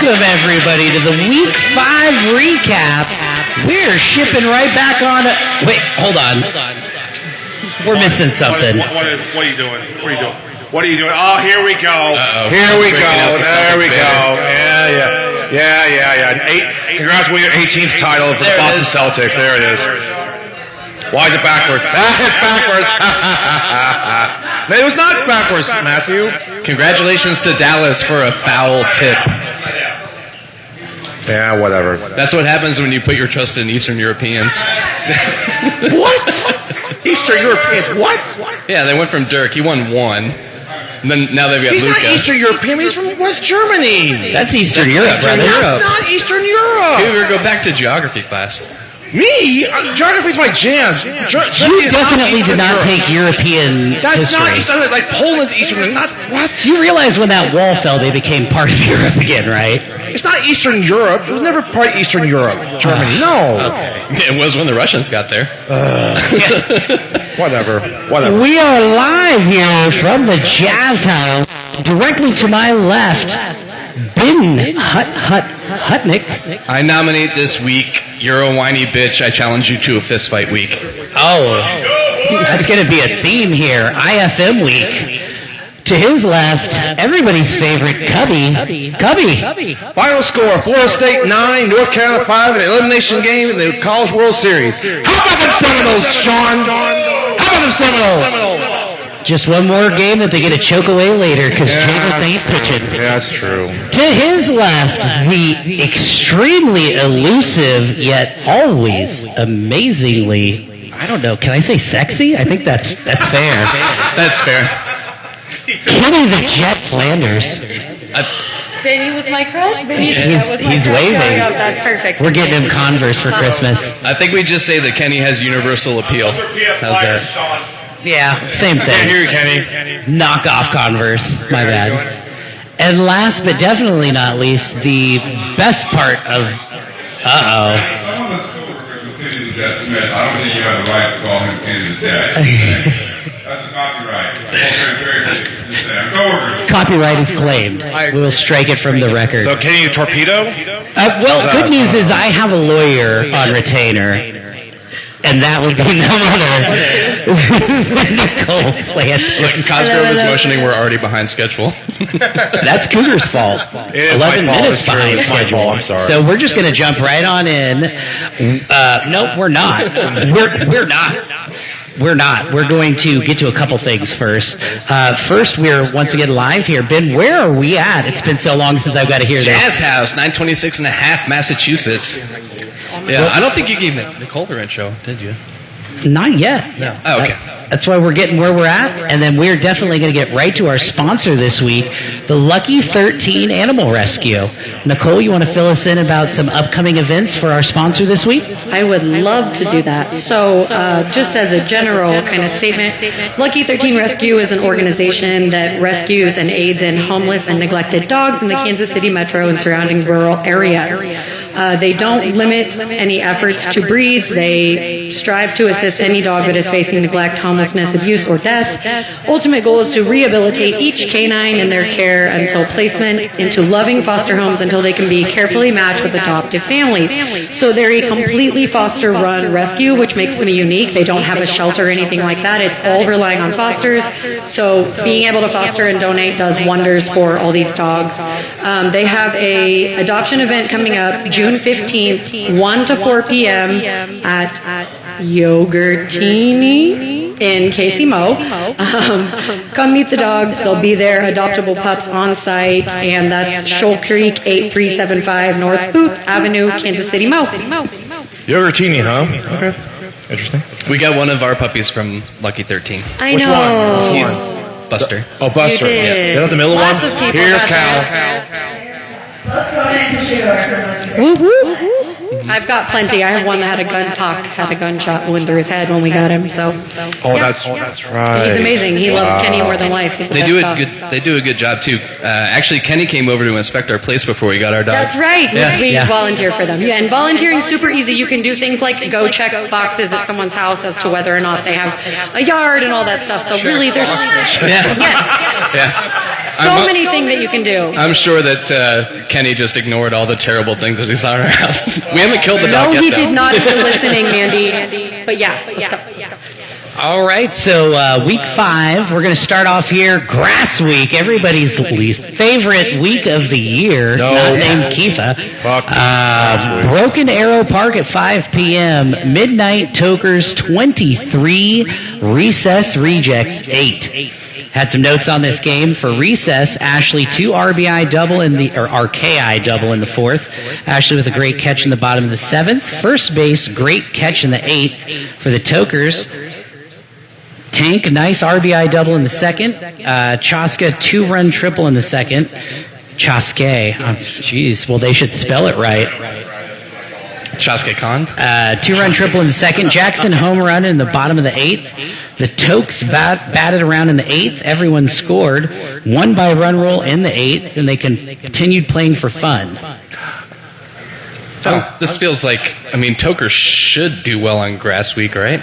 Welcome, everybody, to the Week 5 recap. We're shipping right back on. Wait, hold on. We're missing something. What are you doing? What are you doing? Oh, here we go. Uh-oh. Here we go. There we go. Yeah. Congrats on your 18th title for the Boston Celtics. There it is. Why is it backwards? It's backwards. No, it was not backwards, Matthew. Congratulations to Dallas for a foul tip. Yeah, whatever. That's what happens when you put your trust in Eastern Europeans. What? Eastern Europeans? What? Yeah, they went from Dirk. He won one. And then now they've got He's Luka. not Eastern European. He's from West Germany. That's Eastern Europe, brother. That's not Eastern Europe. Cougar, go back to geography class. Me? Geography's my jam. You definitely did not take European That's history. not like Poland's Eastern. Not what? You realize when that wall fell, they became part of Europe again, right? It's not Eastern Europe. It was never part of Eastern Europe. Germany. No. It was when the Russians got there. Whatever. We are live here from the Jazz House. Directly to my left, Ben Hutnick. I nominate this week, you're a whiny bitch, I challenge you to a fist fight week. Oh, that's going to be a theme here. IFM week. To his left, everybody's favorite, Cubby. Final score: Florida State 9, North Carolina 5 in an elimination game in the College World Series. How about them Seminoles, Sean? How about them Seminoles? Just one more game that they get to choke away later because Jameis ain't pitching. Yeah, that's true. To his left, the extremely elusive yet always amazingly, I don't know, can I say sexy? I think that's fair. That's fair. Kenny the Jet Flanders. Benny was my crush. He's waving. That's perfect. We're getting him Converse for Christmas. I think we just say that Kenny has universal appeal. How's that? Yeah, same thing. Here, Kenny. Knockoff Converse. My bad. And last but definitely not least, the best part of... I don't think you have the right to call him Kenny the Dad. That's a copyright. Copyright is claimed. We will strike it from the record. So, Kenny the Torpedo? Well, good news is I have a lawyer on retainer, and that would be none other than Nicole Flanders. Look, Cosgrove is motioning we're already behind schedule. That's Cougar's fault. 11 minutes behind schedule. I'm sorry. So we're just going to jump right on in. Nope, we're not. We're not. We're not. We're going to get to a couple things first. First, we're once again live here. Ben, where are we at? It's been so long since I've got to hear this. Jazz House, 926 and a half, Massachusetts. Yeah, I don't think you gave Nicole her intro, did you? Not yet. No. Oh, okay. That's why we're getting where we're at, and then we're definitely going to get right to our sponsor this week, the Lucky 13 Animal Rescue. Nicole, you want to fill us in about some upcoming events for our sponsor this week? I would love to do that. So just as a general kind of statement, Lucky 13 Rescue is an organization that rescues and aids in homeless and neglected dogs in the Kansas City metro and surrounding rural areas. They don't limit any efforts to breeds. They strive to assist any dog that is facing neglect, homelessness, abuse, or death. Ultimate goal is to rehabilitate each canine in their care until placement into loving foster homes until they can be carefully matched with adoptive families. So they're a completely foster-run rescue, which makes them unique. They don't have a shelter or anything like that. It's all relying on fosters. So being able to foster and donate does wonders for all these dogs. They have a adoption event coming up June 15th, 1 to 4 p.m. at Yogurtini in Casey Mo. Come meet the dogs. They'll be there, adoptable pups on site, and that's Shoal Creek, 8375 North Booth Avenue, Kansas City, Mo. Yogurtini, huh? Okay. Interesting. We got one of our puppies from Lucky 13. I Which know. one? Buster. Oh, Buster. You did. Yeah. The middle Lots one? of people Here's got Cal. Woo woo. I've got plenty. I have one that had a gunshot went through his head when we got him. So. Oh, that's right. He's amazing. He loves Kenny more than life. He's the They best do dog. They do a good job too. Actually, Kenny came over to inspect our place before we got our dog. That's right. Yeah. We Yeah. volunteer for them. Yeah, and volunteering's super easy. You can do things like go check boxes at someone's house as to whether or not they have a yard and all that stuff. So really, there's Yeah. yes. Yeah. so many things that you can do. I'm sure that Kenny just ignored all the terrible things that he saw in our house. We haven't killed the dog No, yet, he though. did not even listening, Mandy. But yeah, let's go. All right, so week 5, we're going to start off here. Grass week, everybody's least favorite week of the year. Not named Kifa. Fuck Grass week. Broken Arrow Park at 5 p.m. Midnight Tokers 23. Recess Rejects 8. Had some notes on this game. For Recess, Ashley 2 RBI double in the RKI double in the 4th. Ashley with a great catch in the bottom of the 7th. First base, great catch in the 8th. For the Tokers, Tank, nice RBI double in the 2nd. Chaska, 2-run triple in the 2nd. Chaske, jeez, well, they should spell it right. Chaske Khan. 2-run triple in the 2nd. Jackson, home run in the bottom of the 8th. The Tokes batted around in the 8th. Everyone scored. Won by run roll in the 8th, and they continued playing for fun. This feels like, Toker should do well on Grass Week, right?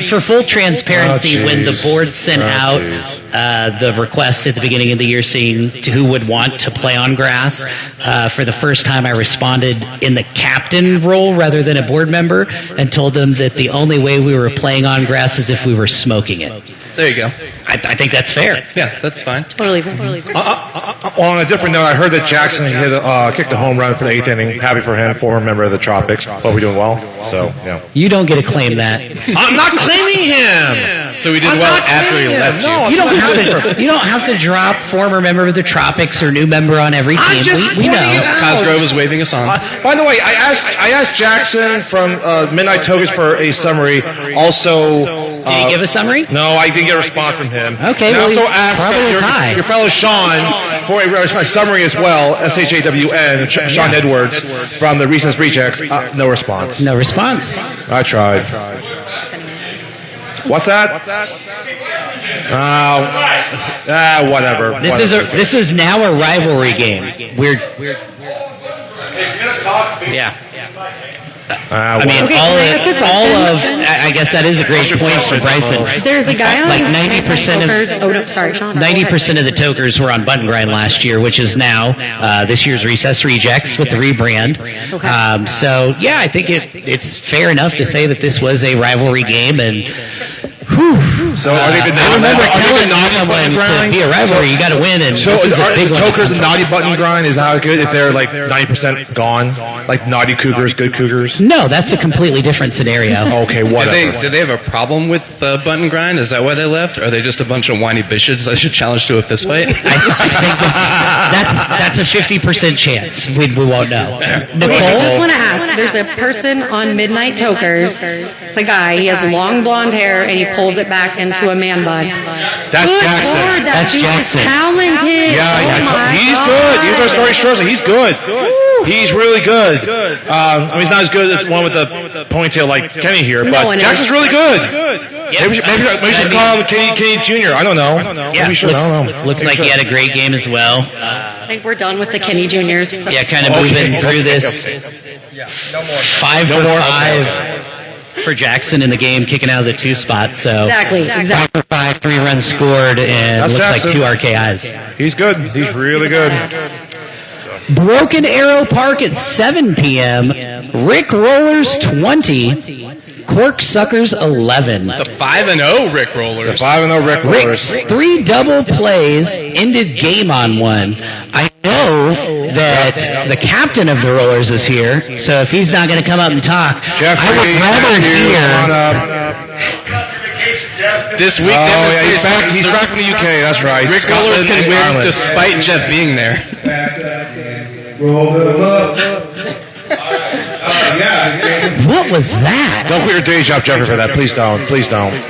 For full transparency, when the board sent out the request at the beginning of the year seeing who would want to play on grass, for the first time I responded in the captain role rather than a board member and told them that the only way we were playing on grass is if we were smoking it. There you go. I think that's fair. Yeah, that's fine. Totally fair. Well, on a different note, I heard that Jackson kicked a home run for the 8th inning. Happy for him, former member of the Tropics. But we're doing well, so yeah. You don't get to claim that. I'm not claiming him. So we did well after he left you. No, You don't have to drop former member of the Tropics or new member on every team. We know. Cosgrove is waving us on. By the way, I asked Jackson from Midnight Tokens for a summary. Also, Did he give a summary? No, I didn't get a response from him. Okay, and well, I also he's asked probably high. your fellow Sean for a summary as well. SHAWN, Sean Edwards from the Recess Rejects. No response. No response. I tried. What's that? Whatever. This is now a rivalry game. We're yeah. I guess that is a great point for Bryson. There's a guy on Like 90% of Sean. 90% of the Tokers were on Button Grind last year, which is now this year's Recess Rejects with the rebrand. So yeah, I think it's fair enough to say that this was a rivalry game and. So are they the naughty button grind? To be a rivalry, you got to win. And so are the Tokers the naughty button grind? Is that good if they're like 90% gone, like naughty Cougars, good Cougars? No, that's a completely different scenario. Okay, whatever. Did they have a problem with button grind? Is that why they left? Or are they just a bunch of whiny bitches that should challenge to a fist fight? I think that's a 50% chance. We won't know. Nicole? I just want to ask. There's a person on Midnight Tokers. It's a guy. He has long blonde hair and he pulls it back into a man bun. That's Jackson. Lord, That's dude is Jackson. talented. He's good. He's our story short. He's good. He's really good. He's not as good as the one with the ponytail like Kenny here, but Jackson's really good. Maybe we should call him Kenny Jr. I don't know. Yeah, I don't know. looks like he had a great game as well. I think we're done with the Kenny Juniors. Yeah, kind of moving through this. 5 for 5 for Jackson in the game, kicking out of the 2 spot. So Exactly. 5 for 5, 3 runs scored, and That's looks Jackson. like 2 RKIs. He's good. He's really good. Broken Arrow Park at 7 p.m. Rick Rollers 20. Cork Suckers 11. The 5-0 Rick Rollers. 5-0 Rick Rollers. Rick's 3 double plays ended game on 1. I know that the captain of the Rollers is here, so if he's not going to come up and talk, Jeffrey, I would rather hear. This week, he's back from the UK. That's right. Rick Rollers can win despite Jeff being there. Roll them up. What was that? Don't quit your day job, Jeffrey, for that. Please don't. Please don't.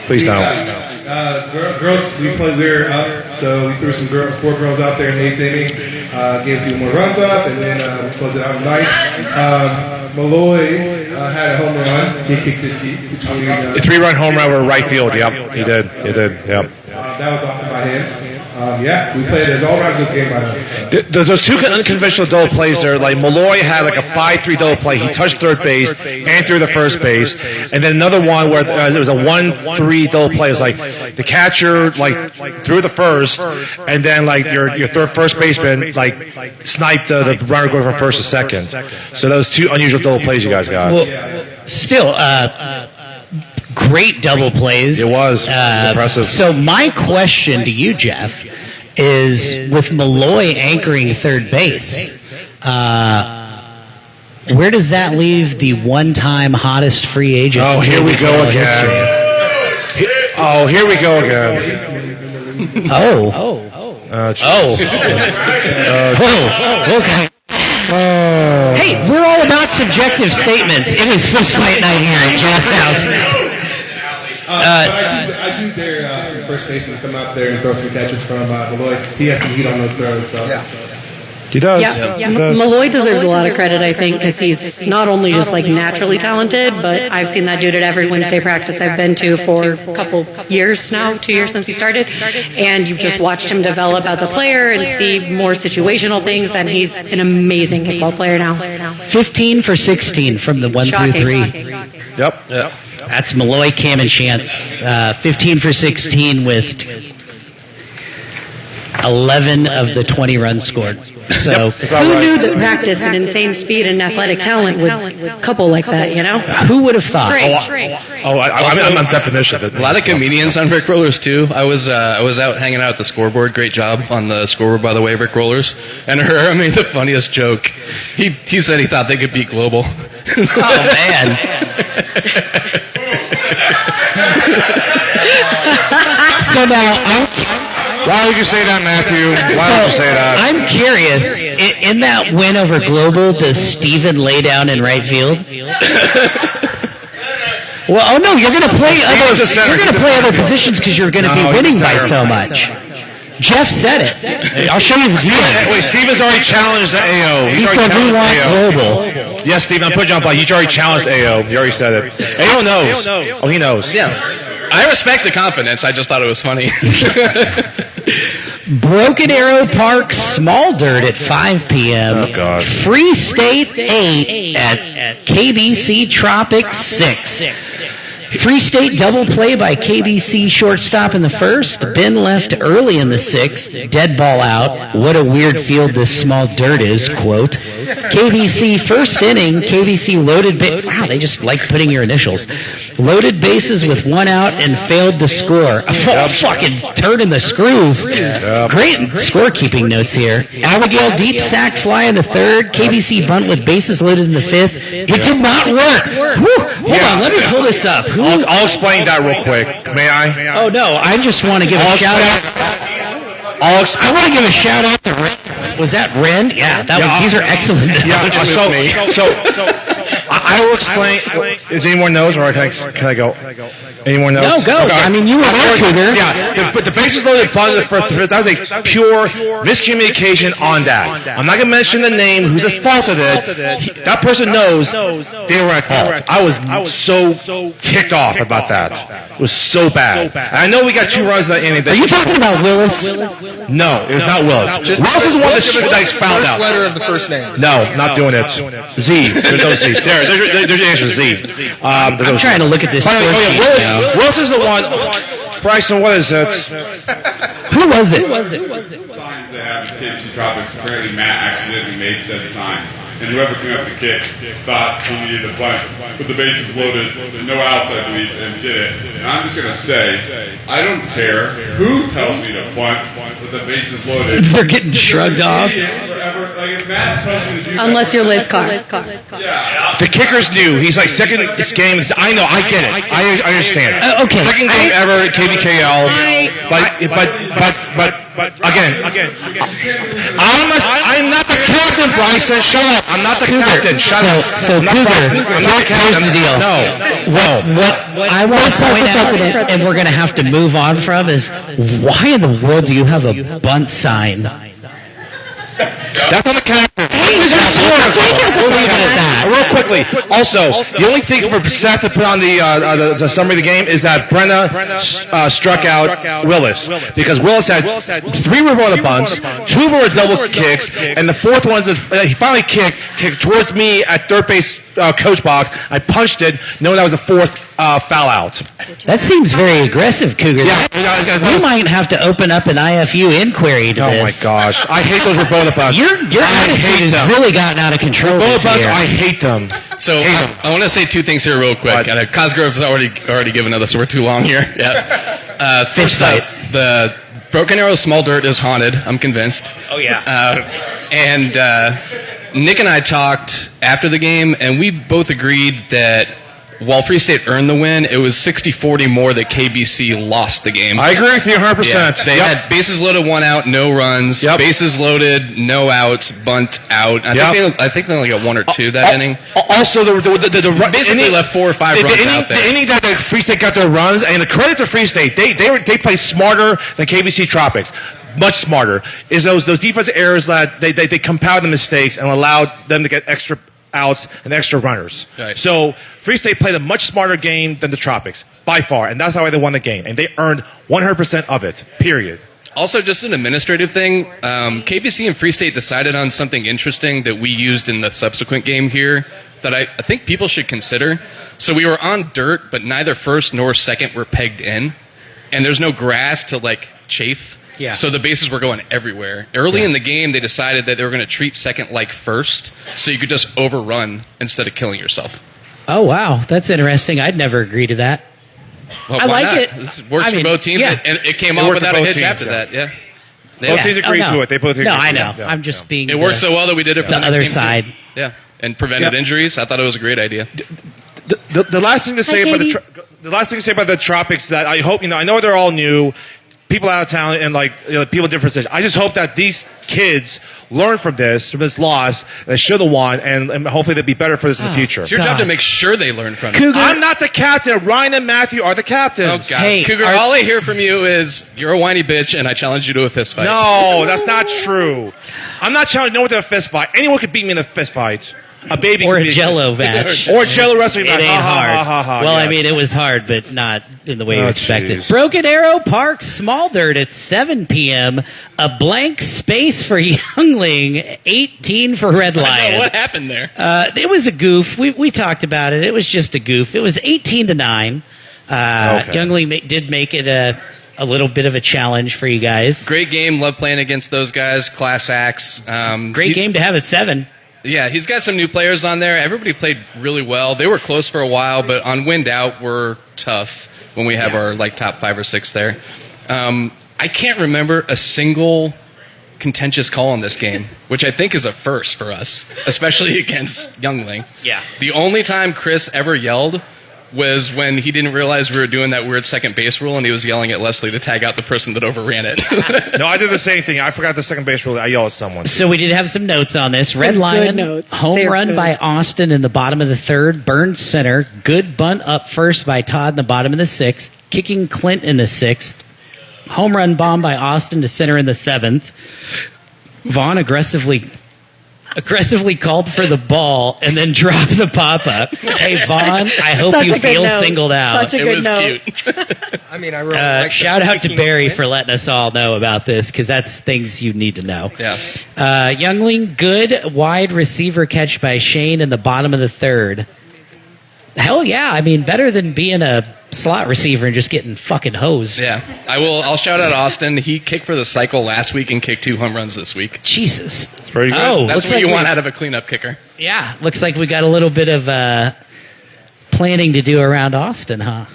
Please don't. Girls, we were up, so we threw some 4 girls out there in the 8th inning, gave a few more runs up, and then we closed it out tonight. Malloy had a home run. He kicked it deep between. A 3-run home run over right field. Yep, he did. Yep. That was awesome by him. Yeah, we played. There's all around good game by us. Those two unconventional double plays there, like Malloy had like a 5-3 double play. He touched third base and threw the first base. And then another one where there was a 1-3 double play. It was like the catcher like threw the first, and then like your third first baseman like sniped the runner going from first to second. So those two unusual double plays you guys got. Well, still, great double plays. It was impressive. So my question to you, Jeff, is with Malloy anchoring third base, where does that leave the one-time hottest free agent? Oh, here we go again. Oh, here we go again. Okay. Hey, we're all about subjective statements. It is fist fight night here at Jeff's house. I do dare first baseman to come out there and throw some catches from Malloy. He has some heat on those throws. So. Yeah. He does. Yeah. Malloy deserves a lot of credit, I think, because he's not only just like naturally talented, but I've seen that dude at every Wednesday practice I've been to for a couple years now, 2 years since he started, and you've just watched him develop as a player and see more situational things, and he's an amazing kickball player now. 15 for 16 from the 1 through 3. Yep. That's Malloy, Cam, and Chance. 15 for 16 with 11 of the 20 runs scored. So who knew that practice and insane speed and athletic talent would couple like that, you know? Who would have thought? I'm definition of it. A lot of comedians on Rick Rollers too. I was out hanging out at the scoreboard. Great job on the scoreboard, by the way, Rick Rollers. And I made the funniest joke. He said he thought they could beat Global. Oh man! So now why would you say that, Matthew? Why would you say that? I'm curious. In that win over Global, does Steven lay down in right field? Well, oh no, you're going to play other positions because you're going to be winning by so much. Jeff said it. I'll show you the deal. Wait, Steven's already challenged the AO. He said we want Global. Yes, Steven, I'm putting you on play. He's already challenged AO. He already said it. AO knows. Oh, he knows. Yeah. I respect the confidence. I just thought it was funny. Broken Arrow Park, Small Dirt at 5 p.m. Oh, God. Free State 8 at KBC Tropic 6. Free State double play by KBC shortstop in the first. Ben left early in the sixth. Dead ball out. What a weird field this Small Dirt is, quote. KBC first inning. KBC loaded wow, they just like putting your initials. Loaded bases with one out and failed to score. Fucking turning the screws. Great scorekeeping notes here. Abigail deep sack fly in the third. KBC bunt with bases loaded in the fifth. It did not work. Hold on, let me pull this up. I'll explain that real quick. May I? Oh no, I just want to give a shout out. I want to give a shout out to Ren. Was that Ren? Yeah, these are excellent. So I will explain. Is anyone knows, or can I go? Anyone knows? No, go. Okay. I mean, you were there, Cougar. Yeah, but the bases loaded bunt in the first. That was a pure miscommunication on that. I'm not going to mention the name, who's at fault of it. That person knows they were at fault. I was so ticked off about that. It was so bad. And I know we got 2 runs in that inning. Are you talking about Willis? No, it was not Willis. Willis is the one that found out. Letter of the first name. No, not doing it. Z. There's no Z. There's your answer, Z. I'm trying to look at this. Willis is the one. Bryson, what is it? Who was it? Signs that have KBC Tropics. Apparently, Matt accidentally made said sign. And whoever came up to kick thought he needed a bunt with the bases loaded, no outs, I believe, and did it. And I'm just going to say, I don't care who tells me to bunt with the bases loaded. They're getting shrugged off. Unless you're Liz Carr. Yeah. The kickers knew. He's like, second game. I know. I get it. I understand. Okay. Second game ever at KBKL. But again, I'm not the captain, Bryson. Shut up. I'm not the captain. Shut up. So Cougar, I'm not the captain. here's the deal. No. What I want to point out, and we're going to have to move on from, is why in the world do you have a bunt sign? That's on the captain. We'll leave it at that. Real quickly. Also, the only thing for Seth to put on the summary of the game is that Brenna struck out Willis because Willis had 3 Ramona bunts, 2 of them were double kicks, and the 4th one is he finally kicked towards me at third base coach box. I punched it, knowing that was the 4th foul out. That seems very aggressive, Cougar. Yeah, We might have to open up an IFU inquiry to this. Oh my gosh, I hate those Ramona bunts. Your attitude has really gotten out of control Ramona this bunts, year. I hate them. So I want to say 2 things here real quick. Cosgrove's already given us, so we're too long here. Yeah. First up, the Broken Arrow Small Dirt is haunted. I'm convinced. Oh yeah. And Nick and I talked after the game, and we both agreed that while Free State earned the win, it was 60-40 more that KBC lost the game. I agree with you 100%. Yeah, they had bases loaded, 1 out, no runs. Yep. Bases loaded, no outs, bunt out. I think they only got 1 or 2 that inning. Also, the Basically left 4 or 5 runs out there. The inning that Free State got their runs, and the credit to Free State, they play smarter than KBC Tropics. Much smarter. Is those defensive errors that they compound the mistakes and allowed them to get extra outs and extra runners. Right. So Free State played a much smarter game than the Tropics, by far, and that's how they won the game. And they earned 100% of it, period. Also, just an administrative thing, KBC and Free State decided on something interesting that we used in the subsequent game here that I think people should consider. So we were on dirt, but neither first nor second were pegged in. And there's no grass to, chafe. Yeah. So the bases were going everywhere. Early in the game, they decided that they were going to treat second like first, so you could just overrun instead of killing yourself. Oh wow, that's interesting. I'd never agree to that. Well, I why like not? it. This works I mean, for both teams, yeah. and it came It off worked for without a both hitch teams, after yeah. that. Yeah. Both teams agreed no. to it. They both agreed No, to I it. know. Yeah. I'm just being. It worked so well that we did it for the next other game, too. side. Yeah, and prevented injuries. I thought it was a great idea. The last thing to say about the Tropics that I hope I know they're all new, people out of town and people in different states. I just hope that these kids learn from this loss, and should have won, and hopefully they'll be better for this in the future. It's your job to make sure they learn from it. Cougar, I'm not the captain. Ryan and Matthew are the captains. Oh, God. Hey, Cougar, all I hear from you is you're a whiny bitch, and I challenge you to a fist fight. No, that's not true. I'm not challenging no one to a fist fight. Anyone could beat me in a fist fight. A baby or could a beat me. Jello match. Or a Jello wrestling It match. ain't Ha, ha, hard. ha, ha, ha, Well, yes. I mean, it was hard, but not in the way you Oh, expected. jeez. Broken Arrow Park, Small Dirt at 7 p.m. A blank space for Youngling, 18 for Red I know, Lion. what happened there? It was a goof. We talked about it. It was just a goof. It was 18-9. Okay. Youngling did make it a little bit of a challenge for you guys. Great game. Love playing against those guys. Class acts. Great game to have at 7. Yeah, he's got some new players on there. Everybody played really well. They were close for a while, but on wind out, we're tough when we have our top 5 or 6 there. I can't remember a single contentious call in this game, which I think is a first for us, especially against Youngling. Yeah. The only time Chris ever yelled was when he didn't realize we were doing that weird second base rule, and he was yelling at Leslie to tag out the person that overran it. No, I did the same thing. I forgot the second base rule. I yelled at someone. So we did have some notes on this. Red good Lion, notes. home They were run good. by Austin in the bottom of the 3rd. Burns center. Good bunt up first by Todd in the bottom of the 6th. Kicking Clint in the 6th. Home run bomb by Austin to center in the 7th. Vaughn aggressively called for the ball and then dropped the pop-up. Hey, Vaughn, I hope Such you a good feel note. single out. Such a It good was note. cute. I mean, I really like Shout out to kicking Barry it. for letting us all know about this, because that's things you need to know. Yeah. Youngling, good wide receiver catch by Shane in the bottom of the 3rd. Hell yeah. I mean, better than being a slot receiver and just getting fucking hosed. Yeah. I'll shout out Austin. He kicked for the cycle last week and kicked 2 home runs this week. Jesus. It's pretty good. Oh, That's looks what like you we- want out of a cleanup kicker. Yeah, looks like we got a little bit of planning to do around Austin, huh?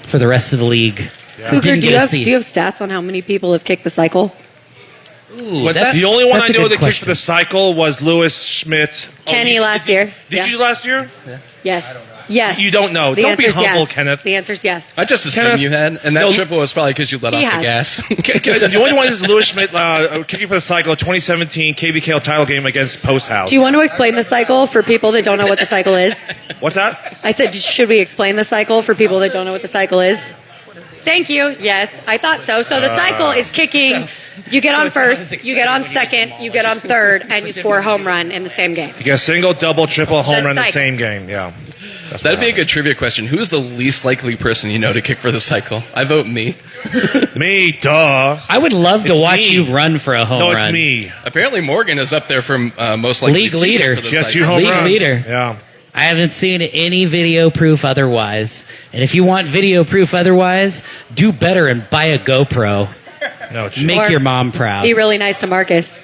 For the rest of the league. Cougar, Didn't do get you a have seat. stats on how many people have kicked the cycle? What's that's- that? The only one That's I a know good that kicked for question. the cycle was Lewis Schmidt. Kenny last year. Did Yeah. you last year? Yes. Yes. You don't know. The Don't be answer's humble, yes. Kenneth. The answer's yes. I just assumed Kenneth- you had, and that No. triple was probably because you let He off the has. gas. The only one is Lewis Schmidt kicking for the cycle 2017 KBKL title game against Post House. Do you want to explain the cycle for people that don't know what the cycle is? What's that? I said, should we explain the cycle for people that don't know what the cycle is? Thank you. Yes, I thought so. So the cycle is kicking You get on first, you get on second, you get on third, and you score a home run in the same game. You get a single, double, triple home The run in the cycle. same game. Yeah. That'd be a good trivia question. Who's the least likely person you know to kick for the cycle? I vote me. Me, duh. I would love to It's watch me. you run for a home No, run. it's me. Apparently Morgan is up there from most likely League to leader. kick for the She has 2 cycle. home League runs. leader. Yeah. I haven't seen any video proof otherwise. And if you want video proof otherwise, do better and buy a GoPro. No, Make Or your mom proud. Be really nice to Marcus.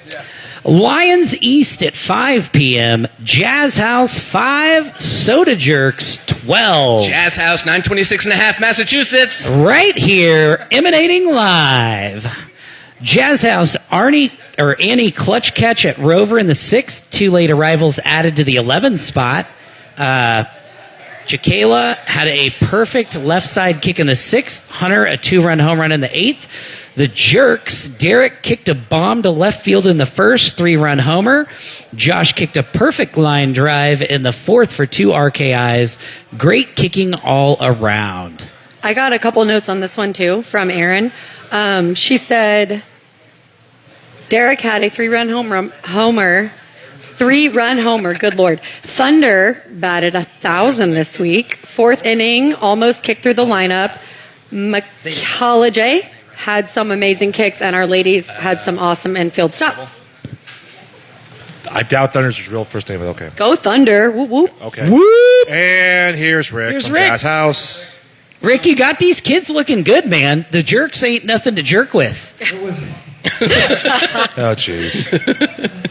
Lions East at 5 p.m. Jazz House 5, Soda Jerks 12. Jazz House, 926.5, Massachusetts. Right here, emanating live. Jazz House, Annie clutch catch at Rover in the 6th. 2 late arrivals added to the 11th spot. Jakayla had a perfect left side kick in the 6th. Hunter, a 2-run home run in the 8th. The Jerks, Derek kicked a bomb to left field in the 1st, 3-run homer. Josh kicked a perfect line drive in the 4th for 2 RKIs. Great kicking all around. I got a couple notes on this one too from Erin. She said Derek had a 3-run homer. 3-run homer, good Lord. Thunder batted 1,000 this week. 4th inning, almost kicked through the lineup. McCollegiate had some amazing kicks, and our ladies had some awesome infield stops. I doubt Thunder's his real first name, but okay. Go Thunder! Whoop whoop! Okay. Whoop! And here's Rick Here's from Rick. Jazz House. Rick, you got these kids looking good, man. The Jerks ain't nothing to jerk with. Oh, jeez.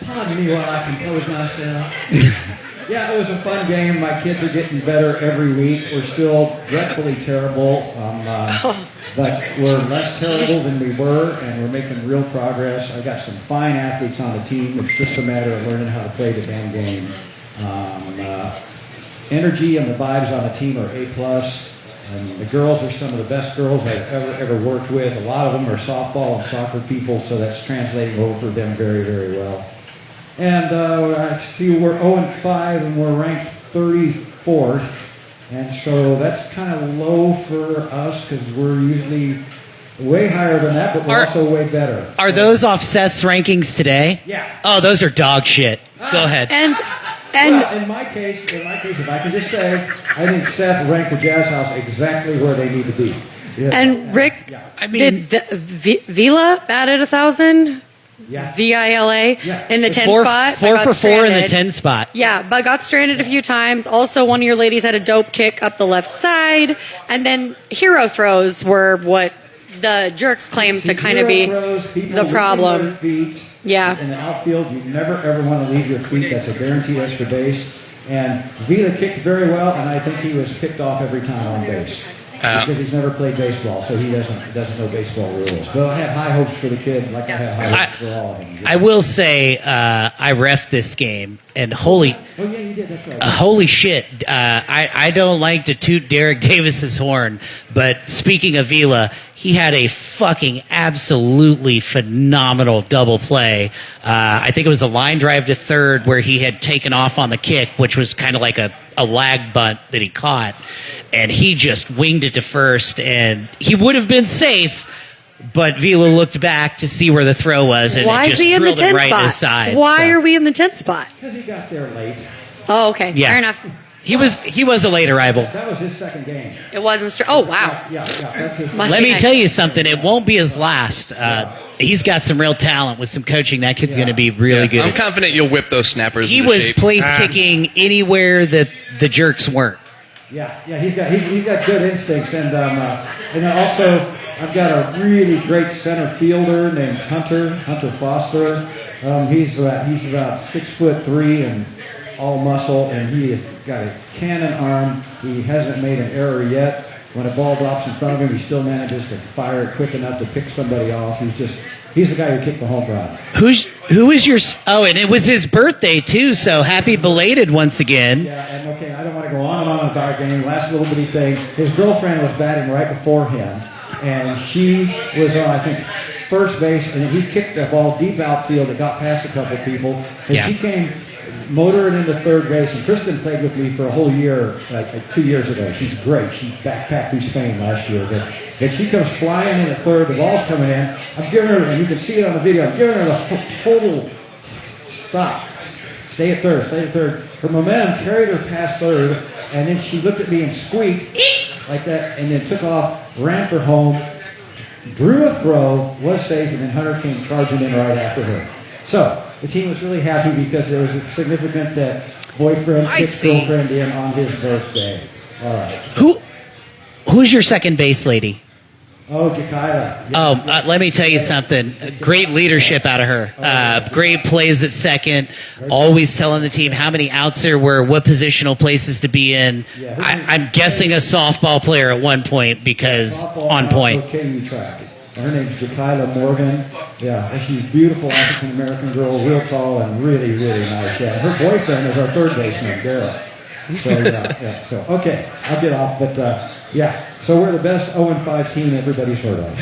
Pardon me while I compose myself. Yeah, it was a fun game. My kids are getting better every week. We're still dreadfully terrible, but we're less terrible than we were, and we're making real progress. I got some fine athletes on the team. It's just a matter of learning how to play the damn game. Energy and the vibes on the team are A+. And the girls are some of the best girls I've ever worked with. A lot of them are softball and soccer people, so that's translating over for them very, very well. And I see we're 0-5 and we're ranked 34th. And so that's kind of low for us because we're usually way higher than that, but we're also way better. Are those off Seth's rankings today? Yeah. Oh, those are dog shit. Go ahead. And Well, in my case, if I can just say, I think Seth ranked the Jazz House exactly where they need to be. Yeah. and Rick, I mean, did Vila batted 1,000? Yeah. VILA Yeah. in the 10th four spot. for but got 4 in the stranded. 10 spot. Yeah, but got stranded a few times. Also, one of your ladies had a dope kick up the left side. And then hero throws were what the Jerks claim to kind of be the problem. Yeah. In the outfield, you never ever want to leave your feet. That's a guaranteed extra base. And Vila kicked very well, and I think he was picked off every time on base. Because he's never played baseball, so he doesn't know baseball rules. But I have high hopes for the kid, like I have high hopes for all of them. I will say, I ref this game, and holy shit, I don't like to toot Derek Davis's horn, but speaking of Vila, he had a fucking absolutely phenomenal double play. I think it was a line drive to third where he had taken off on the kick, which was kind of like a lag bunt that he caught, and he just winged it to first, and he would have been safe, but Vila looked back to see where the throw was, and Why it is just he in the drilled it 10th right in spot? his side. Why So, are we in the 10th spot? Because he got there late. Oh, okay. Yeah. Fair enough. he was a late arrival. That was his second game. It wasn't. Oh, wow. Yeah, that's his Must Let be me nice. tell you something. It won't be his last. He's got some real talent with some coaching. That kid's going to be really good. I'm confident you'll whip those snappers He into was shape. place kicking anywhere that the Jerks weren't. Yeah, he's got good instincts, and also I've got a really great center fielder named Hunter Foster. He's about 6'3" and all muscle, and he has got a cannon arm. He hasn't made an error yet. When a ball drops in front of him, he still manages to fire it quick enough to pick somebody off. He's the guy who kicked the home run. Who is your? Oh, and it was his birthday too. So happy belated once again. Yeah, and okay, I don't want to go on and on about our game. Last little bitty thing. His girlfriend was batting right before him, and she was on, I think, first base, and he kicked the ball deep outfield. It got past a couple people. And Yeah. she came motored into third base, and Kristen played with me for a whole year, like 2 years ago. She's great. She backpacked through Spain last year. But she comes flying in at third. The ball's coming in. I'm giving her, and you can see it on the video, I'm giving her the total stop. Stay at third, stay at third. Her momentum carried her past third, and then she looked at me and squeaked like that, and then took off, ran for home, drew a throw, was safe, and then Hunter came charging in right after her. So the team was really happy because there was a significant boyfriend, girlfriend in on his birthday. All right. Who's your second base lady? Oh, Jakayla. Oh, let me tell you something. Great leadership out of her. Great plays at second. Always telling the team how many outs there were, what positional places to be in. I'm guessing a softball player at one point because on point. KU track. Her name's Jakayla Morgan. Yeah, she's a beautiful African-American girl, real tall and really, really nice. Yeah, her boyfriend is our third baseman, Daryl. So, yeah. So, okay, I'll get off, but yeah. So we're the best 0-5 team everybody's heard of.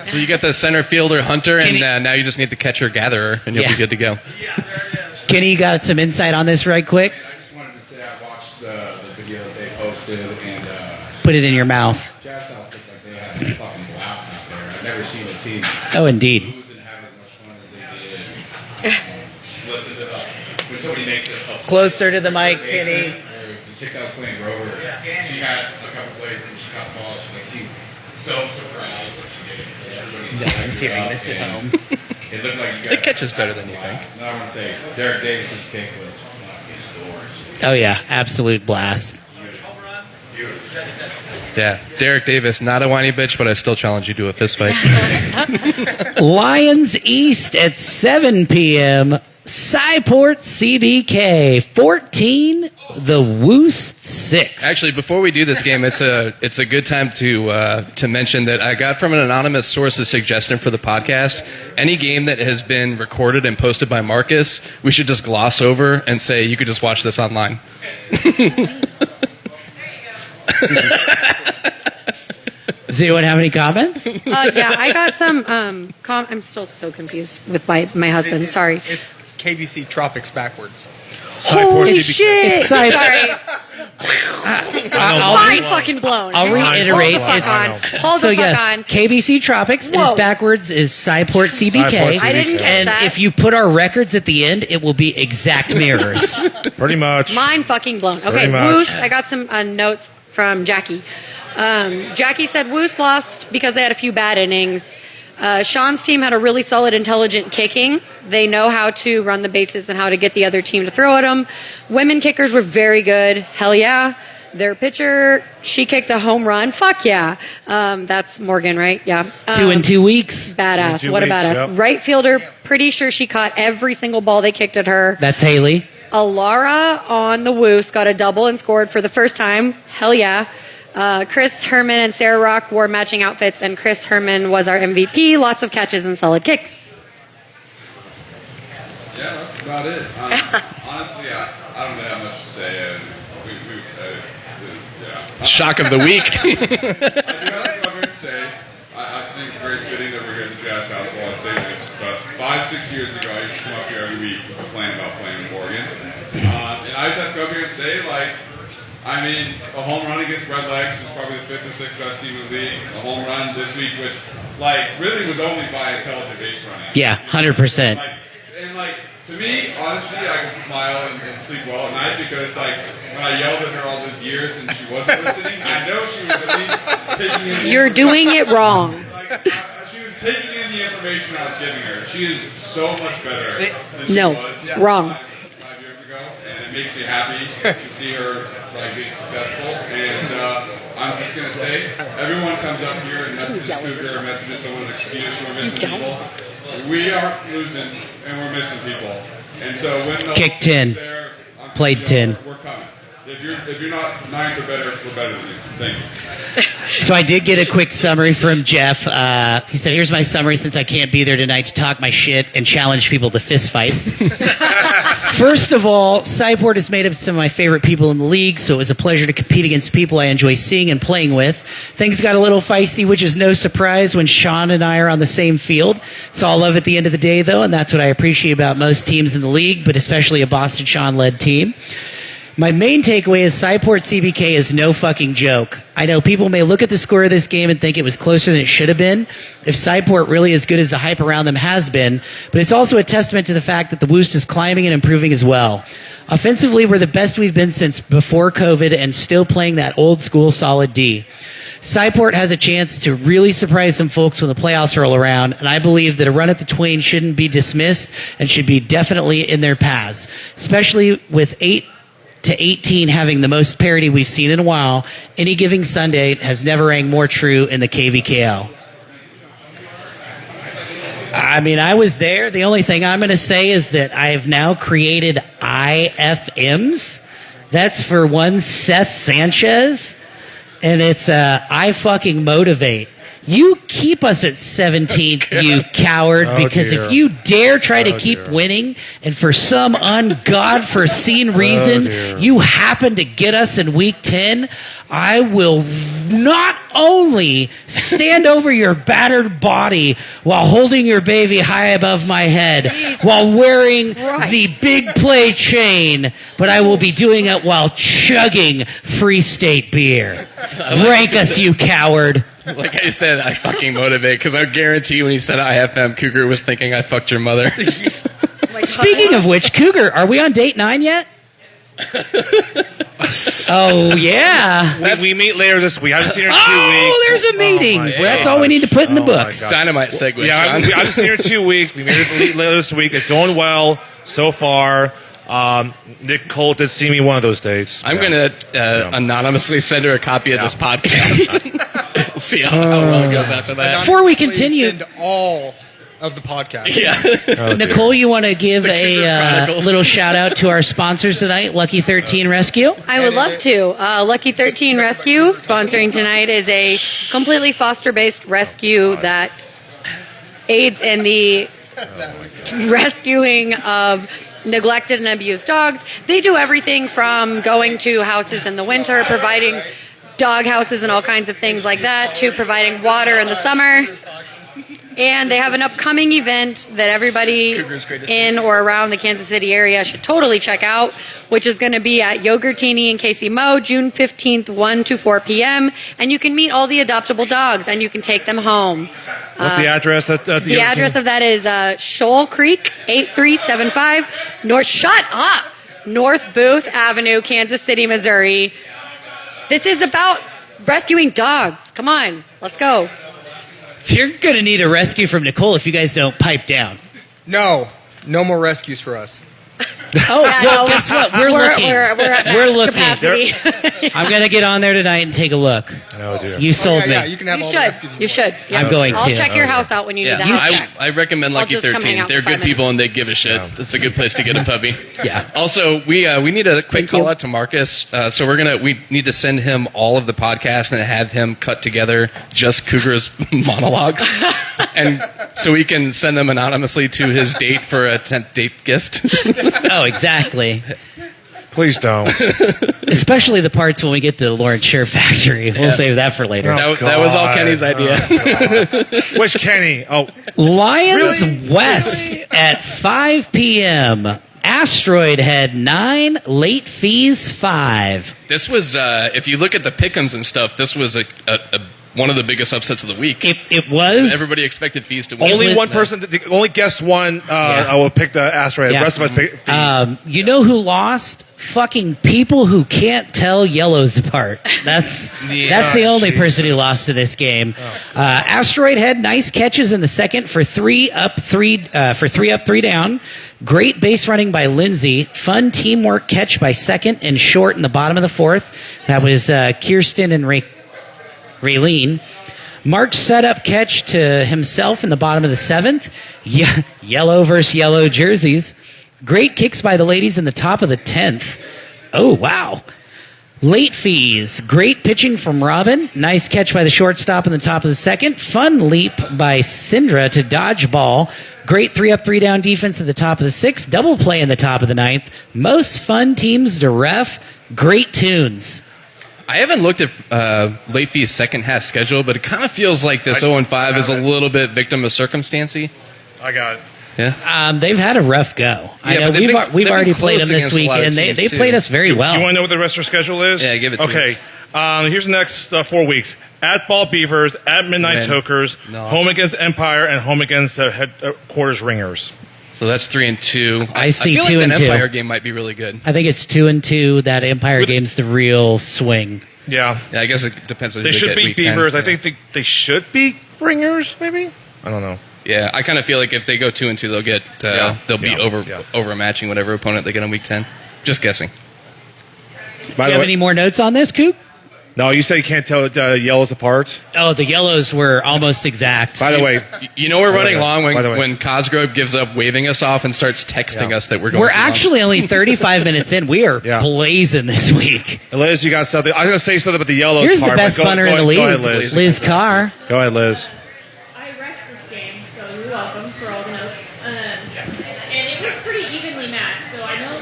Well, you got the center fielder Hunter, and now you just need the catcher Gatherer, and you'll be good to go. Kenny, you got some insight on this right quick? I just wanted to say I watched the video that they posted, and put it in your mouth. Jazz House looked like they had a fucking blast out there. I've never seen a team Oh, indeed. lose and have as much fun as they did. Just listen to when somebody makes it up. Closer to the mic, Kenny. The chick that was playing Grover, she had a couple plays and she got the ball. She seemed so surprised what she did. No one's hearing this at home. It looked like you got It catches better than you think. No, I want to say Derek Davis's kick was fucking gorgeous. Oh, yeah. Absolute blast. Yeah, Derek Davis, not a whiny bitch, but I still challenge you to a fist fight. Lions East at 7 p.m. Cyport CBK 14, the Woost 6. Actually, before we do this game, it's a good time to mention that I got from an anonymous source a suggestion for the podcast. Any game that has been recorded and posted by Marcus, we should just gloss over and say you could just watch this online. Does anyone have any comments? Yeah, I got some. I'm still so confused with my husband. Sorry. It's KBC Tropics backwards. Holy shit! It's Cyport. Sorry. Mind fucking blown. I'll reiterate. Hold the fuck on. Hold So the fuck yes, on. KBC Tropics Whoa. is backwards is Cyport CBK. I didn't get and that. if you put our records at the end, it will be exact mirrors. Pretty much. Mind fucking blown. Okay, Pretty much. Woos. I got some notes from Jackie. Jackie said Woos lost because they had a few bad innings. Sean's team had a really solid, intelligent kicking. They know how to run the bases and how to get the other team to throw at them. Women kickers were very good. Hell yeah. Their pitcher, she kicked a home run. Fuck yeah. That's Morgan, right? Yeah. 2 in 2 weeks. Badass. 2 What a weeks, badass. yep. Right fielder, pretty sure she caught every single ball they kicked at her. That's Haley. Alara on the Woos got a double and scored for the first time. Hell yeah. Chris Herman and Sarah Rock wore matching outfits, and Chris Herman was our MVP. Lots of catches and solid kicks. Yeah, that's about it. Honestly, I don't really have much to say. Shock of the week. I do have something to say. I think it's very fitting that we're here at the Jazz House while I say this. But 5-6 years ago, I used to come up here every week with a plan about playing in Oregon. And I just have to go up here and say, a home run against Red Legs is probably the 5th or 6th best team in the league. A home run this week, which, really was only by intelligent base running. Yeah, 100%. To me, honestly, I can smile and sleep well at night because when I yelled at her all those years and she wasn't listening, I know she was at least taking in the You're doing it wrong. she was taking in the information I was giving her. She is so much better than she No, was wrong. 5 years ago, and it makes me happy to see her be successful. And I'm just gonna say, everyone comes up here and messages Cougar, messages someone's excuse we're missing people. We are losing and we're missing people. And so when the Kick 10. there, Played 10. We're coming. If you're not ninth or better, we're better than you. Thank you. So I did get a quick summary from Jeff. He said, here's my summary since I can't be there tonight to talk my shit and challenge people to fistfights. First of all, Cyport has made up some of my favorite people in the league, so it was a pleasure to compete against people I enjoy seeing and playing with. Things got a little feisty, which is no surprise when Sean and I are on the same field. It's all love at the end of the day, though, and that's what I appreciate about most teams in the league, but especially a Boston Sean-led team. My main takeaway is Cyport CBK is no fucking joke. I know people may look at the score of this game and think it was closer than it should have been, if Cyport really as good as the hype around them has been, but it's also a testament to the fact that the Woost is climbing and improving as well. Offensively, we're the best we've been since before COVID and still playing that old school solid D. Cyport has a chance to really surprise some folks when the playoffs roll around, and I believe that a run at the Twain shouldn't be dismissed and should be definitely in their paths, especially with 8 to 18 having the most parity we've seen in a while. Any Giving Sunday has never rang more true in the KVKL. I mean, I was there. The only thing I'm going to say is that I've now created IFMs. That's for one Seth Sanchez, and it's I fucking motivate. You keep us at 17th, you coward, because dear. if you dare try to keep winning, and for some ungodforeseen reason you happen to get us in week 10, I will not only stand over your battered body while holding your baby high above my head while wearing the big play chain, but I will be doing it while chugging Free State beer. Rank us, you coward. Like I said, I fucking motivate, because I guarantee when he said IFM, Cougar was thinking I fucked your mother. Speaking of which, Cougar, are we on date 9 yet? Oh, yeah. We meet later this week. I haven't seen her in 2 weeks. Oh, there's a meeting. That's all we need to put in the books. Dynamite segue. Yeah, I haven't seen her in 2 weeks. We made it later this week. It's going well so far. Nick Colt did see me one of those dates. I'm going to anonymously send her a copy of this podcast. We'll see how well it goes after that. Before we continue, Send all of the podcast. Yeah. Nicole, you want to give a Chronicles. little shout out to our sponsors tonight, Lucky 13 Rescue? I would love to. Lucky 13 Rescue, sponsoring tonight, is a completely foster-based rescue that aids in the rescuing of neglected and abused dogs. They do everything from going to houses in the winter, providing dog houses and all kinds of things like that, to providing water in the summer. And they have an upcoming event that everybody in or around the Kansas City area should totally check out, which is going to be at Yogurtini in Casey Mo, June 15th, 1 to 4 p.m. And you can meet all the adoptable dogs, and you can take them home. What's the address? The address of that is Shoal Creek, 8375 North. Shut up! North Booth Avenue, Kansas City, Missouri. This is about rescuing dogs. Come on, let's go. You're going to need a rescue from Nicole if you guys don't pipe down. No more rescues for us. Oh, well, guess what? We're looking. We're at max We're looking. capacity. I'm going to get on there tonight and take a look. Oh, dear. You sold Yeah, me. you can have You all the rescues should. You should. Yeah. I'm going I'll to. check your house out when you need the house check. I recommend I'll Lucky just come hang 13. out They're for 5 good people and they give a shit. It's a good place to get a puppy. Yeah. Also, we need a quick call out to Marcus. So we need to send him all of the podcast and have him cut together just Cougar's monologues, and so we can send them anonymously to his date for a 10th date gift. Oh, exactly. Please don't. Especially the parts when we get to the Lawrence Share Factory. We'll save that for later. That was all Kenny's idea. Which Kenny? Oh, Lions West at 5 p.m. Asteroid Head 9, late fees 5. This was, if you look at the pick'ems and stuff, this was a one of the biggest upsets of the week. It was. So everybody expected fees to win. only one person, the only guest one. I will pick the asteroid. Yeah. The rest of us pick. You know who lost? Fucking people who can't tell yellows apart. That's the only person who lost to this game. Asteroid had nice catches in the second for three up, three down. Great base running by Lindsay. Fun teamwork catch by second and short in the bottom of the fourth. That was Kirsten and Raylene. Mark's setup catch to himself in the bottom of the seventh. Yellow versus yellow jerseys. Great kicks by the ladies in the top of the 10th. Oh, wow. Late fees. Great pitching from Robin. Nice catch by the shortstop in the top of the second. Fun leap by Syndra to dodge ball. Great 3-up, 3-down defense at the top of the sixth. Double play in the top of the ninth. Most fun teams to ref. Great tunes. I haven't looked at late fee's second half schedule, but it kind of feels like this 0-5 is a little bit victim of circumstancy. I got it. Yeah. They've had a rough go. I know we've already played them this week, and they played us very well. You want to know what the rest of their schedule is? Yeah, give it to us. Okay. Here's the next 4 weeks. At Ball Beavers, at Midnight Tokers, home against Empire, and home against Headquarters Ringers. So that's 3-2. I see feel 2 like and that 2. Empire game might be really good. I think it's 2 and 2. That Empire game's the real swing. Yeah. Yeah, I guess it depends on who they should get beat week Beavers. 10. I think they should beat Ringers, maybe? I don't know. Yeah, I kind of feel like if they go 2 and 2, they'll get be overmatching whatever opponent they get on week 10. Just guessing. Do you have any more notes on this, Coop? No, you said you can't tell yellows apart. Oh, the yellows were almost exact. By the way, you know we're running long when Cosgrove gives up waving us off and starts texting us that we're going. We're actually only 35 minutes in. We are blazing this week. Liz, you got something? I was going to say something about the yellows. Here's part, the best punter in the league, go ahead, Liz. Liz Carr. Go ahead, Liz. I wrecked this game, so you're welcome for all the notes. And it was pretty evenly matched, so I know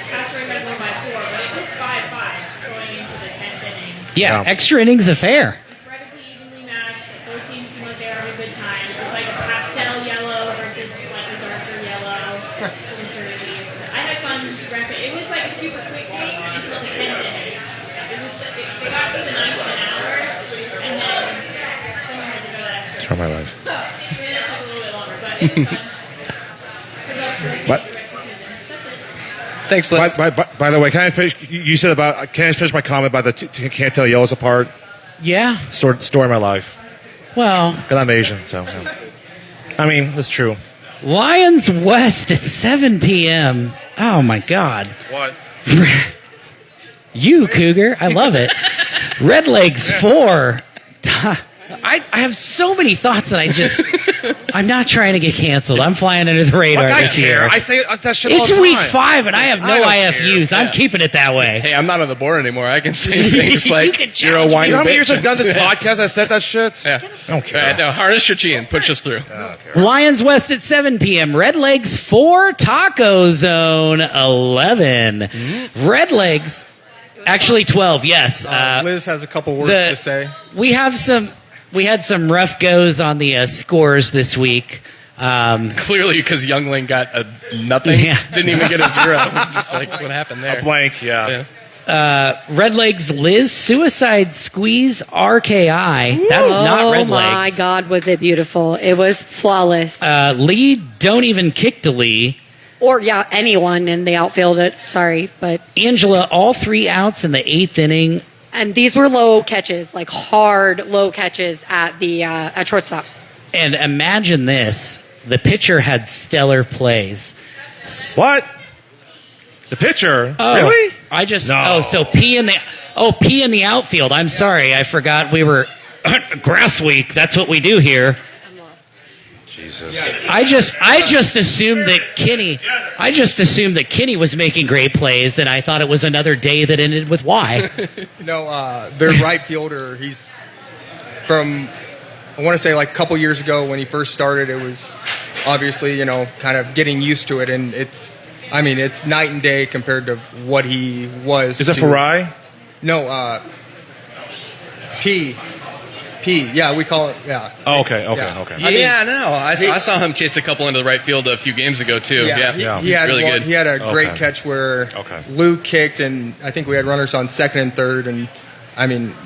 Pastoring had won by 4, but it was 5-5 going into the 10th inning. Yeah, extra innings affair. Incredibly evenly matched. Both teams seemed like they were having a good time. It was like a pastel yellow versus slightly darker yellow. I had fun wrecking. It was like a super quick game until the 10th inning. They got to the 9th and hour, and then someone had to go that. It's from my life. So, it took a little bit longer, but it was fun. Thanks, Liz. By the way, can I finish? You said can I finish my comment about the can't tell yellows apart? Yeah. Story of my life. Well, because I'm Asian, so. I mean, that's true. Lions West at 7 p.m. Oh my God. What? You Cougar, I love it. Red Legs 4. I have so many thoughts that I'm not trying to get canceled. I'm flying under the radar this year. I say that shit all It's the time. week 5 and I have no IFUs. Care. I'm keeping it that way. Hey, I'm not on the board anymore. I can say things like you're a whiny You know how many bitch. years I've done this podcast? I said that shit. Yeah. I don't care. No, harness your chin. Push us through. Lions West at 7 p.m. Red Legs 4, Taco Zone 11. Red Legs, actually 12, yes. Liz has a couple words to say. We had some rough goes on the scores this week. Clearly, because Youngling got a nothing. Yeah. Didn't even get a 0. Just like what happened there. A blank, yeah. Red Legs Liz, Suicide Squeeze RKI. That's not Red Legs. Oh my God, was it beautiful. It was flawless. Lee, don't even kick to Lee. Or, anyone in the outfield. Sorry, but... Angela, all 3 outs in the 8th inning. And these were low catches, like hard low catches at shortstop. And imagine this. The pitcher had stellar plays. What? The pitcher? Oh, really? I just No. so P in the outfield. I'm sorry, I forgot we were grass week. That's what we do here. Jesus. I just assumed that Kenny was making great plays, and I thought it was another day that ended with Y. No, their right fielder, he's from, I want to say like a couple years ago when he first started, it was obviously, kind of getting used to it, and it's night and day compared to what he was. Is it Farai? No, P. Yeah, we call it, yeah. Oh, okay. I saw him chase a couple into the right field a few games ago, too. Yeah. He had really good. He had a great catch where Lou kicked, and I think we had runners on second and third, and,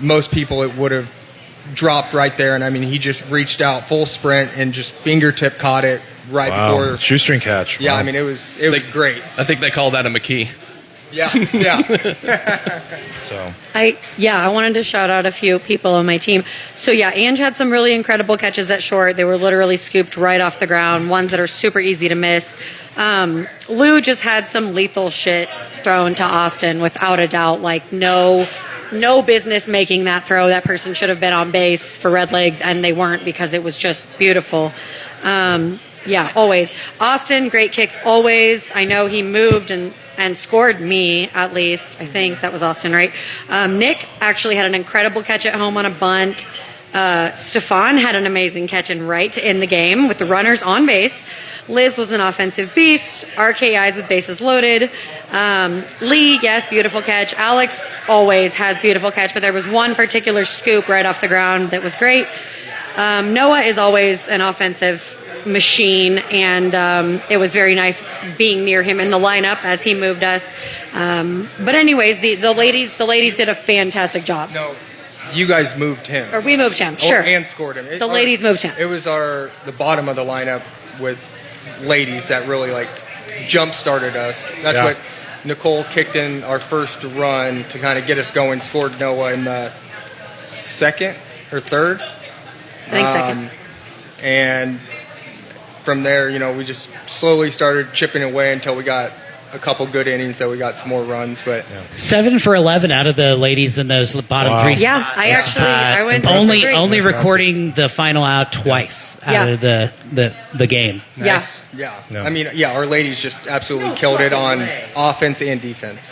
most people it would have dropped right there, and, he just reached out full sprint and just fingertip caught it right before. Shoestring catch. Yeah, Wow. it was great. I think they call that a McKee. Yeah. So. I wanted to shout out a few people on my team. So Ange had some really incredible catches at short. They were literally scooped right off the ground, ones that are super easy to miss. Lou just had some lethal shit thrown to Austin without a doubt. Like no business making that throw. That person should have been on base for Red Legs, and they weren't because it was just beautiful. Always. Austin, great kicks always. I know he moved and and scored me, at least. I think that was Austin, right? Nick actually had an incredible catch at home on a bunt. Stefan had an amazing catch and right to end the game with the runners on base. Liz was an offensive beast. RKIs with bases loaded. Lee, yes, beautiful catch. Alex always has beautiful catch, but there was one particular scoop right off the ground that was great. Noah is always an offensive machine, and it was very nice being near him in the lineup as he moved us. But anyways, the ladies did a fantastic job. No, you guys moved him. Or we moved him, sure. And scored him. The ladies moved him. It was the bottom of the lineup with ladies that really like jump started us. That's what Nicole kicked in our first run to kind of get us going. Scored Noah in the second or third. I think second. And from there, we just slowly started chipping away until we got a couple good innings, so we got some more runs. But 7 for 11 out of the ladies in those bottom three. Yeah, I went only recording the final out twice out of the game. nice. Yeah. I mean, our ladies just absolutely killed it on offense and defense.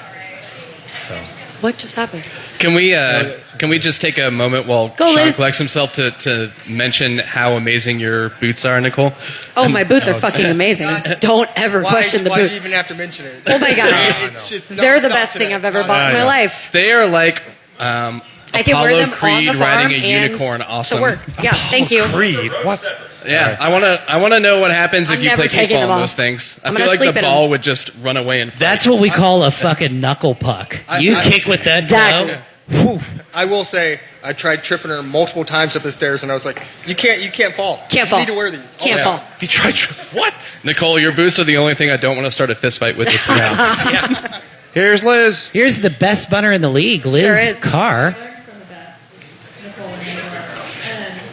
What just happened? Can we just take a moment while Sean collects himself to mention how amazing your boots are, Nicole? Oh, my boots are fucking amazing. Don't ever question the Why do boots. you even have to mention it? Oh my god, they're the best thing I've ever bought in my life. They are like I can wear them Creed on the farm riding a and unicorn. Awesome. to work. Yeah, thank you. Creed, what? Yeah, I want to know what happens if you never play taking kickball them on off. those things. I I'm feel gonna like the sleep in ball them. would just run away and fight. That's what we call a fucking knuckle puck. You kick with that Exactly. toe. I will say I tried tripping her multiple times up the stairs, and I was like, "You can't fall. Can't You fall. need to wear these. Can't fall. You tried what? Nicole, your boots are the only thing I don't want to start a fist fight with this week. Here's Liz. Here's the best bunter in the league, Liz Sure is. Carr. Learn from the best, Nicole and Amber.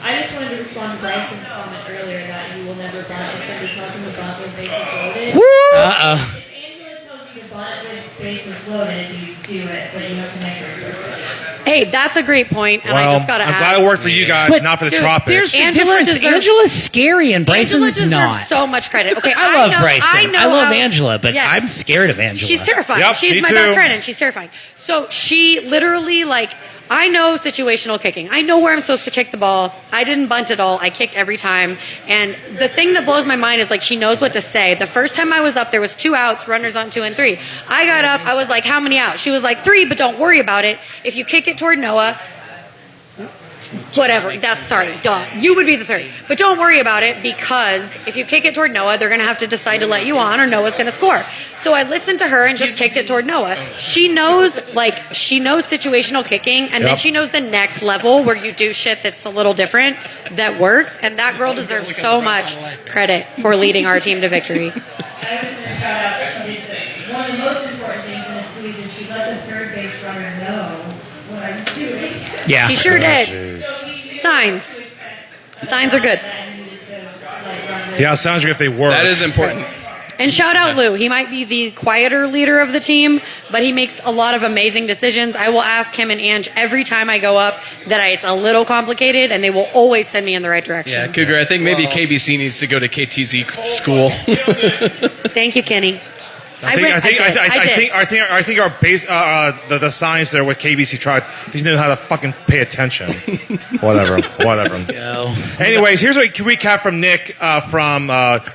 I just wanted to respond to Bryson's comment earlier that you will never bunt if somebody tells him to bunt with bases loaded. Uh-oh. If Angela tells you to bunt with bases loaded, you do it, but you have to make it. Hey, that's a great point, and I just gotta I'm add. glad it worked for you guys, not for the Dude, tropics. There's the Angela difference. deserves- Angela's scary and Angela Bryson's deserves not. so much credit. Okay, I love know, Bryson. I know love how- Angela, but Yes. I'm scared of Angela. She's terrifying. Yep, She's me my too. best friend, and she's terrifying. So she literally, I know situational kicking. I know where I'm supposed to kick the ball. I didn't bunt at all. I kicked every time. And the thing that blows my mind is, she knows what to say. The first time I was up, there was 2 outs, runners on 2 and 3. I got up. I was like, how many outs? She was like, 3, but don't worry about it. If you kick it toward Noah, whatever. Duh. You would be the 3rd. But don't worry about it, because if you kick it toward Noah, they're going to have to decide to let you on, or Noah's going to score. So I listened to her and just kicked it toward Noah. She knows situational kicking, and then she knows the next level where you do shit that's a little different that works, and that girl deserves so much credit for leading our team to victory. I was going to shout out one of the most important things in this squeeze is she let the third base runner know what I was doing. Yeah. She sure did. Signs. Signs are good. Yeah, sounds good if they work. That is important. And shout out Lou. He might be the quieter leader of the team, but he makes a lot of amazing decisions. I will ask him and Ange every time I go up that it's a little complicated, and they will always send me in the right direction. Yeah, Cougar, I think maybe KBC needs to go to KTZ school. Thank you, Kenny. I think our base the signs there with KBC tried. They know how to fucking pay attention. whatever. Anyways, here's a recap from Nick from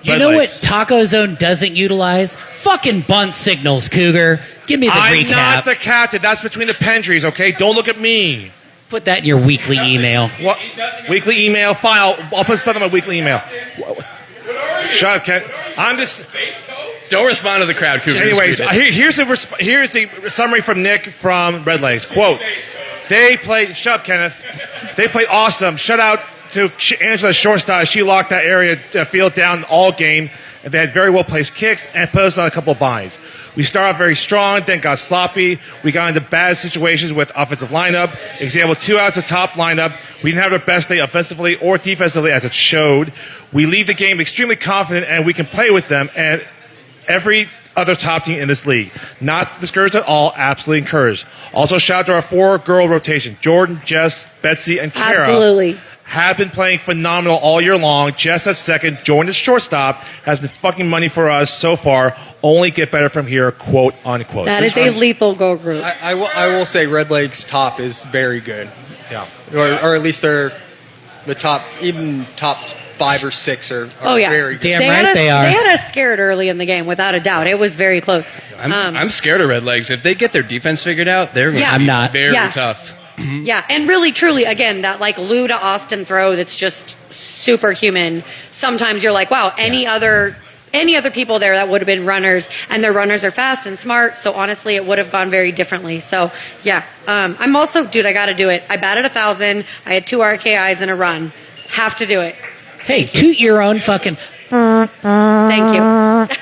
You know what Taco Zone doesn't utilize? Fucking bunt signals, Cougar. Give me the I'm recap. not the captain. That's between the Pendries, okay? Don't look at me. Put that in your weekly email. What? Weekly email file. I'll put stuff in my weekly email. Shut up, Ken. I'm just... Don't respond to the crowd, Cougar. Anyways, here's the summary from Nick from Red Legs. Quote, shut up, Kenneth. They played awesome. Shout out to Angela Shortstop. She locked that area field down all game, and they had very well-placed kicks and put us on a couple of buys. We started off very strong, then got sloppy. We got into bad situations with offensive lineup. Example, 2 outs of top lineup. We didn't have our best day offensively or defensively, as it showed. We leave the game extremely confident, and we can play with them, and every other top team in this league. Not discouraged at all, absolutely encouraged. Also, shout out to our 4-girl rotation, Jordan, Jess, Betsy, and Kara. Absolutely. have been playing phenomenal all year long. Just at second, joined as shortstop, has been fucking money for us so far. Only get better from here, quote unquote. That is a lethal go group. I will say Red Lake's top is very good. Yeah. Or at least they're the top, even top 5 or 6 are very good. Damn right they are. They had us scared early in the game, without a doubt. It was very close. I'm scared of Red Legs. If they get their defense figured out, they're going to be very tough. Yeah, and really, truly, again, that like Lou to Austin throw that's just superhuman. Sometimes you're like, wow, any other people there that would have been runners, and their runners are fast and smart, so honestly, it would have gone very differently. So, yeah. I'm also, dude, I got to do it. I batted 1,000. I had 2 RKIs and a run. Have to do it. Hey, toot your own fucking... Thank you.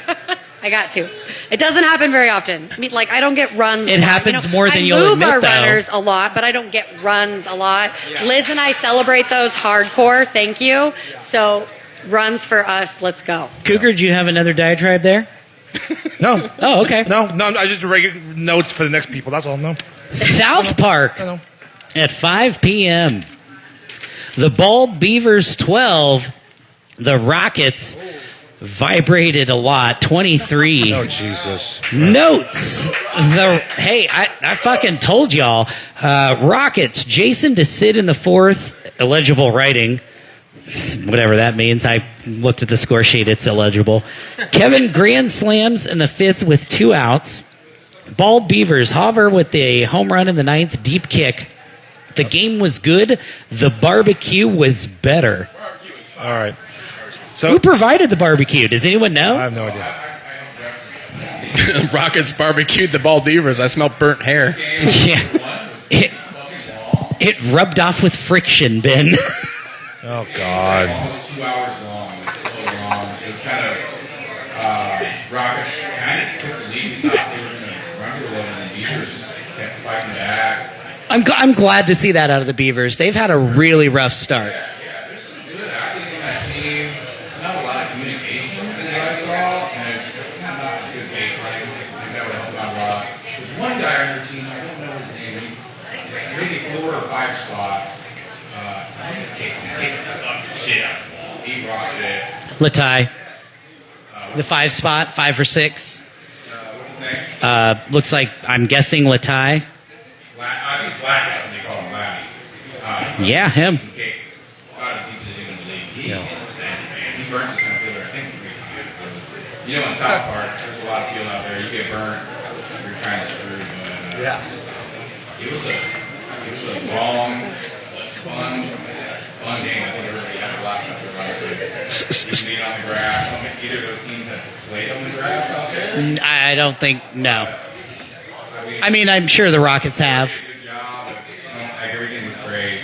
I got to. It doesn't happen very often. I mean, like, I don't get runs. It happens more than you'll admit, I move though. our runners a lot, but I don't get runs a lot. Yeah. Liz and I celebrate those hardcore. Thank you. So, runs for us. Let's go. Cougar, do you have another diatribe there? No. Oh, okay. No, I just regular notes for the next people. That's all. No. South Park at 5 p.m. The Ball Beavers 12. The Rockets vibrated a lot. 23. Oh, Jesus. Notes. Hey, I fucking told y'all. Rockets. Jason to sit in the 4th. Illegible writing. Whatever that means. I looked at the score sheet. It's illegible. Kevin grand slams in the 5th with 2 outs. Ball Beavers. Hover with the home run in the 9th. Deep kick. The game was good. The barbecue was better. All right. So, who provided the barbecue? Does anyone know? I have no idea. Rockets barbecued the Ball Beavers. I smell burnt hair. Yeah. It rubbed off with friction, Ben. Oh, God. Almost 2 hours long. It's so long. It was kind of Rockets kind of took the lead. We thought they were going to run for one, and the Beavers just kept fighting back. I'm glad to see that out of the Beavers. They've had a really rough start. Yeah, there's some good athletes on that team. Not a lot of communication that I saw, and it's not a good baseline. I think that would help out a lot. There's one guy on your team, I don't know his name, maybe 4 or 5 spot. I think he kicked the shit out of the ball. He rocked it. Latai. The 5 spot, 5 or 6. What's his name? Looks like, I'm guessing Latai. I think it's Black, they call him Laddie. Yeah, him. He kicked a lot of people in the league. He insane, man. He burnt the center fielder, I think, 3 times. You know, in South Park, there's a lot of field out there. You get burnt, you're kind of screwed. But, it was a long, fun game. I think everybody had a lot of fun. Being on the grass. I don't think either of those teams have played on the grass out there. I don't think, no. I mean, I'm sure the Rockets have. Good job. Everything was great.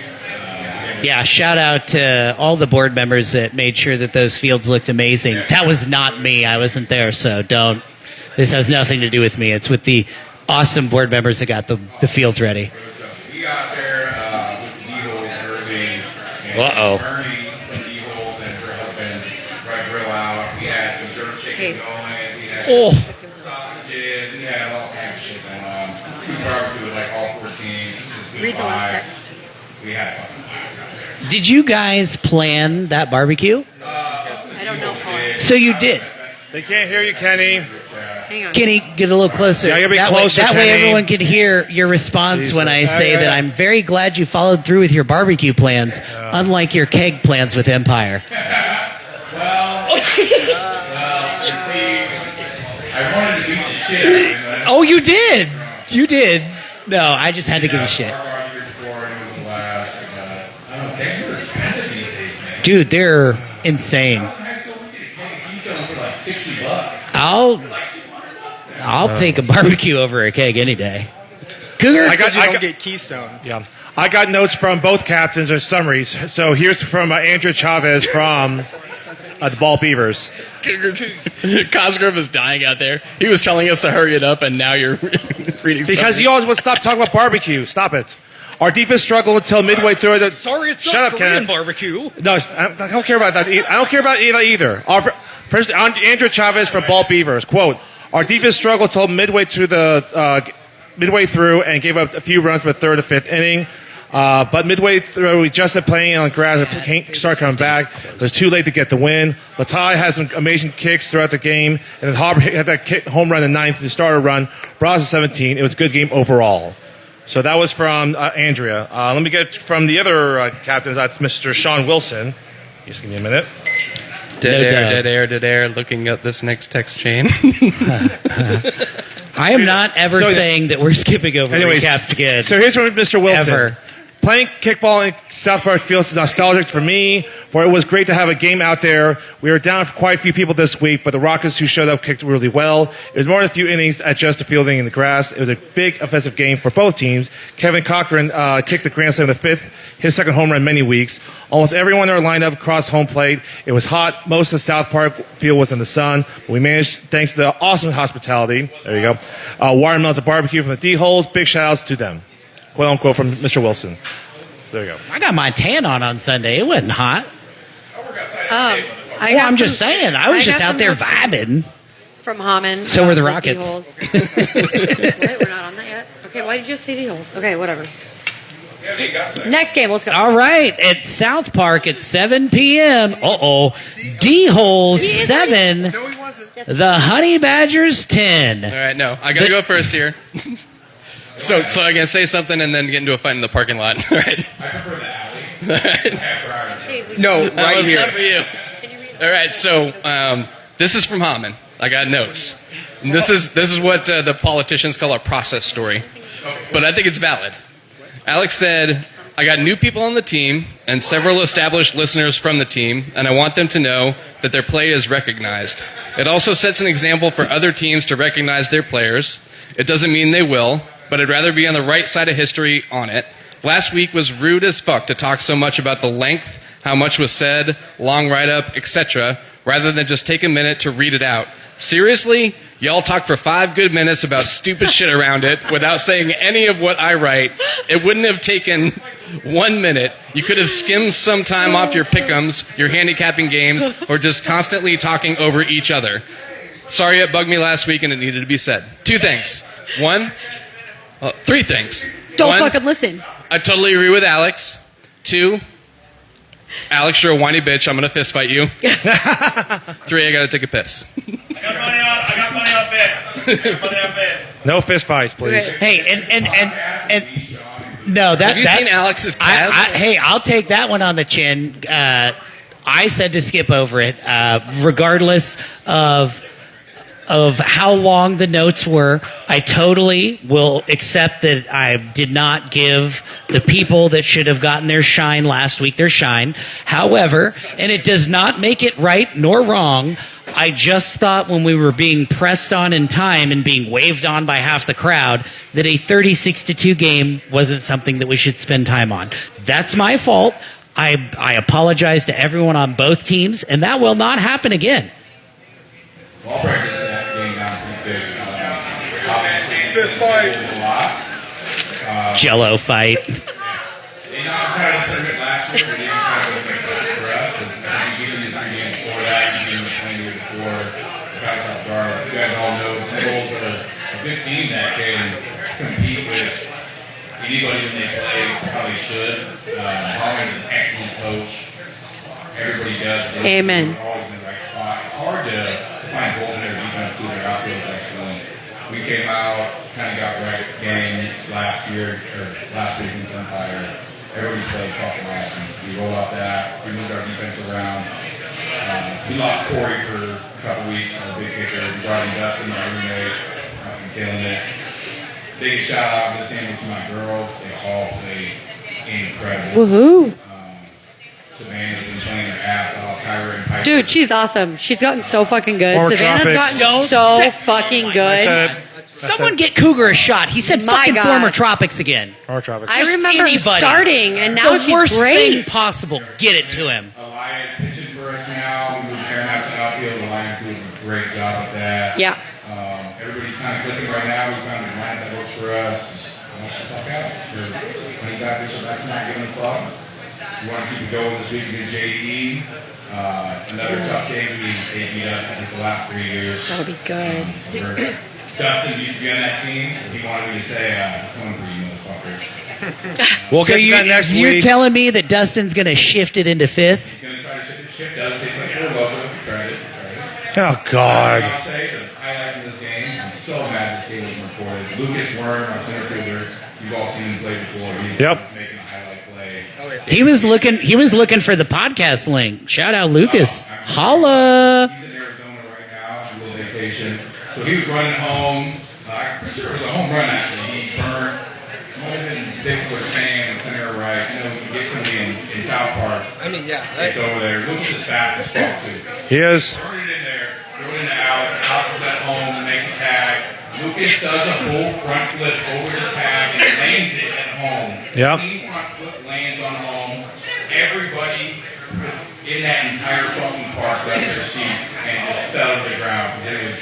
Yeah, shout out to all the board members that made sure that those fields looked amazing. That was not me. I wasn't there, so don't. This has nothing to do with me. It's with the awesome board members that got the fields ready. We got there with the Eagles early. Uh-oh. Bernie from the Eagles and her husband grill out. We had some jerk chicken going. We had sausages. We had all kinds of shit going on. We barbecued with like all 14. Just good Read the last vibes. text. We had a fucking blast out there. Did you guys plan that barbecue? I don't know. So you did. They can't hear you, Kenny. Hang on. Kenny, get a little closer. Yeah, you gotta be that closer, way, that way Kenny. everyone can hear your response Jesus. when I say that I'm very glad you followed through with your barbecue plans, unlike your keg plans with Empire. Well, you see, I wanted to beat the shit out of him. Oh, you did. You did. No, I just had to give a shit. Things are expensive these days, man. Dude, they're insane. High school, we get a cake. He's going for like $60. I'll take a barbecue over a keg any day. Cougar? I don't get Keystone. Yeah. I got notes from both captains or summaries. So here's from Andrew Chavez from the Ball Beavers. Cosgrove is dying out there. He was telling us to hurry it up, and now you're reading stuff. Because you always want to stop talking about barbecue. Stop it. Our defense struggled until midway through. Sorry, it's Shut up, Kenneth. barbecue. No, I don't care about that. I don't care about either. First, Andrew Chavez from Ball Beavers. Quote, our defense struggled until midway through and gave up a few runs in the 3rd and 5th inning. But midway through, we just started playing on grass and started coming back. It was too late to get the win. Latai had some amazing kicks throughout the game, and then Harbor had that home run in the 9th to start a run. Brought us to 17. It was a good game overall. So that was from Andrea. Let me get from the other captains. That's Mr. Sean Wilson. Just give me a minute. Dead air. Looking at this next text chain. I am not ever saying that we're skipping over recaps again. So here's from Mr. Wilson. Ever. Playing kickball in South Park feels nostalgic for me, for it was great to have a game out there. We were down for quite a few people this week, but the Rockets who showed up kicked really well. It was more than a few innings at just the fielding in the grass. It was a big offensive game for both teams. Kevin Cochran kicked the grand slam in the 5th, his second home run in many weeks. Almost everyone in our lineup crossed home plate. It was hot. Most of the South Park field was in the sun, but we managed, thanks to the awesome hospitality. There you go. Watermelons and barbecue from the D-holes. Big shout-outs to them. Quote unquote from Mr. Wilson. There you go. I got my tan on Sunday. It wasn't hot. I'm just saying. I was just out there vibing. From Hammond. So were the Rockets. Wait, we're not on that yet? Okay, why did you just say D-holes? Okay, whatever. Next game, let's go. All right, at South Park at 7 p.m. D-holes 7. No, he wasn't. The Honey Badgers 10. All right, no. I got to go first here. So I'm going to say something and then get into a fight in the parking lot. All right. I prefer the alley. No, That right was here. not for you. All right, so this is from Hammond. I got notes. And this is what the politicians call a process story. But I think it's valid. Alex said, I got new people on the team and several established listeners from the team, and I want them to know that their play is recognized. It also sets an example for other teams to recognize their players. It doesn't mean they will, but I'd rather be on the right side of history on it. Last week was rude as fuck to talk so much about the length, how much was said, long write-up, etc., rather than just take a minute to read it out. Seriously? Y'all talk for 5 good minutes about stupid shit around it without saying any of what I write. It wouldn't have taken 1 minute. You could have skimmed some time off your pick'ems, your handicapping games, or just constantly talking over each other. Sorry it bugged me last week and it needed to be said. 2 things. 3 things. Don't 1, fucking listen. I totally agree with Alex. 2, Alex, you're a whiny bitch. I'm going to fist fight you. 3, I got to take a piss. I got money on bet. No fist fights, please. Hey, and no, that Have you seen Alex's calves? hey, I'll take that one on the chin. I said to skip over it, regardless of how long the notes were. I totally will accept that I did not give the people that should have gotten their shine last week their shine. However, and it does not make it right nor wrong, I just thought when we were being pressed on in time and being waved on by half the crowd that a 36-2 game wasn't something that we should spend time on. That's my fault. I apologize to everyone on both teams, and that will not happen again. Well, I'll break that game down pretty quick. Fist fight. Jello fight. They knocked us out of the tournament last year, but they didn't try to make it for us. We did the game before that, and we were playing the year before. Got us off guard. You guys all know the Bulls are a good team that can compete with anybody when they play. Probably should. Holland is an excellent coach. Everybody does. Amen. They're always in the right spot. It's hard to find goals in their defense too. Their outfield is excellent. We came out, kind of got right at the game last week in Sunfire. Everybody played fucking awesome. We rolled off that. We moved our defense around. We lost Corey for a couple weeks, our big kicker. We brought in Dustin, my roommate, fucking killing it. Big shout out this game to my girls. They all played incredible. Woohoo. Savannah's been playing her ass off. Kyra and Piper. Dude, she's awesome. She's gotten so fucking good. More Savannah's tropics. gotten so fucking good. Someone get Cougar a shot. He said My fucking God. former Tropics again. I remember anybody. starting, and now the she's worst great. thing possible. Get it to him. Elias pitching for us now. We moved Aaron out to outfield. Elias doing a great job at that. Yeah. Everybody's kind of clicking right now. We found a lineup that works for us. Just want to fuck out. We're 25 fish back tonight, giving the club. We want to keep it going this week against JE. Another tough game. They beat us, I think, the last 3 years. That'll be good. Dustin used to be on that team. He wanted me to say, it's coming for you, motherfuckers. We'll So get to that next you're week. telling me that Dustin's going to shift it into fifth? He's going to try to shift does taste like four local. Tried it. Oh, God. I'll say the highlight of this game, I'm so mad this game was recorded. Lucas Worm, our center fielder, you've all seen him play before. He's making a highlight play. He was looking for the podcast link. Shout out Lucas. Holla. He's in Arizona right now, a little vacation. So he was running home. I'm pretty sure it was a home run actually. He burned. Might have been Bigfoot Sam in center right. You know, you can get somebody in South Park. I mean, yeah. It's over there. Lucas is fast as fuck too. He is. Turn it in there. Throw it into Alex. Alex is at home to make the tag. Lucas does a full front flip over the tag and lands it at home. Yep. Clean front flip lands on home. Everybody in that entire fucking park left their seat and just fell to the ground. It was,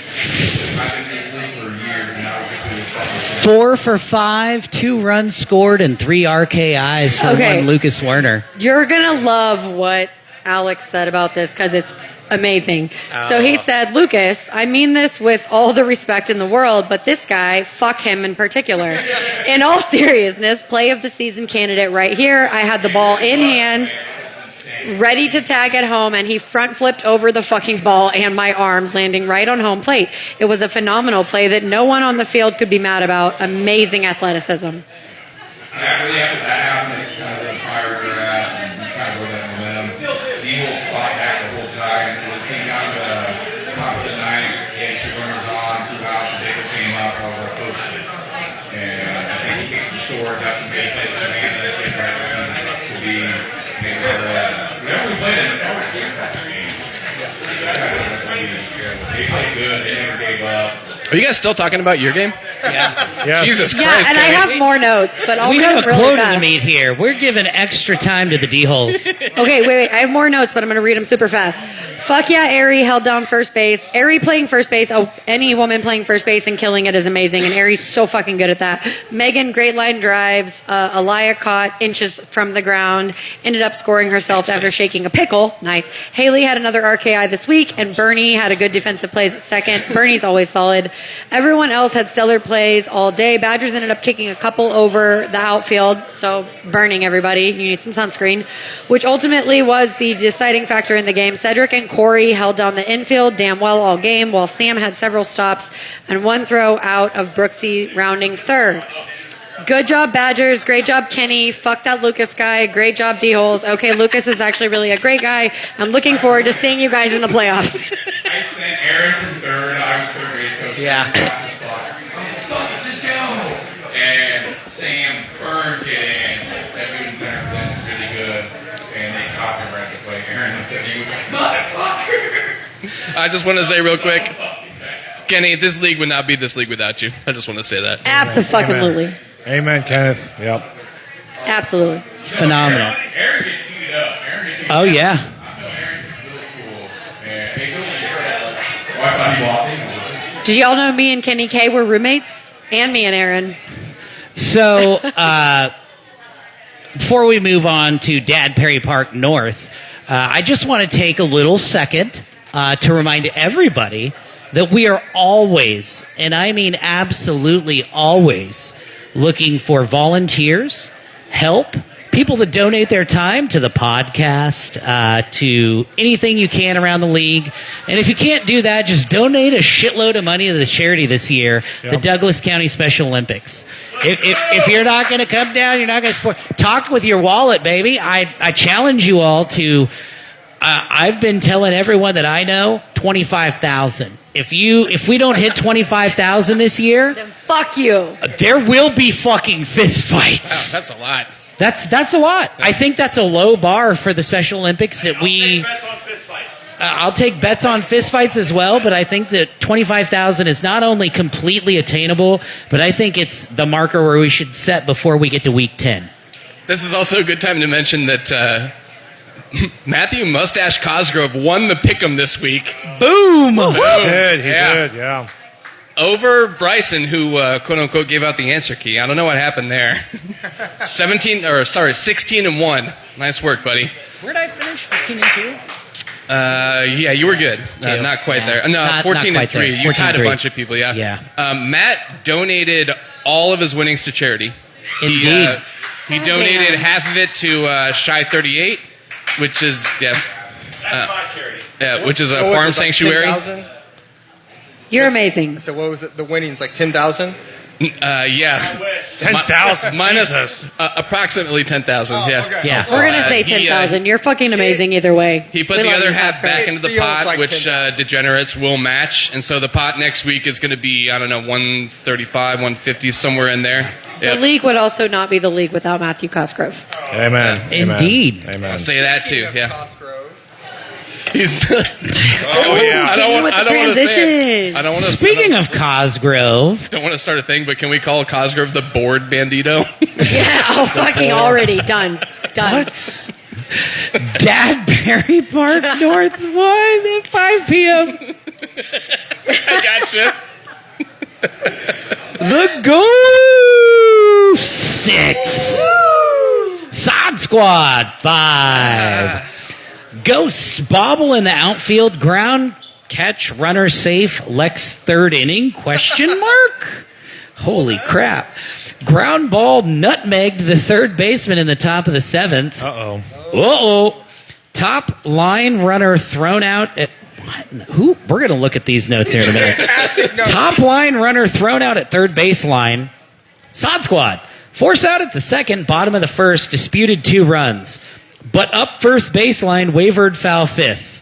I've been in this league for years and now we're just doing this fucking 4 for 5, 2 runs scored, and 3 RKIs for one Lucas Werner. You're going to love what Alex said about this because it's amazing. So he said, Lucas, I mean this with all the respect in the world, but this guy, fuck him in particular. In all seriousness, play of the season candidate right here. I had the ball in hand, ready to tag at home, and he front flipped over the fucking ball and my arms, landing right on home plate. It was a phenomenal play that no one on the field could be mad about. Amazing athleticism. really after that happened, it kind of lit a fire in their ass and kind of go that momentum. The Eagles fought back the whole time. It came down to the top of the ninth. He had 2 runners on, 2 outs, and Jacob came up. I was like, oh shit. And I think he came short, got some big hits, and man, this game right to be maybe whenever we played in the first game, they played good. They never gave up. Are you guys still talking about your game? Yeah. Jesus Yeah, Christ. and I Kenny. have more notes, but I'll We read have them a really quote fast. to meet here. We're giving extra time to the D-holes. Okay, wait. I have more notes, but I'm going to read them super fast. Fuck yeah, Ari held down first base. Ari playing first base. Oh, any woman playing first base and killing it is amazing, and Ari's so fucking good at that. Megan, great line drives. Aliyah caught inches from the ground. Ended up scoring herself after shaking a pickle. Nice. Haley had another RKI this week, and Bernie had a good defensive plays at second. Bernie's always solid. Everyone else had stellar plays all day. Badgers ended up kicking a couple over the outfield, so burning everybody. You need some sunscreen, which ultimately was the deciding factor in the game. Cedric and Corey held down the infield damn well all game, while Sam had several stops and 1 throw out of Brooksy rounding third. Good job, Badgers. Great job, Kenny. Fuck that Lucas guy. Great job, D-holes. Okay, Lucas is actually really a great guy. I'm looking forward to seeing you guys in the playoffs. I sent Aaron from third. I was third base coach. Yeah. Let's just go. And Sam burned it in. That dude in center was really good. And they caught him right at the plate. Aaron said he was like, motherfucker. I just want to say real quick, Kenny, this league would not be this league without you. I just want to say that. Absolutely. Amen, Kenneth. Yep. Absolutely. Phenomenal. Aaron gets heated up. Oh, yeah. I know Aaron's in middle school. And he goes to share. Oh, I thought he walked in. Did y'all know me and Kenny K were roommates? And me and Aaron. So, before we move on to Dad Perry Park North, I just want to take a little second to remind everybody that we are always, and I mean absolutely always, looking for volunteers, help, people that donate their time to the podcast, to anything you can around the league. And if you can't do that, just donate a shitload of money to the charity this year, the Douglas County Special Olympics. If you're not going to come down, you're not going to support. Talk with your wallet, baby. I challenge you all to. I've been telling everyone that I know, 25,000. If we don't hit 25,000 this year, Then fuck you. there will be fucking fist fights. Wow, that's a lot. That's a lot. I think that's a low bar for the Special Olympics that we. I'll take bets on fist fights as well, but I think that 25,000 is not only completely attainable, but I think it's the marker where we should set before we get to week 10. This is also a good time to mention that Matthew Mustache Cosgrove won the Pick'em this week. Boom! He did, yeah. Over Bryson, who quote-unquote gave out the answer key. I don't know what happened there. 16 and 1. Nice work, buddy. Where did I finish? 15 and 2? Yeah, you were good. Not quite there. No, Not 14 quite and 3. there. You tied a 14-3. bunch of people, yeah. Yeah. Matt donated all of his winnings to charity. Indeed. He donated half of it to Shy 38, which is which is a farm sanctuary. 10,000? You're amazing. So what was it? The winnings like 10,000? Yeah. 10,000. Minus approximately 10,000. Yeah. okay. Yeah. We're gonna say 10,000. You're fucking amazing either way. He put We the love other you, half Costco. back into the Feels pot, like which 10,000. degenerates will match. And so the pot next week is going to be, I don't know, 135, 150, somewhere in there. The Yep. league would also not be the league without Matthew Cosgrove. Amen. Indeed. Amen. I'll say that too. Yeah. Cosgrove. He's. Oh, yeah. I don't want to say it. I don't want to. Speaking of Cosgrove, Don't want to start a thing, but can we call Cosgrove the board bandito? Yeah, oh, fucking already. Done. Dadberry Park North 1 at 5 p.m. I gotcha. The Ghost 6. Sod Squad 5. Ghosts bobble in the outfield. Ground catch runner safe. Lex third inning? Question mark. Holy crap. Ground ball nutmegged the third baseman in the top of the 7th. Uh-oh. Uh-oh. Top line runner thrown out at... What? Who? We're going to look at these notes here in a minute. Top line runner thrown out at third baseline. Sod Squad. Force out at the second, bottom of the first, disputed 2 runs. But up first baseline, wavered foul fifth.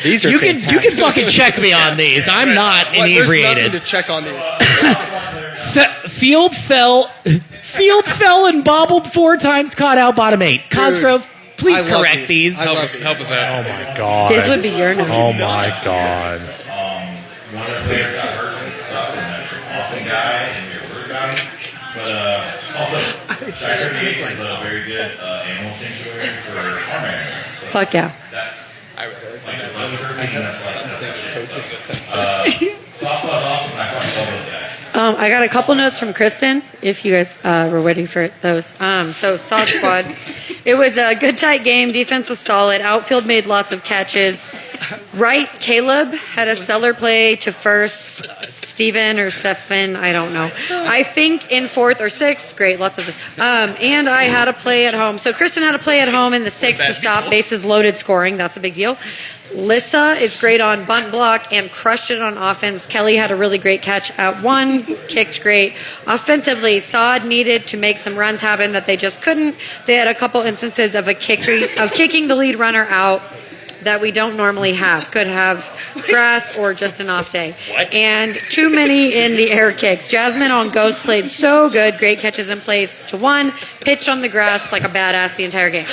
These are You can fantastic. fucking check me on these. I'm not What, there's nothing inebriated. to check on these. Field fell and bobbled 4 times, caught out bottom 8. Cosgrove, please I love correct these. I Help love us these. out. Oh, my God. This would be your number. Oh, my God. One of the players got hurt and stuff, and that's an awesome guy, and we were worried about him. But also, Shire 38 is a very good animal sanctuary for farm animals. So Fuck yeah. that's like the leather and that's like softball is awesome, and I call all those guys. I got a couple notes from Kristen, if you guys were waiting for those. So, Sod Squad. It was a good, tight game. Defense was solid. Outfield made lots of catches. Right, Caleb had a stellar play to first. Steven or Stefan, I don't know. I think in 4th or 6th. Great, lots of. And I had a play at home. So Kristen had a play at home in the 6th to stop bases loaded scoring. That's a big deal. Lissa is great on bunt block and crushed it on offense. Kelly had a really great catch at 1, kicked great. Offensively, Sod needed to make some runs happen that they just couldn't. They had a couple instances of kicking the lead runner out that we don't normally have. Could have grass or just an off day. And too many in the air kicks. Jasmine on Ghost played so good. Great catches in place to 1. Pitched on the grass like a badass the entire game.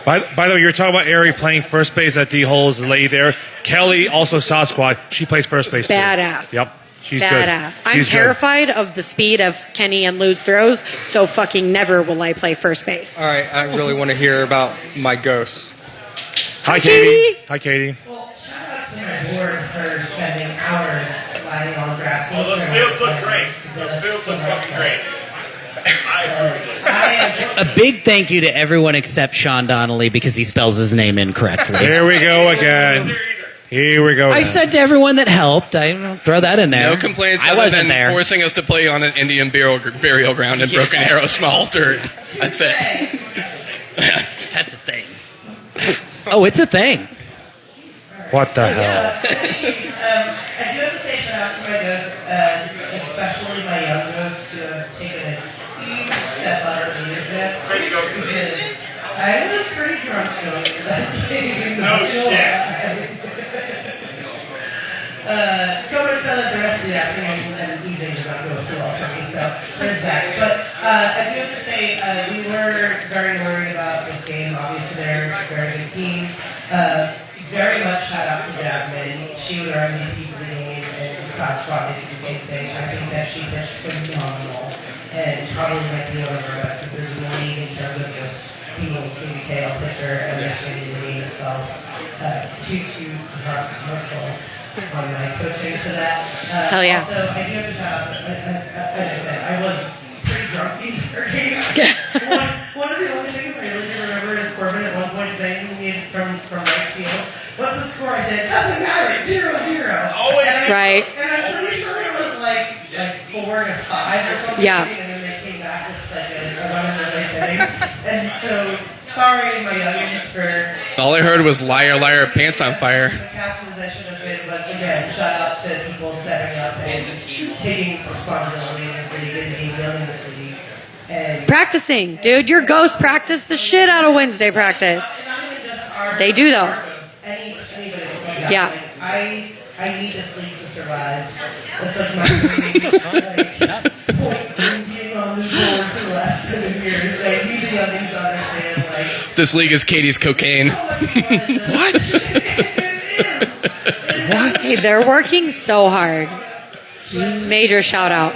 By the way, you're talking about Ari playing first base at D-hole is the lady there. Kelly, also Sod Squad. She plays first base, too. Badass. Yep. She's Badass. good. I'm She's good. terrified of the speed of Kenny and Lou's throws, so fucking never will I play first base. All right, I really want to hear about my ghosts. Hi, Katie. Hi, Katie. Well, shout out to my board for spending hours lying on grass. Oh, those fields look great. Those fields look fucking great. A big thank you to everyone except Sean Donnelly because he spells his name incorrectly. Here we go again. Here we go. I said to everyone that helped, I throw that in there. No complaints I other wasn't than there. forcing us to play on an Indian burial ground in Broken Arrow Small Dirt. That's it. That's a thing. Oh, it's a thing. What the hell? I do have to say shout out to my ghosts, especially my young ghosts who have taken a huge step up in leadership. Because I was pretty drunk going into that game. No shit. So much so that the rest of the afternoon and evening is not going so well for me, so there's that. But I do have to say, we were very worried about this game. Obviously, they're a very good team. Very much shout out to Jasmine. She was our MVP for the game, and Scott's obviously the same thing. I think that she pitched phenomenal, and probably might be one of our best pitchers in the league in terms of just being a KBKL pitcher and actually the game itself. Too commercial on my coaching for that. Hell yeah. Also, I do have to shout out, as I said, I was pretty drunk the entire game. One of the only things I really do remember is Corbin at one point saying to me from right field, "What's the score?" I said, "Doesn't matter, 0-0." Always. Right. And I'm pretty sure it was like 4-5 or something. Yeah. And then they came back with like a everything. And so, sorry, my youngins, for All I heard was liar, liar, pants on fire. the captains I should have been, but again, shout out to people stepping up and taking responsibility in this league and building this league. And Practicing, dude. Your ghosts practice the shit out of Wednesday practice. not even just our They do, though. anybody that comes out. Yeah. Like, I need to sleep to survive. That's like my point in being on this board for the last 7 years. Like, we the youngins understand, like, This league is Katie's cocaine. what? What? Hey, they're working so hard. Major shout out.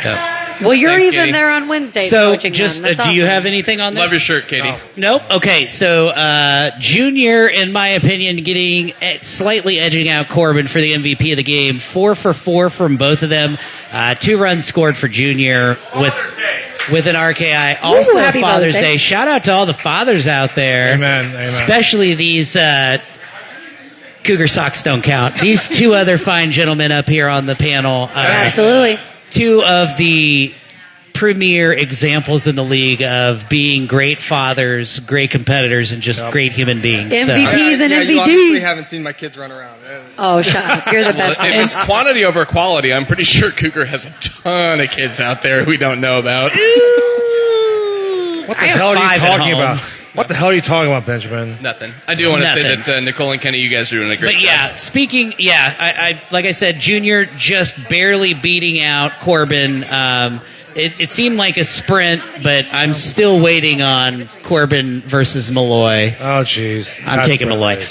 Yep. Well, you're Thanks, even Katie. there on Wednesday So, coaching just them. That's do you awesome. have anything on this? Love your shirt, Katie. Nope. Okay, so Junior, in my opinion, getting slightly edging out Corbin for the MVP of the game. 4 for 4 from both of them. 2 runs scored for Junior with an RKI. Also, happy Father's Father's Day. Day. Shout out to all the fathers out there. Amen. Especially these Cougar socks don't count. These 2 other fine gentlemen up here on the panel. Absolutely. 2 of the premier examples in the league of being great fathers, great competitors, and just great human beings. So- MVPs and You obviously MVDs. haven't seen my kids run around. Oh, shut up. You're the Well, best. if it's quantity over quality, I'm pretty sure Cougar has a ton of kids out there we don't know about. What the hell are you 5 at talking home. about? What the hell are you talking about, Benjamin? Nothing. I do want to say Nothing. that Nicole and Kenny, you guys are doing a great But job. yeah, speaking, I like I said, Junior just barely beating out Corbin. It seemed like a sprint, but I'm still waiting on Corbin versus Malloy. Oh, jeez. I'm taking Malloy.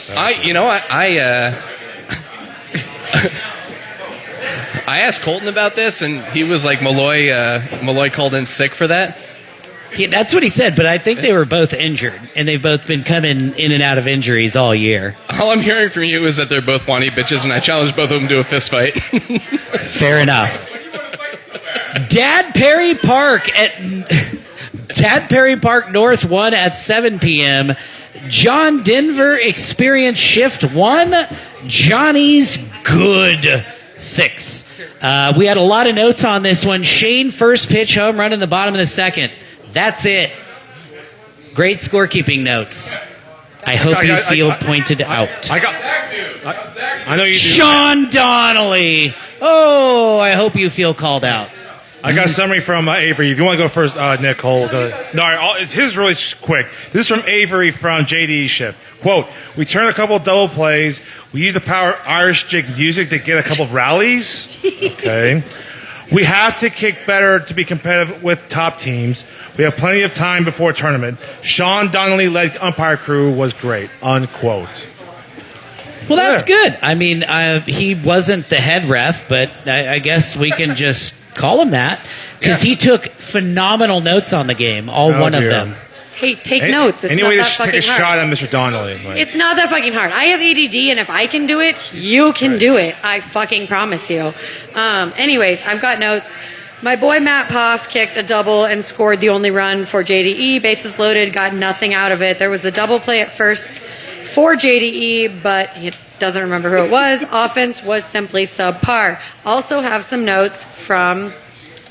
I asked Colton about this, and he was like, Malloy called in sick for that. That's what he said, but I think they were both injured, and they've both been coming in and out of injuries all year. All I'm hearing from you is that they're both whiny bitches, and I challenged both of them to a fist fight. Fair enough. Dad Perry Park North 1 at 7 p.m. John Denver Experience Shift 1. Johnny's Good 6. We had a lot of notes on this one. Shane first pitch home run in the bottom of the second. That's it. Great scorekeeping notes. I hope you feel pointed out. I know you do. Sean Donnelly. Oh, I hope you feel called out. I got a summary from Avery. If you want to go first, Nicole. No, his is really quick. This is from Avery from JDE Ship. Quote, we turn a couple of double plays. We use the power of Irish jig music to get a couple of rallies. Okay. We have to kick better to be competitive with top teams. We have plenty of time before tournament. Sean Donnelly-led umpire crew was great. Unquote. Well, that's good. I mean, he wasn't the head ref, but I guess we can just call him that because he took phenomenal notes on the game, all one of them. Hey, take notes. It's Anyway, not that just take fucking a hard. shot at Mr. Donnelly. Like, It's not that fucking hard. I have ADD, and if I can do it, you can do it. I fucking promise you. Anyways, I've got notes. My boy Matt Poff kicked a double and scored the only run for JDE. Bases loaded, got nothing out of it. There was a double play at first for JDE, but he doesn't remember who it was. Offense was simply subpar. Also have some notes from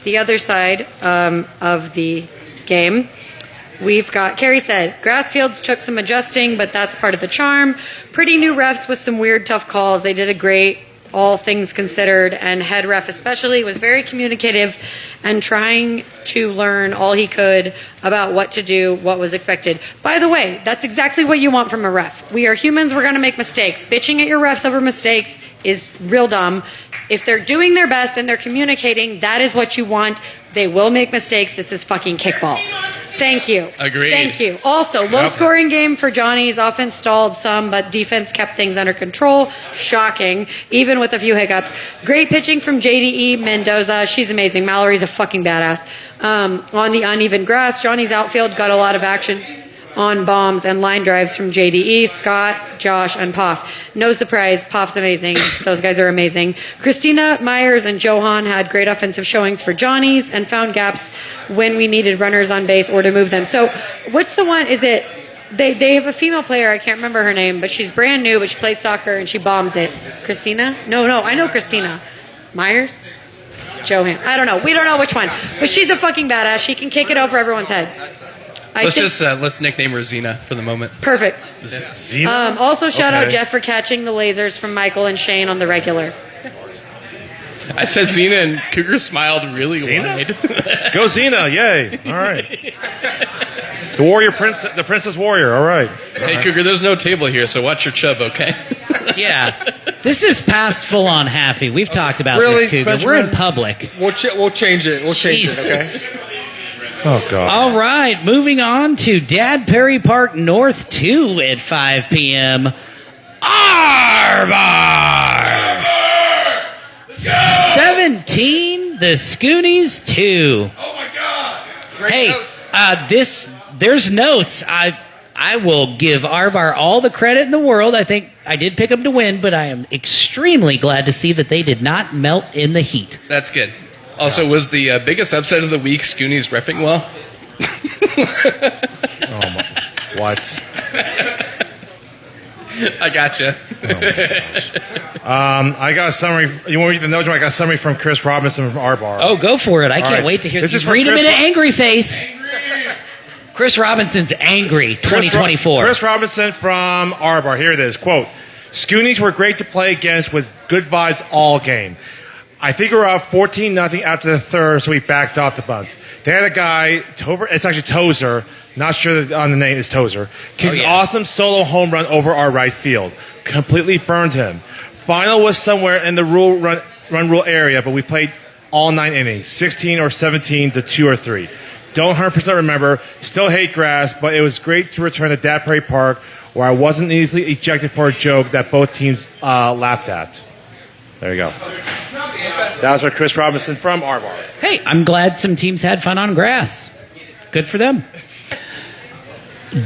the other side of the game. We've got, Carrie said, grass fields took some adjusting, but that's part of the charm. Pretty new refs with some weird, tough calls. They did a great, all things considered, and head ref especially was very communicative and trying to learn all he could about what to do, what was expected. By the way, that's exactly what you want from a ref. We are humans, we're going to make mistakes. Bitching at your refs over mistakes is real dumb. If they're doing their best and they're communicating, that is what you want. They will make mistakes. This is fucking kickball. Thank you. Agreed. Thank you. Also, low-scoring game for Johnny's. Offense stalled some, but defense kept things under control. Shocking, even with a few hiccups. Great pitching from JDE Mendoza. She's amazing. Mallory's a fucking badass. On the uneven grass, Johnny's outfield got a lot of action on bombs and line drives from JDE, Scott, Josh, and Poff. No surprise, Poff's amazing. Those guys are amazing. Christina, Myers, and Johan had great offensive showings for Johnny's and found gaps when we needed runners on base or to move them. So what's the one, is it, they have a female player, I can't remember her name, but she's brand new, but she plays soccer and she bombs it. Christina? No, I know Christina. Myers? Johan. I don't know. We don't know which one. But she's a fucking badass. She can kick it over everyone's head. Let's nickname her Xena for the moment. Perfect. Xena? Also, shout out Okay. Jeff for catching the lasers from Michael and Shane on the regular. I said Xena, and Cougar smiled really wide. Go Xena, yay. All right. The warrior princess, the princess warrior, all right. Hey, Cougar, there's no table here, so watch your chub, okay? Yeah. This is past full-on happy. We've talked about Really, this, Cougar. Benjamin? We're in public. We'll change it. We'll change it, Jesus. okay? Oh, God. All right, moving on to Dad Perry Park North 2 at 5 p.m. Arbar! 17, the Scoonies 2. Oh my God! Hey, there's notes. I will give Arbar all the credit in the world. I think I did pick them to win, but I am extremely glad to see that they did not melt in the heat. That's good. Also, was the biggest upset of the week Scoonies reffing well? Oh, my. What? I gotcha. I got a summary. You want to read the notes? I got a summary from Chris Robinson from Arbar. Oh, go for it. I All can't right. wait to hear This this. is from Read him Chris in an angry face. Chris Robinson's Angry 2024. Chris Robinson from Arbar. Here it is. Quote, Scoonies were great to play against with good vibes all game. I think we were up 14-0 after the third, so we backed off the bunts. They had a guy, it's actually Tozer, not sure on the name is Tozer, kicked an awesome solo home run over our right field. Completely burned him. Final was somewhere in the run rule area, but we played all 9 innings, 16 or 17 to 2 or 3. Don't 100% remember. Still hate grass, but it was great to return to Dad Perry Park, where I wasn't easily ejected for a joke that both teams laughed at. There you go. That was our Chris Robinson from Arbar. Hey, I'm glad some teams had fun on grass. Good for them.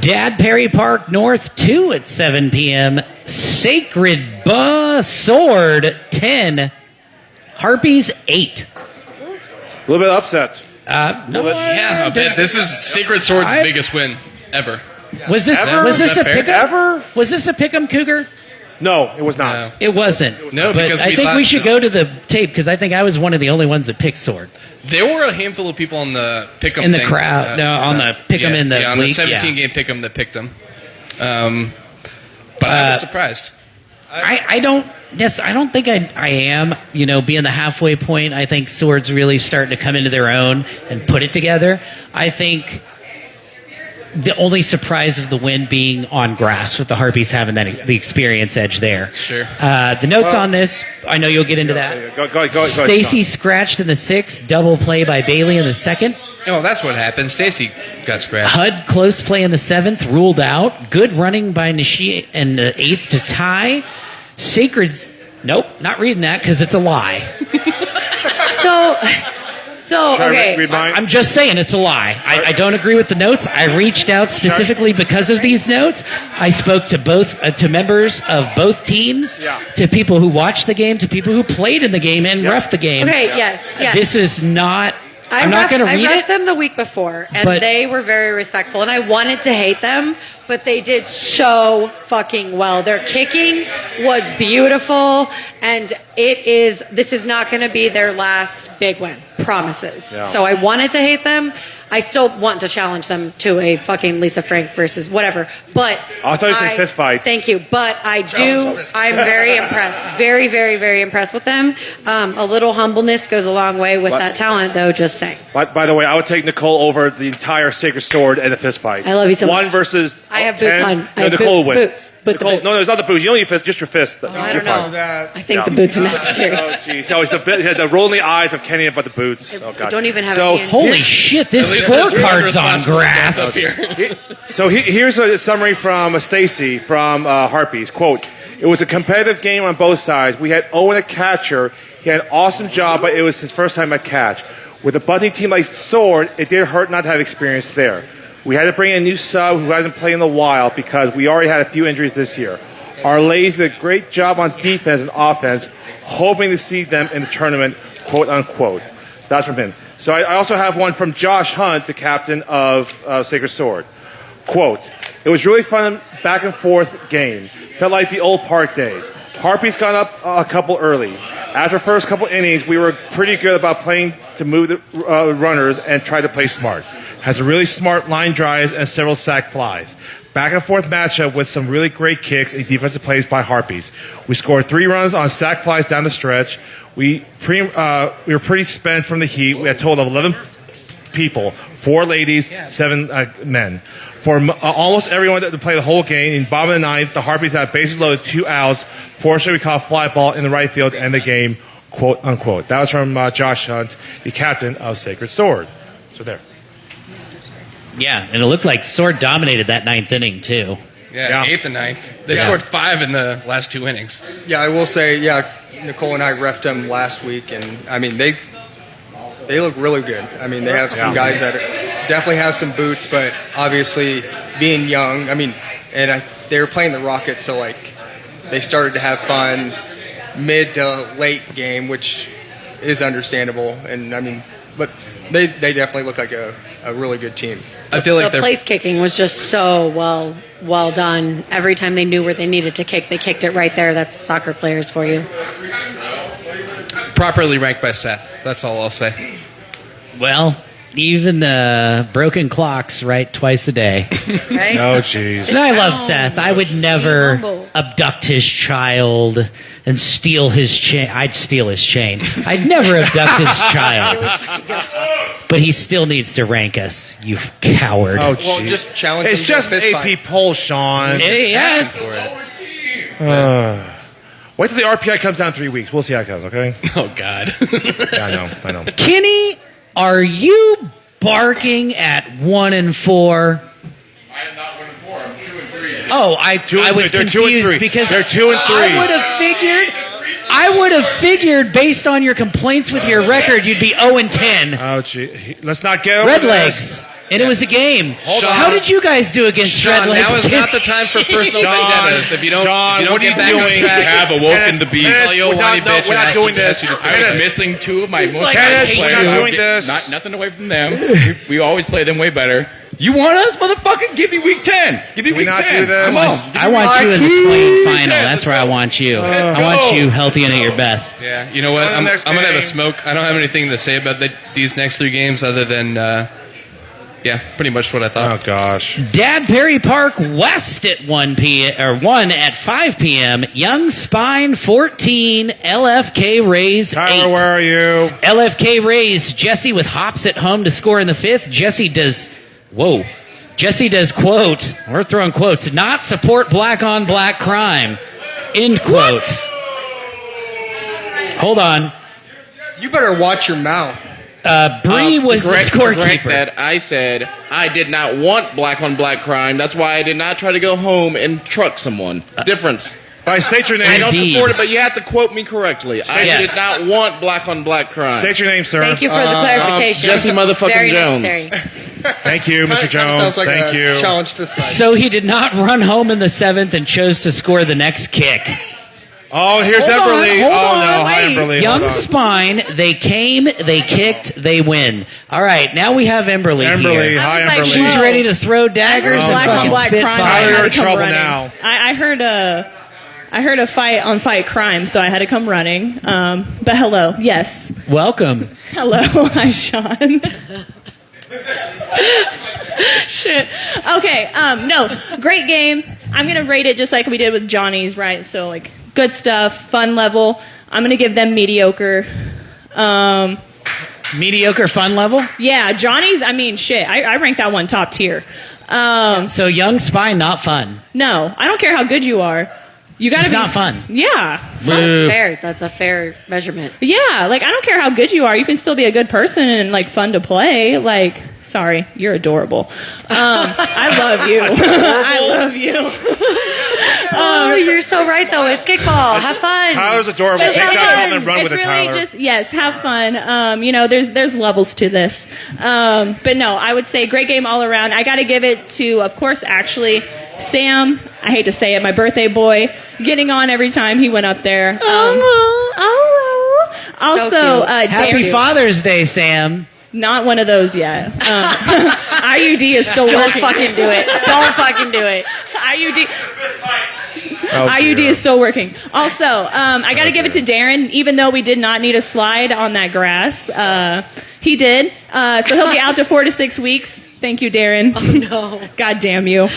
Dad Perry Park North 2 at 7 p.m. Sacred Sword 10. Harpies 8. A little bit of upset. No, Yeah, I bet this is Sacred Sword's biggest win ever. Was this Ever? was this Is a that fair? pick'em? Ever? Was this a pick'em, Cougar? No, it was not. It wasn't. No, but because I we think thought- we should go to the tape because I think I was one of the only ones that picked Sword. There were a handful of people on the pick'em In the thing, crowd. No, on the pick'em in the on league, the 17 yeah. game pick'em that picked them. But I was surprised. I don't think I am, being the halfway point. I think Sword's really starting to come into their own and put it together. I think the only surprise of the win being on grass with the Harpies having the experience edge there. Sure. The notes on this, I know you'll get into that. Go, Stacy scratched in the 6th, double play by Bailey in the 2nd. Oh, that's what happened. Stacy got scratched. HUD close play in the 7th, ruled out. Good running by Nishi in the 8th to tie. Sacred's, nope, not reading that because it's a lie. So okay. Read mine? I'm just saying it's a lie. I don't agree with the notes. I reached out specifically because of these notes. I spoke to both to members of both teams, to people who watched the game, to people who played in the game and reffed the game. Okay, yes. This is not. I'm not going to read I it. refed them the week before, and but- they were very respectful, and I wanted to hate them, but they did so fucking well. Their kicking was beautiful, and this is not going to be their last big win. Promises. Yeah. So I wanted to hate them. I still want to challenge them to a fucking Lisa Frank versus whatever. But I'll tell you some fist fight. Thank you. But I'm very impressed. Very, very, very impressed with them. A little humbleness goes a long way with that talent, though, just saying. By the way, I would take Nicole over the entire Sacred Sword and a fist fight. I love you so much. One versus I have 10. boots on. No, I have Nicole would win. boots. But the Nicole, boots. no, it's not the boots. You don't need fist, just your fist. I You're don't know. fine. I think the boots are necessary. Oh, jeez. Oh, it's the roll in the eyes of Kenny about the boots. Oh, God. don't even have so, a hand. Holy shit, this At least there's one scorecard's on responsible grass. up here. So here's a summary from Stacy from Harpies. Quote, it was a competitive game on both sides. We had Owen a catcher. He had an awesome job, but it was his first time at catch. With a bunting team like Sword, it did hurt not to have experience there. We had to bring in a new sub who hasn't played in a while because we already had a few injuries this year. Our ladies did a great job on defense and offense, hoping to see them in the tournament, quote unquote. So that's from him. So I also have one from Josh Hunt, the captain of Sacred Sword. Quote, it was really fun back and forth game. Felt like the old park days. Harpies got up a couple early. After the first couple innings, we were pretty good about playing to move the runners and try to play smart. Has a really smart line drives and several sack flies. Back and forth matchup with some really great kicks and defensive plays by Harpies. We scored 3 runs on sack flies down the stretch. We were pretty spent from the heat. We had a total of 11 people, 4 ladies, 7 men. For almost everyone that played the whole game, in bottom of the ninth, the Harpies had bases loaded, 2 outs. Fortunately, we caught a fly ball in the right field and the game, quote unquote. That was from Josh Hunt, the captain of Sacred Sword. So there. Yeah, and it looked like Sword dominated that 9th inning, too. Yeah, 8th and 9th. They scored 5 in the last 2 innings. Yeah, I will say, Nicole and I reffed them last week, and I mean they look really good. I mean, they have some guys that definitely have some boots, but obviously being young, I mean, and they were playing the Rockets, so like they started to have fun mid to late game, which is understandable. And I mean, but they definitely look like a really good team. I feel like the place kicking was just so well done. Every time they knew where they needed to kick, they kicked it right there. That's soccer players for you. Properly ranked by Seth. That's all I'll say. Well, even broken clocks right twice a day. Right? Oh, jeez. And I love Seth. I would never abduct his child and steal his chain. I'd steal his chain. I'd never abduct his child. But he still needs to rank us, you coward. Oh, Well, jeez. just challenge It's them to a just fist AP fight. poll, Sean. Yeah, Wait till the RPI comes down in 3 weeks. We'll see how it goes, okay? Oh, God. Yeah, I know. Kenny, are you barking at 1 and 4? I am not 1 and 4. I'm 2 and 3. Oh, I was they're 2 and confused 3. because They're 2 and 3. I would have figured based on your complaints with your record, you'd be 0 and 10. Oh, gee. Let's not get over Red this. legs. And it was a game. Hold on. How did you guys do against Sean, Red legs? now is not the time for personal vendettas. If you don't what get are back you on doing? track, have awoken the beast. All you whiny bitch we're not ass doing you this. bastard. I was missing 2 of my most like, talented I hate players. you. We're not I doing this. Not nothing away from them. We always play them way better. You want us, motherfucker? Give me week 10. Give me Can we week not 10. do this? Come on. I want you in the playing final. That's where I want you. I want go. you healthy and at your best. Yeah, you know what? On the I'm next going to have a game. smoke. I don't have anything to say about these next 3 games other than, pretty much what I Oh, thought. gosh. Dad Perry Park West at 1 at 5 p.m. Young Spine 14, LFK Rays 8. Tyler, where are you? LFK Rays, Jesse with hops at home to score in the 5th. Jesse does, quote, we're throwing quotes, not support black on black crime, end quote. Hold on. You better watch your mouth. Bree was the Correct scorekeeper. that. I said I did not want black on black crime. That's why I did not try to go home and truck someone. Difference. All right, state your I name. don't Indeed. support it, but you have to quote me correctly. I Yes. did not want black on black crime. State your name, sir. Thank you for the clarification. Jesse motherfucking Very Jones. necessary. Thank you, Mr. Kinda Jones. sounds like Thank a you. challenge fist fight. So he did not run home in the 7th and chose to score the next kick. Oh, here's Hold on, Emberly. hold Oh, on, no. Hi, wait. Emberly. Young Hold on. Spine, they came, they kicked, they win. All right, now we have Emberly Emberly. here. Hi, I was like, Emberly. She's whoa. ready to throw daggers and black on fucking black spit crime. fire. Tyler, I you're had in to come trouble running. now. I heard a fight on Fight Crime, so I had to come running. But hello, yes, Welcome. hello, hi Sean. Shit. Okay. No, great game. I'm gonna rate it just like we did with Johnny's, right? So like good stuff, fun level. I'm gonna give them mediocre. Mediocre fun level? Yeah, Johnny's. I mean, shit. I rank that one top tier. So Young Spine, not fun. No, I don't care how good you are. You gotta It's be not fun. Yeah. Boo. That's a fair measurement. Yeah, like I don't care how good you are, you can still be a good person and like fun to play. Like, sorry, you're adorable. I love you. I love you. Oh, you're so right though. It's kickball. Have fun. Tyler's adorable. Just Take have that fun. phone and run It's with it, really Tyler. just yes, have fun. You know, there's levels to this. But no, I would say great game all around. I got to give it to, of course, actually Sam. I hate to say it, my birthday boy, getting on every time he went up there. Also, cute. Happy Darius. Father's Day, Sam. Not one of those yet. IUD is still Don't working. fucking do it. Don't fucking do it. IUD. IUD is still working. Also, I got to give it to Darren, even though we did not need a slide on that grass. He did. So he'll be out to 4 to 6 weeks. Thank you, Darren. Oh, no. God damn you.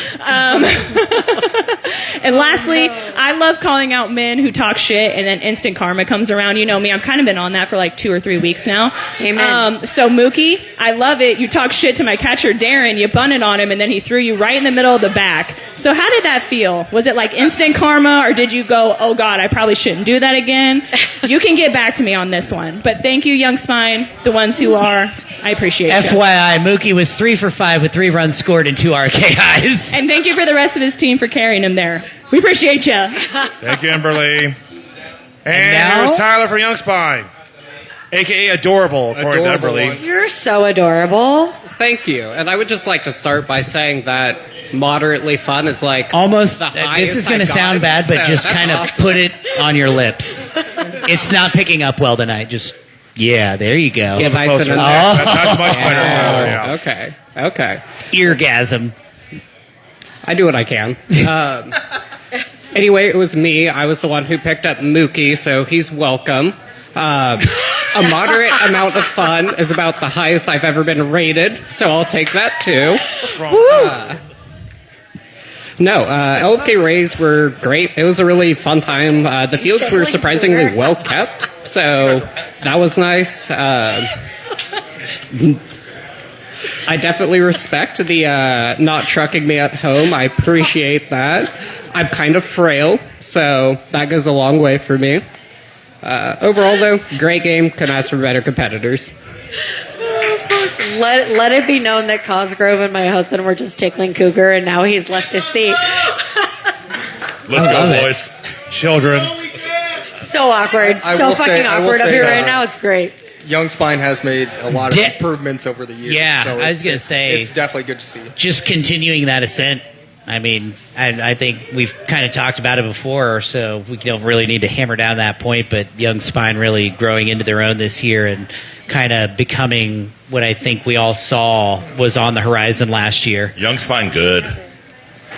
And lastly, I love calling out men who talk shit and then instant karma comes around. You know me, I've kind of been on that for like 2 or 3 weeks now. Amen. So Mookie, I love it. You talk shit to my catcher, Darren, you bunted on him, and then he threw you right in the middle of the back. So how did that feel? Was it like instant karma, or did you go, oh God, I probably shouldn't do that again? You can get back to me on this one. But thank you, Young Spine, the ones who are. I appreciate it. FYI, Mookie was 3 for 5 with 3 runs scored and 2 RKIs. And thank you for the rest of his team for carrying him there. We appreciate you. Thank you, Emberly. And now? here's Tyler from Young Spine, a.k.a. Adorable, according to Emberly. You're so adorable. Thank you. And I would just like to start by saying that moderately fun is like Almost, the this highest is going to I've sound gotten, bad, but so just that's kind of awesome. put it on your lips. It's not picking up well tonight. Just, yeah, there you go. Get nice Closer. and That's much better, Tyler, yeah. Okay. Eargasm. I do what I can. Anyway, it was me. I was the one who picked up Mookie, so he's welcome. A moderate amount of fun is about the highest I've ever been rated, so I'll take that too. What's wrong? LFK Rays were great. It was a really fun time. The fields were surprisingly well kept, so that was nice. I definitely respect the not trucking me at home. I appreciate that. I'm kind of frail, so that goes a long way for me. Overall, though, great game. Couldn't ask for better competitors. Let it be known that Cosgrove and my husband were just tickling Cougar, and now he's left his seat. Let's go, boys. Children. So awkward. I So will fucking say- I will awkward up say here that- right now. It's great. Young Spine has made a lot of improvements over the years. Yeah, so I was going to say. It's definitely good to see. Just continuing that ascent. I mean, I think we've kind of talked about it before, so we don't really need to hammer down that point, but Young Spine really growing into their own this year and kind of becoming what I think we all saw was on the horizon last year. Young Spine good.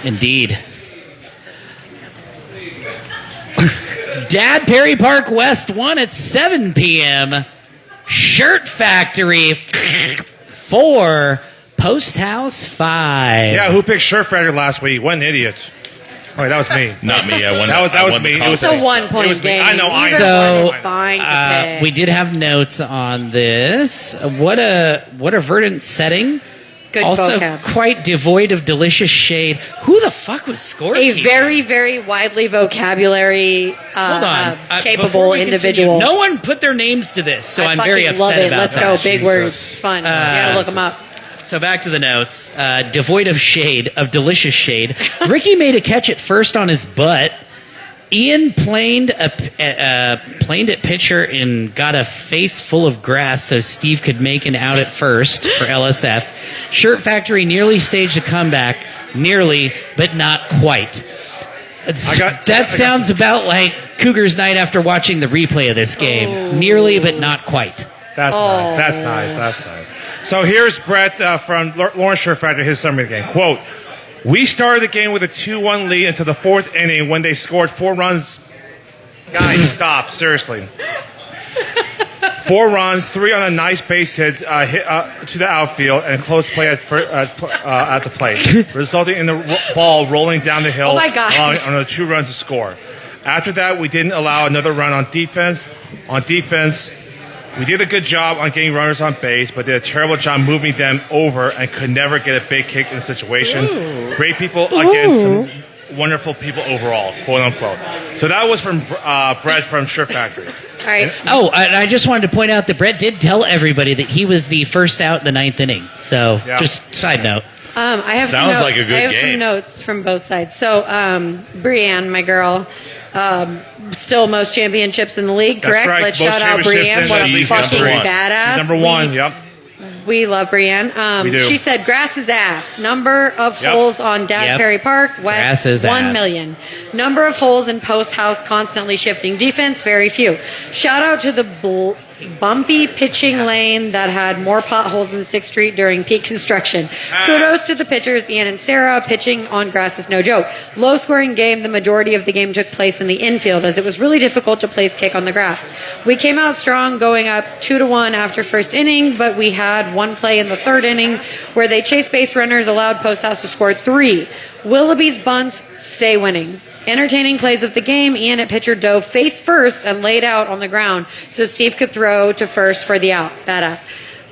Indeed. Dad Perry Park West 1 at 7 p.m. Shirt Factory 4. Post House 5. Yeah, who picked Shirt Factory last week? What an idiot. Oh, wait, that was me. Not me. I won. That was won me. the It was It's a 1-point it was me. game. I know. Either So, one is fine to pick. we did have notes on this. What a verdant setting. Good also vocab. quite devoid of delicious shade. Who the fuck was scorekeeping? A very, very widely vocabulary Hold on. capable Before we individual. continue, no one put their names to this, so I I'm very fucking upset love it. about Let's that. go. Big words. It's fun. You gotta look them up. So back to the notes. Devoid of shade, of delicious shade. Ricky made a catch at first on his butt. Ian planed at pitcher and got a face full of grass so Steve could make an out at first for LSF. Shirt Factory nearly staged a comeback. Nearly, but not quite. That sounds about like Cougars night after watching the replay of this game. Nearly, but not quite. That's nice. That's nice. That's nice. So here's Brett from Lawrence Shirt Factory, his summary of the game. Quote, we started the game with a 2-1 lead into the 4th inning when they scored 4 runs. Guys, stop. Seriously. 4 runs, 3 on a nice base hit, to the outfield, and close play at the plate, resulting in the ball rolling down the hill, Oh my God. allowing another 2 runs to score. After that, we didn't allow another run on defense. On defense, we did a good job on getting runners on base, but did a terrible job moving them over and could never get a big kick in the situation. Ooh. Great people against some wonderful people overall, quote unquote. So that was from Brett from Shirt Factory. All right. Oh, and I just wanted to point out that Brett did tell everybody that he was the first out in the 9th inning. So, just side note. I have Sounds some like a good I have game. some notes from both sides. So, Brienne, my girl, still most championships in the league, That's correct? right. Let's Most shout out championships Brienne. in What the a league. fucking Number one. badass. She's number 1, yep. We love Brienne. We do. She said grass's ass. Number of Yep. holes on Dad Yep. Perry Park, West, Grass's 1 ass. million. Number of holes in post house, constantly shifting defense, very few. Shout out to the bumpy pitching lane that had more potholes than 6th Street during peak construction. Kudos to the pitchers, Ian and Sarah. Pitching on grass is no joke. Low-scoring game. The majority of the game took place in the infield, as it was really difficult to place kick on the grass. We came out strong, going up 2-1 after first inning, but we had one play in the third inning where they chased base runners, allowed Post House to score 3. Willoughby's bunts stay winning. Entertaining plays of the game, Ian at pitcher dove face first and laid out on the ground so Steve could throw to first for the out. Badass.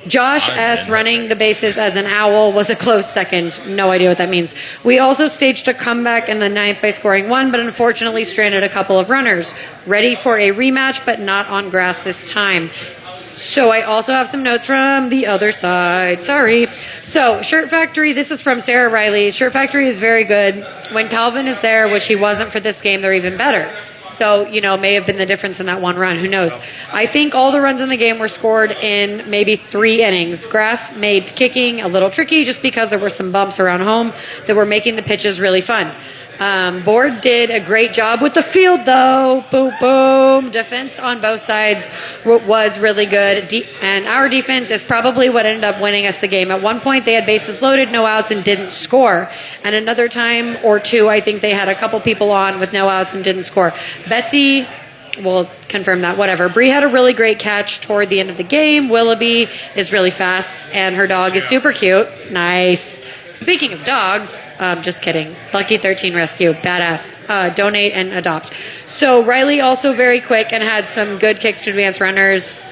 Josh S. running the bases as an owl was a close second. No idea what that means. We also staged a comeback in the 9th by scoring 1, but unfortunately stranded a couple of runners. Ready for a rematch, but not on grass this time. So I also have some notes from the other side. Sorry. So Shirt Factory, this is from Sarah Riley. Shirt Factory is very good. When Calvin is there, which he wasn't for this game, they're even better. So, may have been the difference in that one run. Who knows? I think all the runs in the game were scored in maybe 3 innings. Grass made kicking a little tricky just because there were some bumps around home that were making the pitches really fun. Board did a great job with the field, though. Boom, boom. Defense on both sides was really good. And our defense is probably what ended up winning us the game. At one point, they had bases loaded, no outs, and didn't score. And another time or two, I think they had a couple people on with no outs and didn't score. Betsy will confirm that, whatever. Bree had a really great catch toward the end of the game. Willoughby is really fast, and her dog is super cute. Nice. Speaking of dogs, just kidding. Lucky 13 Rescue, badass. Donate and adopt. So Riley also very quick and had some good kicks to advance runners.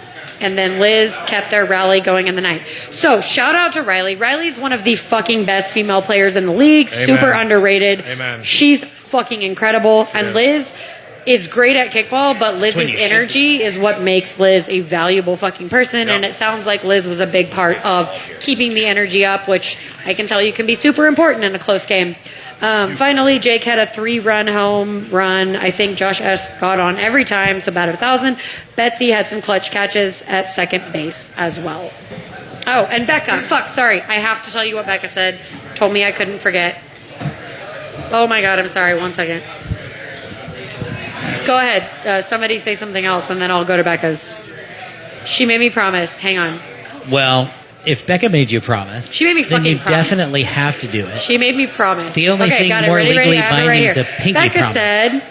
And then Liz kept their rally going in the night. So shout out to Riley. Riley's one of the fucking best female players in the league. Amen. Super underrated. Amen. She's fucking incredible. And Liz is great at kickball, but Liz's energy is what makes Liz a valuable fucking person. And it sounds like Liz was a big part of keeping the energy up, which I can tell you can be super important in a close game. Finally, Jake had a 3-run home run. I think Josh S. got on every time, so about 1,000. Betsy had some clutch catches at second base as well. Oh, and Becca. Sorry. I have to tell you what Becca said. Told me I couldn't forget. Oh my God, I'm sorry. 1 second. Go ahead. Somebody say something else, and then I'll go to Becca's. She made me promise. Hang on. Well, if Becca made you promise, she made me then you fucking promise. definitely have to do it. She made me promise. The only thing more legally binding is a pinky Becca promise. said,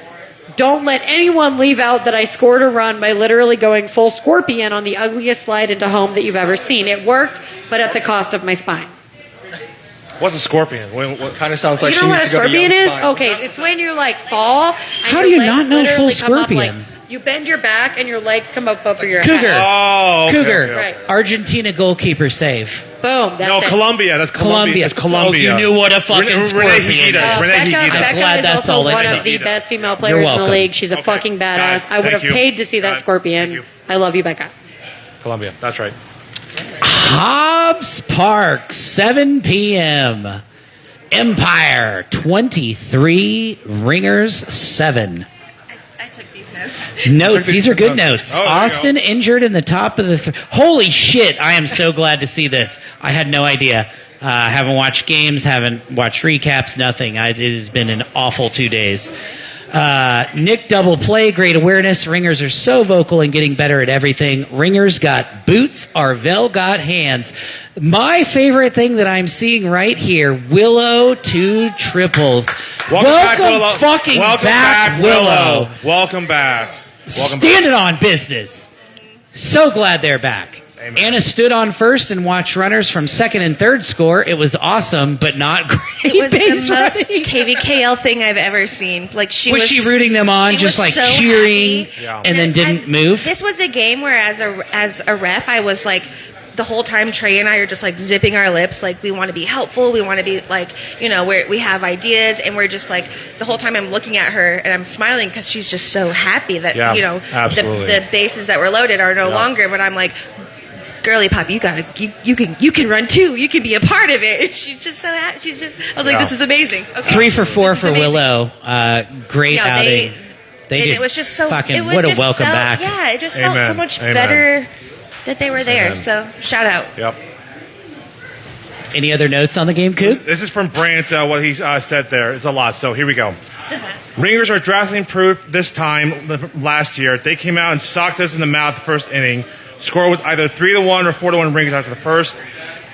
don't let anyone leave out that I scored a run by literally going full scorpion on the ugliest slide into home that you've ever seen. It worked, but at the cost of my spine. What's a scorpion? What kind of sounds like You know what a scorpion is? Okay, it's when you fall. And How your do you legs not know full literally come up, scorpion? you bend your back and your legs come up over your Cougar. head. Oh, okay, Cougar. okay, Right. Argentina goalkeeper save. Boom. That's No, it. Colombia. That's Colombia. It's Colombia. Oh, you knew what a fucking Renee scorpion Higuita. is. Renee Becca, Higuita. Becca glad is that's also all I one know. of the best female You're players in the welcome. league. She's a fucking badass. Guys, I would thank have you. paid to see that Thank scorpion. you. I love you, Becca. Colombia. That's right. Hobbs Park, 7 p.m. Empire 23, Ringers 7. I took these notes. Notes. These are good notes. Oh, there you Austin injured in the top of the... Holy shit. I am so glad to see this. I had no idea. Haven't watched games, haven't watched recaps, nothing. It has been an awful 2 days. Nick double play, great awareness. Ringers are so vocal and getting better at everything. Ringers got boots, Arvell got hands. My favorite thing that I'm seeing right here, Willow 2 triples. Welcome back, Willow. Fucking Welcome back, Willow. Welcome back. Welcome Standing on business. So glad they're back. Amen. Anna stood on first and watched runners from second and third score. It was awesome, but not great. It was the base most running. KVKL thing I've ever seen. Like Was she rooting them on, she just was like so cheering, happy. Yeah. and then didn't move? This was a game where, as a ref, I was like, the whole time Trey and I are just like zipping our lips, like we want to be helpful, we want to be like, we have ideas, and we're just like the whole time I'm looking at her and I'm smiling because she's just so happy that absolutely. the bases that were loaded are no longer. But I'm like, girly pop, you can run too. You can be a part of it. And she's just so happy. I was like, this is amazing. Okay. 3 for 4 This is for amazing. Willow. Great No, outing. They and did it was just so fucking it what a just welcome felt, back. Yeah, it just felt so Amen. much Amen. better that they were there. Amen. So shout out. Yep. Any other notes on the game, Coop? This is from Brant, what he said there. It's a lot, so here we go. Ringers are drastically improved this time last year. They came out and socked us in the mouth the first inning. Score was either 3-1 or 4-1 Ringers after the first.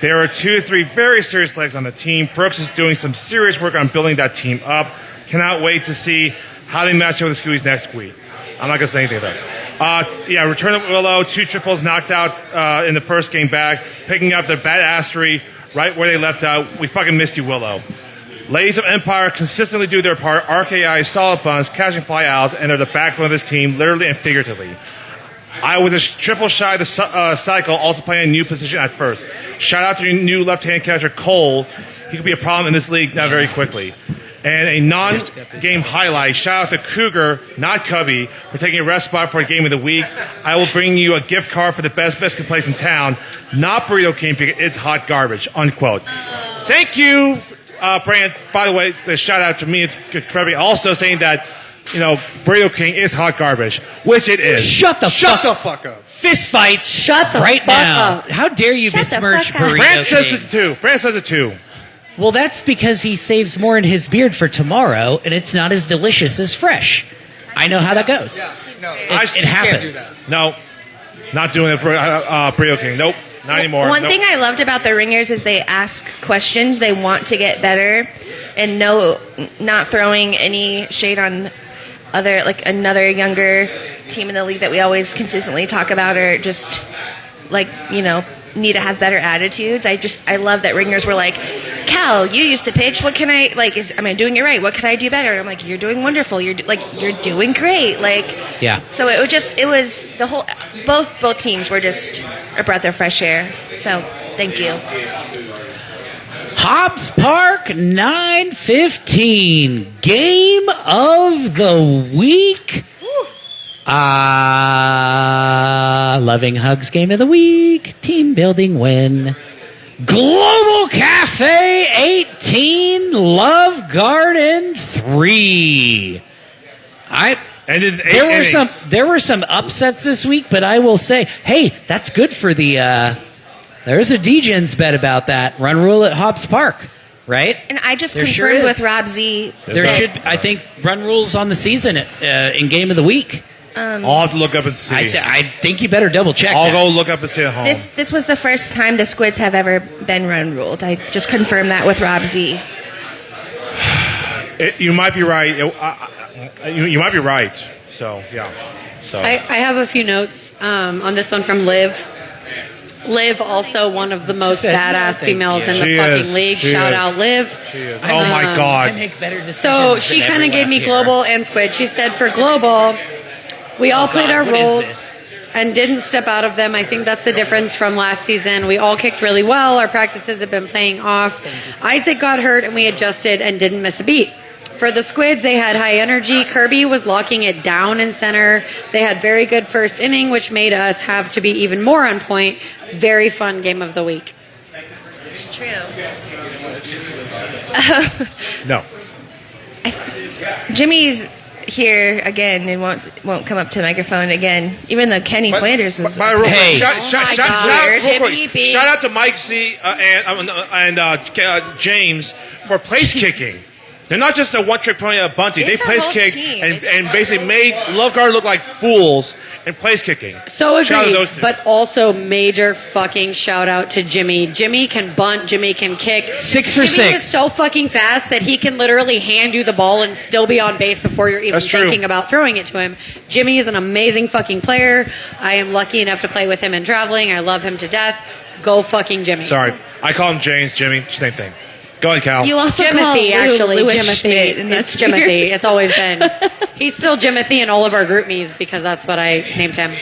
There are 2 to 3 very serious legs on the team. Brooks is doing some serious work on building that team up. Cannot wait to see how they match up with the Scoodies next week. I'm not going to say anything about it. Return of Willow, 2 triples knocked out in the first game back, picking up their badassery right where they left out. We fucking missed you, Willow. Ladies of Empire consistently do their part. RKI, solid buns, catching fly owls, and they're the backbone of this team, literally and figuratively. I was a triple shy of the cycle, also playing a new position at first. Shout out to your new left-hand catcher, Cole. He could be a problem in this league now very quickly. And a non-game highlight, shout out to Cougar, not Cubby, for taking a rest spot for a game of the week. I will bring you a gift card for the best biscuit place in town. Not Burrito King, because it's hot garbage, unquote. Thank you, Brand. By the way, the shout out to me, it's good for everybody. Also saying that, Burrito King is hot garbage, which it is. Shut the fuck up. Fist fights. Shut the right fuck now. up. How dare you besmirch Burrito Brand says King? it too. Brand says it too. Well, that's because he saves more in his beard for tomorrow, and it's not as delicious as fresh. I know how that goes. It happens. No, not doing it for Burrito King. Nope, not anymore. One thing I loved about the Ringers is they ask questions. They want to get better, and not throwing any shade on another younger team in the league that we always consistently talk about, or just need to have better attitudes. I love that Ringers were like, Cal, you used to pitch. What can I am I doing it right? What could I do better? And I'm like, you're doing wonderful. You're doing great. Yeah. So it was the whole both teams were just a breath of fresh air. So thank you. Hobbs Park 9:15 game of the week. Loving Hugs game of the week. Team building win. Global Cafe 18. Love Garden 3. There were some upsets this week, but I will say, hey, that's good for the. There's a DJ's bet about that. Run rule at Hobbs Park, right? And I just There confirmed sure with is. Rob Z. I think, run rules on the season in game of the week. I'll have to look up and see. I think you better double check. I'll go look up and see at home. This was the first time the Squids have ever been run ruled. I just confirmed that with Rob Z. You might be right. You might be right. So, yeah. So I have a few notes on this one from Liv. Liv, also one of the most badass females in the fucking league. Shout out, Liv. She is. Oh, my God. I make better decisions So she than kind of gave everyone me up here. global and squid. She said for global, we all played our what is roles this? and didn't step out of them. I think that's the difference from last season. We all kicked really well. Our practices have been playing off. Isaac got hurt and we adjusted and didn't miss a beat. For the Squids, they had high energy. Kirby was locking it down in center. They had very good first inning, which made us have to be even more on point. Very fun game of the week. It's true. No. Jimmy's here again and won't come up to the microphone again, even though Kenny Flanders is. Real quick, shout Jimmy B. shout out to Mike C and James for place kicking. They're not just a one-trick pony at bunty. It's They a place whole kicked team. and basically made Love Guard look like fools in place kicking. So Shout out to agreed, those two. but also major fucking shout out to Jimmy. Jimmy can bunt, Jimmy can kick. 6 for Jimmy 6. is so fucking fast that he can literally hand you the ball and still be on base before you're even That's true. thinking about throwing it to him. Jimmy is an amazing fucking player. I am lucky enough to play with him in traveling. I love him to death. Go fucking Jimmy. Sorry. I call him James, Jimmy. Same thing. Go ahead, Cal. You also Jimothy, call Lou actually. Lewis Jimothy. Schmidt, and It's that's weird. Jimothy. It's always been. He's still Jimothy in all of our group me's because that's what I named him.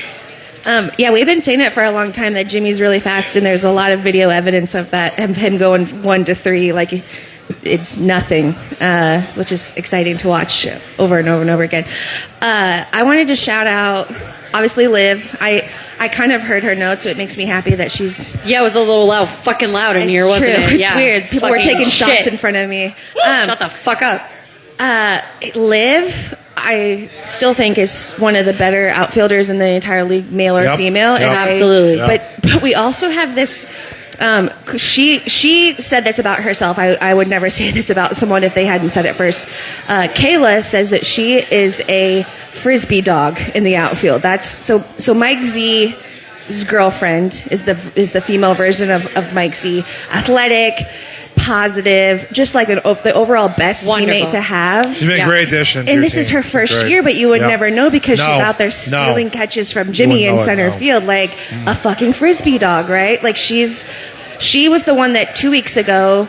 Yeah, we've been saying it for a long time that Jimmy's really fast, and there's a lot of video evidence of that, of him going 1 to 3 like it's nothing, which is exciting to watch over and over and over again. I wanted to shout out, obviously, Liv. I kind of heard her notes, so it makes me happy that she's... Yeah, it was a little fucking loud in here, wasn't true. it? It's Yeah. weird. People were Fucking taking shots shit. in front of me. Shut the fuck up. Liv, I still think is one of the better outfielders in the entire league, male or Yep. female. Yep. Absolutely. But we also have this. She said this about herself. I would never say this about someone if they hadn't said it first. Kayla says that she is a frisbee dog in the outfield. That's so Mike Z girlfriend is the female version of Mike C. Athletic, positive, just like the overall best teammate to have. She's been a great addition. to And your this is team. her first Great. year, but you would Yep. never know because No. she's out there No. stealing catches from You Jimmy in wouldn't know it, center no. field like a fucking frisbee dog, right? Like she was the one that 2 weeks ago,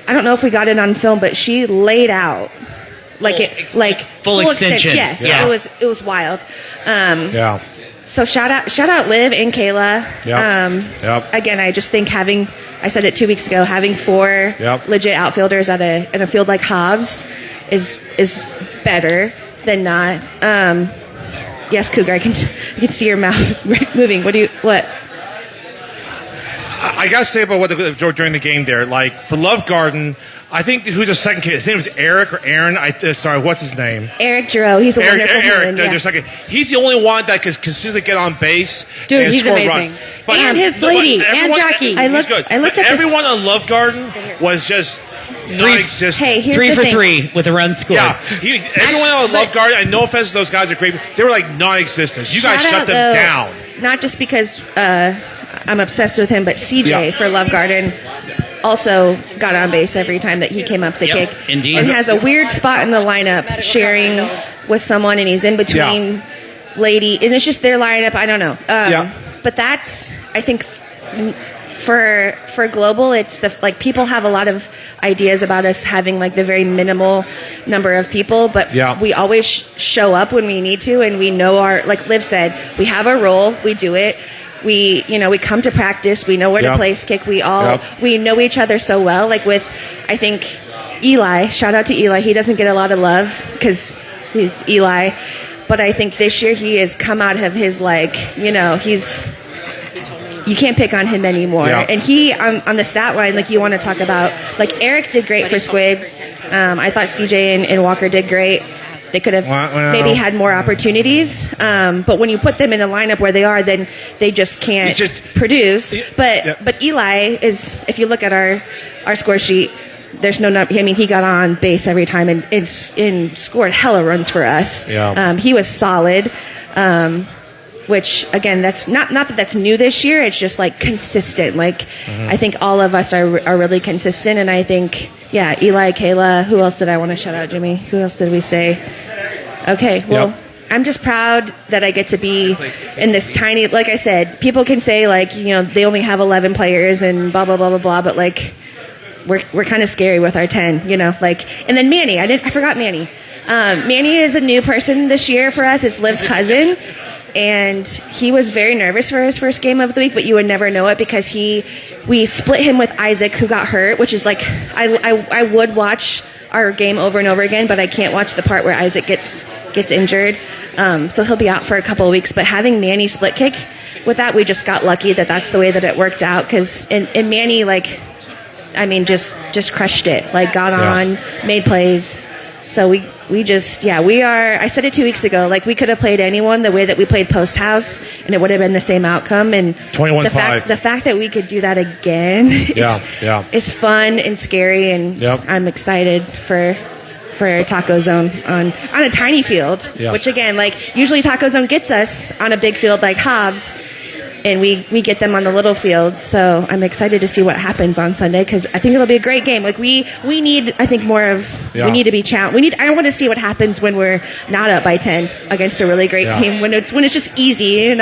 I don't know if we got it on film, but she laid out Full extension. Yes, Yeah. it was wild. Yeah. So shout out Liv and Kayla. Yep. Again, I just think I said it 2 weeks ago, having 4 legit outfielders at a field like Hobbs is better than not. Yes, Cougar, I can see your mouth moving. What? I got to say about during the game there, like for Love Garden, I think who's the second kid? His name is Eric or Aaron. Sorry, what's his name? Eric Giroux. He's a wonderful human. Yeah. Second. He's the only one that can consistently get on base. Dude, and he's score amazing. runs. And his lady, and Jackie. He's good. I looked at everyone on Love Garden was just non-existent. Hey, here's 3 the for thing. 3 with a run scored. Yeah, everyone on Love Garden. And no offense to those guys, are great. But they were like non-existent. You guys Shout shut out, them though, down. Not just because I'm obsessed with him, but CJ Yeah. for Love Garden also got on base every time that he came up to kick. Indeed. And has a weird spot in the lineup sharing with someone, and he's in between lady. And it's just their lineup. I don't know. But that's, I think, for global, it's people have a lot of ideas about us having like the very minimal number of people, but we always show up when we need to, and we know like Liv said, we have a role, we do it. We come to practice. We know where to place kick. We know each other so well. Like with, I think, Eli. Shout out to Eli. He doesn't get a lot of love because he's Eli, but I think this year he has come out of his you can't pick on him anymore. Yeah. And he on the stat line, like you want to talk about, like Eric did great for Squigs. I thought CJ and Walker did great. They could have maybe had more opportunities, but when you put them in the lineup where they are, then they just can't produce. But Eli is, if you look at our score sheet, there's no number. I mean, he got on base every time and scored hella runs for us. Yeah. He was solid. Which again, that's not that that's new this year. It's just like consistent. Like I think all of us are really consistent, and I think Eli, Kayla. Who else did I want to shout out, Jimmy? Who else did we say? Okay, well, I'm just proud that I get to be in this tiny. Like I said, people can say like they only have 11 players and blah blah blah blah blah, but like we're kind of scary with our 10. And then Manny. I forgot Manny. Manny is a new person this year for us. It's Liv's cousin. And he was very nervous for his first game of the week, but you would never know it because we split him with Isaac, who got hurt, which is like I would watch our game over and over again, but I can't watch the part where Isaac gets injured. So he'll be out for a couple of weeks. But having Manny split kick with that, we just got lucky that that's the way that it worked out. Because and Manny just crushed it. Like got on, made plays. So we are, I said it 2 weeks ago, like we could have played anyone the way that we played Post House and it would have been the same outcome. And 21-5. The fact that we could do that again is fun and scary. And I'm excited for Taco Zone on a tiny field, which again, like usually Taco Zone gets us on a big field like Hobbs. And we get them on the little fields, so I'm excited to see what happens on Sunday because I think it'll be a great game. Like we need, I think more of we need to be challenged. I want to see what happens when we're not up by 10 against a really great team when it's just easy,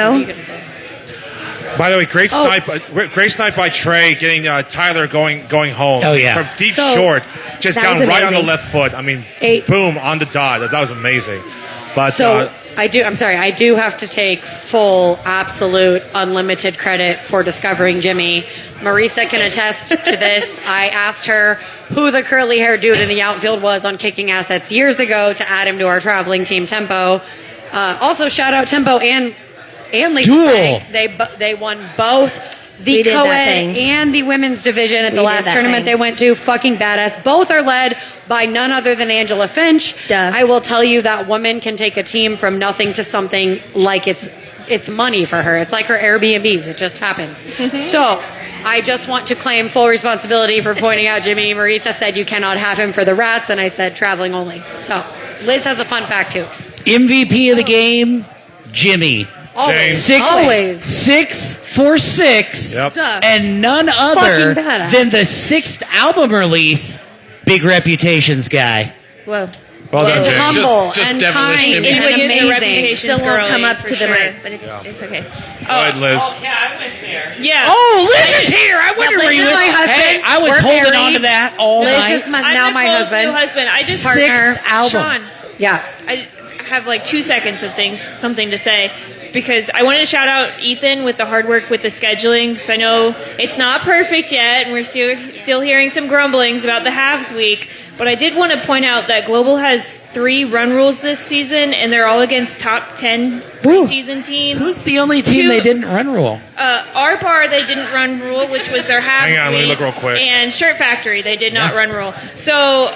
By the way, great snipe by Trey, getting Tyler going home. Oh yeah, from deep short, just down right on the amazing. left foot. I mean, boom on the dot. That was amazing. But I do have to take full, absolute, unlimited credit for discovering Jimmy. Marisa can attest to this. I asked her who the curly-haired dude in the outfield was on Kicking Assets years ago to add him to our traveling team, Tempo. Also, shout out Tempo and Lisa. Duel. They won both the co-ed and the women's division at the last tournament they went to. Fucking badass. Both are led by none other than Angela Finch. I will tell you that woman can take a team from nothing to something like it's money for her. It's like her Airbnbs. It just happens. So I just want to claim full responsibility for pointing out Jimmy. Marisa said you cannot have him for the Rats, and I said traveling only. So Liz has a fun fact too. MVP of the game, Jimmy. Always. Six for six, Yep. Duh. and none other Fucking badass. than the 6th album release, Big Reputations guy. Well, Well done, and James. humble Just and devilish kind Jimmy. and It would amazing. your reputation Still won't girly, come up for to the sure. mic, but it's okay. Go ahead, Liz. Yeah, I went there. Yeah. Oh, Liz is here. I wonder Liz where you is my husband. Hey, I was We're holding married. on to that all Liz night. is I'm now my Nicole's husband. new husband. I just Partner. album. Sean, Yeah. I have like 2 seconds of something to say, because I wanted to shout out Ethan with the hard work with the scheduling, because I know it's not perfect yet, and we're still hearing some grumblings about the halves week. But I did want to point out that Global has 3 run rules this season, and they're all against top 10 preseason teams. Who's the only team they didn't run rule? Our bar, they didn't run rule, which was their halves Hang on, let me week. look real quick. And Shirt Factory, they did not run rule. So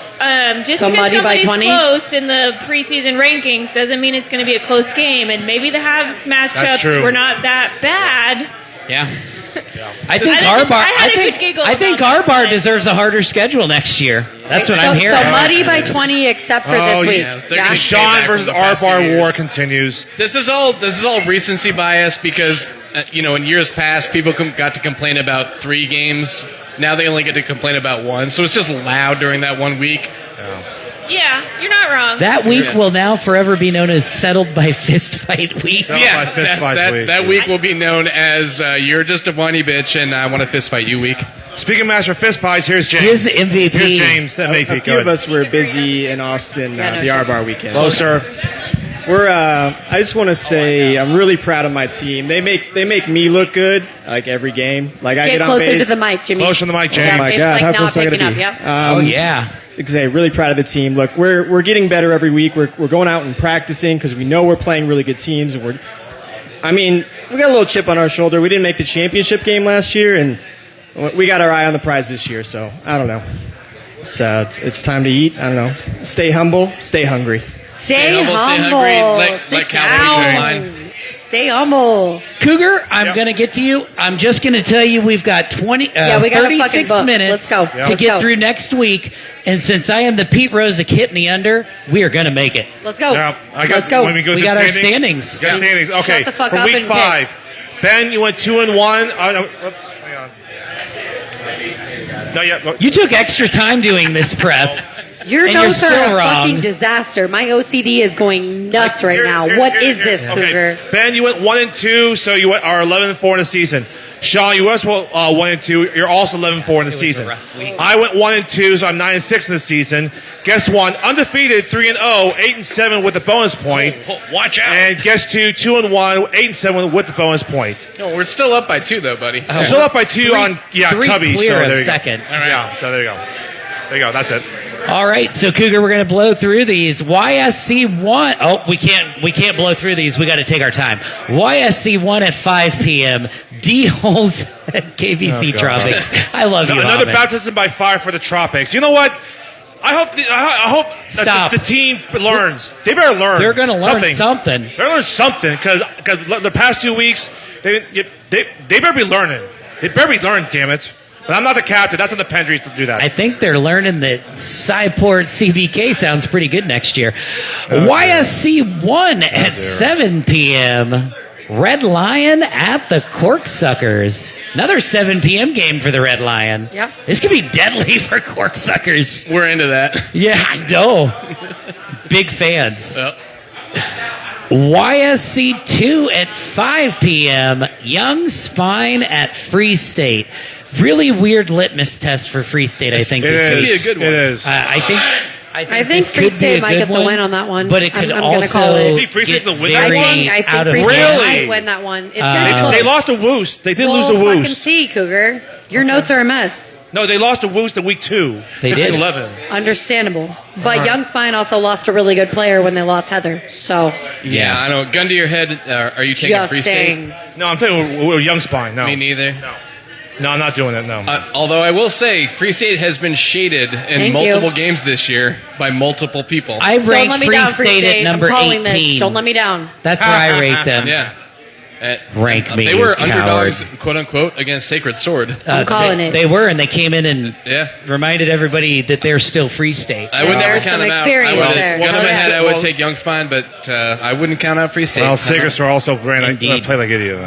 just So because Muddy by somebody's 20? close in the preseason rankings doesn't mean it's going to be a close game. And maybe the halves That's matchups true. were not that bad. Yeah. I think I our bar. had a good giggle I think about our bar that. deserves a harder schedule next year. That's what so, I'm hearing. So Muddy by 20 except for Oh, this week. yeah. They're Yeah. gonna Sean payback versus from the our past bar 2 years. war continues. This is all recency bias because in years past people got to complain about 3 games. Now they only get to complain about 1. So it's just loud during that 1 week. Yeah, you're not wrong. That week Yeah. will now forever be known as Settled by Fist Fight Week. Settled by fist fight week. that week will be known as you're just a whiny bitch and I want to fist fight you week. Speaking of Master Fist Fights, here's James. Here's the MVP. Here's James, the A MVP. few of us were busy in Austin no the shit. R-Bar weekend. Closer. We're. I just want to say I'm really proud of my team. They make me look good like every game. Like I Get get on closer base. to the mic, Jimmy. Closer to the mic, James. Yeah, Oh my it's God, like how not close do I gotta picking up. be? Yep. Oh yeah. Like I say, really proud of the team. Look, we're getting better every week. We're going out and practicing because we know we're playing really good teams. And we got a little chip on our shoulder. We didn't make the championship game last year, and we got our eye on the prize this year. So I don't know. So it's time to eat. I don't know. Stay humble. Stay hungry. Stay humble, stay humble. hungry. Sit Let Calvin down. line. Stay humble. Cougar, I'm going to get to you. I'm just going to tell you we've got We got a fucking 36 book. minutes Let's go. to Let's get go. through next week. And since I am the Pete Rose hit in the under, we are going to make it. Let's go. Yeah, Let's go. When we go We to got our standings. standings. We got standings. Okay, Shut the fuck for up week and 5. Ben, you went 2-1. Oops, hang on. No, yeah. You took extra time doing this prep. Your And you're notes are still a wrong. fucking disaster. My OCD is going nuts right now. What is this, Cougar? Okay. Ben, you went 1-2, so you are 11-4 in the season. Sean, you also 1-2. You're also 11-4 in the season. rough week. I went 1-2, so I'm 9-6 in the season. Guess one, undefeated, 3-0, 8-7 with the bonus point. Watch out. And guess two, 2-1, 8-7 with the bonus point. No, we're still up by 2 though, buddy. You're still up by 2 on Cubby. clear so of there you second. Go. Yeah, so there you go. There you go. That's it. All right, so Cougar, we're going to blow through these. YSC 1. Oh, we can't blow through these. We got to take our time. YSC 1 at 5 p.m. D Holes at KBC Oh, God. Tropics. I love you, Another Ahmed. baptism by fire for the Tropics. You know what? I hope Stop. that the team learns. They better learn. They're going to learn something. They better learn something because the past 2 weeks they better be learning. They better be learning. Damn it! But I'm not the captain. That's on the Pendries to do that. I think they're learning that Cyport CBK sounds pretty good next year. YSC 1 at 7 p.m. Red Lion at the Corksuckers. Another 7 p.m. game for the Red Lion. Yep. This could be deadly for Corksuckers. We're into that. Yeah, I know. Big fans. Yep. YSC 2 at 5 p.m. Young Spine at Free State. Really weird litmus test for Free State, I think. It this is. week. Be a good one. It is. I think Free this could be State a might good get the one, win on that one. but it could I'm gonna also call it. You think Free State's get gonna win very that one? I think out of Free State Really? might win that one. It's gonna be close. They lost to Woost. They did lose We'll to fucking Woost. see, Cougar. Your notes are a mess. No, they lost to Woost in week 2. They did. 11. Understandable. But Young Spine also lost a really good player when they lost Heather. So Yeah, I know. Gun to your head. Are you taking just Free saying. State? No, I'm telling you, we're Young Spine. No. Me neither. No, I'm not doing it. No. Although I will say, Free State has been shaded in Thank multiple you. games this year by multiple people. I Don't ranked let me Free down, Free State State. at number I'm calling 18. this. Don't let me down. That's where I rate them. Yeah. Rank me, They were coward. underdogs, quote unquote, against Sacred Sword. I'm calling they, it. They were, and they came in and Yeah. reminded everybody that they're still Free State. I would never There's count some them out. I experience would there. gun to my Yeah. head, I would take Young Spine, but I wouldn't count out Free State. Well, Sacred Sword also ran. I Indeed. play like idiot.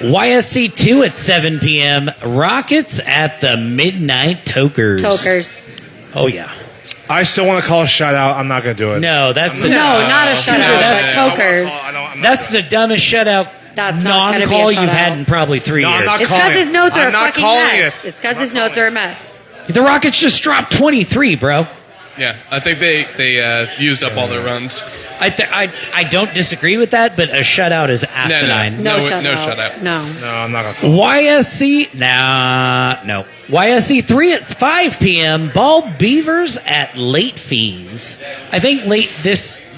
YSC 2 at 7 p.m. Rockets at the Midnight Tokers. Tokers. Oh, yeah. I still want to call a shutout. I'm not going to do it. No, that's No, not a shutout, but Tokers. That's the dumbest shutout That's not gonna be a non-call you've shutout. had in probably 3 No, I'm years. not It's calling because his notes are I'm a not fucking calling mess. it. It's because his notes are a mess. The Rockets just dropped 23, bro. Yeah, I think they used up all their runs. I don't disagree with that, but a shutout is asinine. No, No shutout. shutout. No. No, I'm not going to call YSC, no. YSC 3 at 5 p.m. Ball Beavers at late fees. I think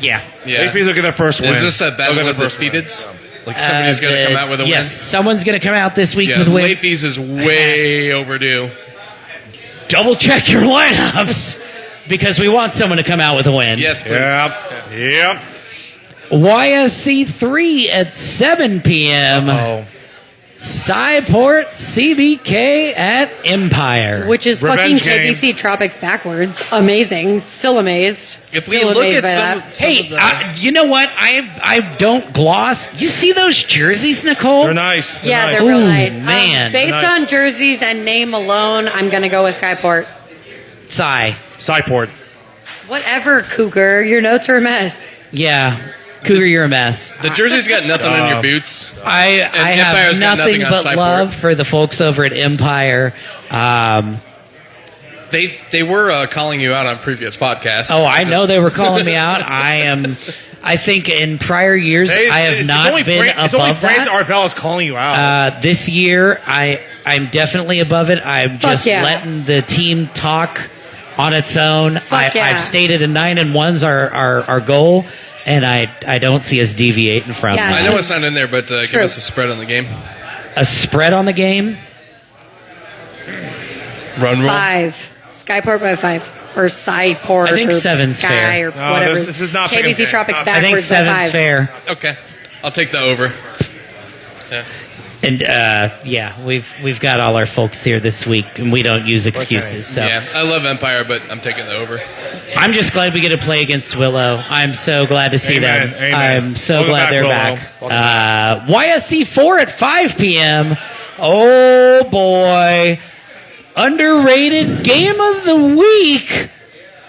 Yeah. Late fees will get their first win. Is this a They'll battle get of their the first win. defeateds? Like somebody's going to come out with a yes, someone's going to come out this week win? with Yeah, a win. late fees is way overdue. Double check your lineups because we want someone to come out with a win. Yes, please. Yep. YSC 3 at 7 p.m. Oh. Cyport CBK at Empire. Which is Revenge fucking game. KBC Tropics backwards. Amazing. Still amazed. If we Still look amazed at by some that. Hey, of the, you know what? I don't gloss. You see those jerseys, Nicole? They're nice. Yeah, nice. they're real Ooh, nice. man. Based Nice. on jerseys and name alone, I'm going to go with Skyport. Cy. Cyport. Whatever, Cougar. Your notes are a mess. Yeah. Cougar, you're a mess. the jersey's got nothing on your boots. I Empire's have got nothing nothing on but Cyport. love for the folks over at Empire. They were calling you out on previous podcasts. Oh, I know they were calling me out. I think in prior years, I have not been It's only above Brandon that. Arbella is calling you out. This year, I'm definitely above it. I'm just yeah. letting the team talk on its own. Fuck yeah. I've stated a 9-1's our goal, and I don't see us deviating from Yeah, that. I know it's not in there, but give True. us a spread on the game. A spread on the game? Run rule. 5. Skyport by 5. Or Cyport. I think or 7's Sky fair. Or No, whatever. this is not KBC picking Tropics fair. I think backwards by 7's 5. fair. Okay, I'll take the over. Yeah. And yeah, we've got all our folks here this week, and we don't use excuses. So Yeah, I love Empire, but I'm taking the over. I'm just glad we get to play against Willow. I'm so glad to see Amen, them. amen. I'm so Welcome glad back, they're Willow. back. YSC 4 at 5 p.m. Oh boy, underrated game of the week.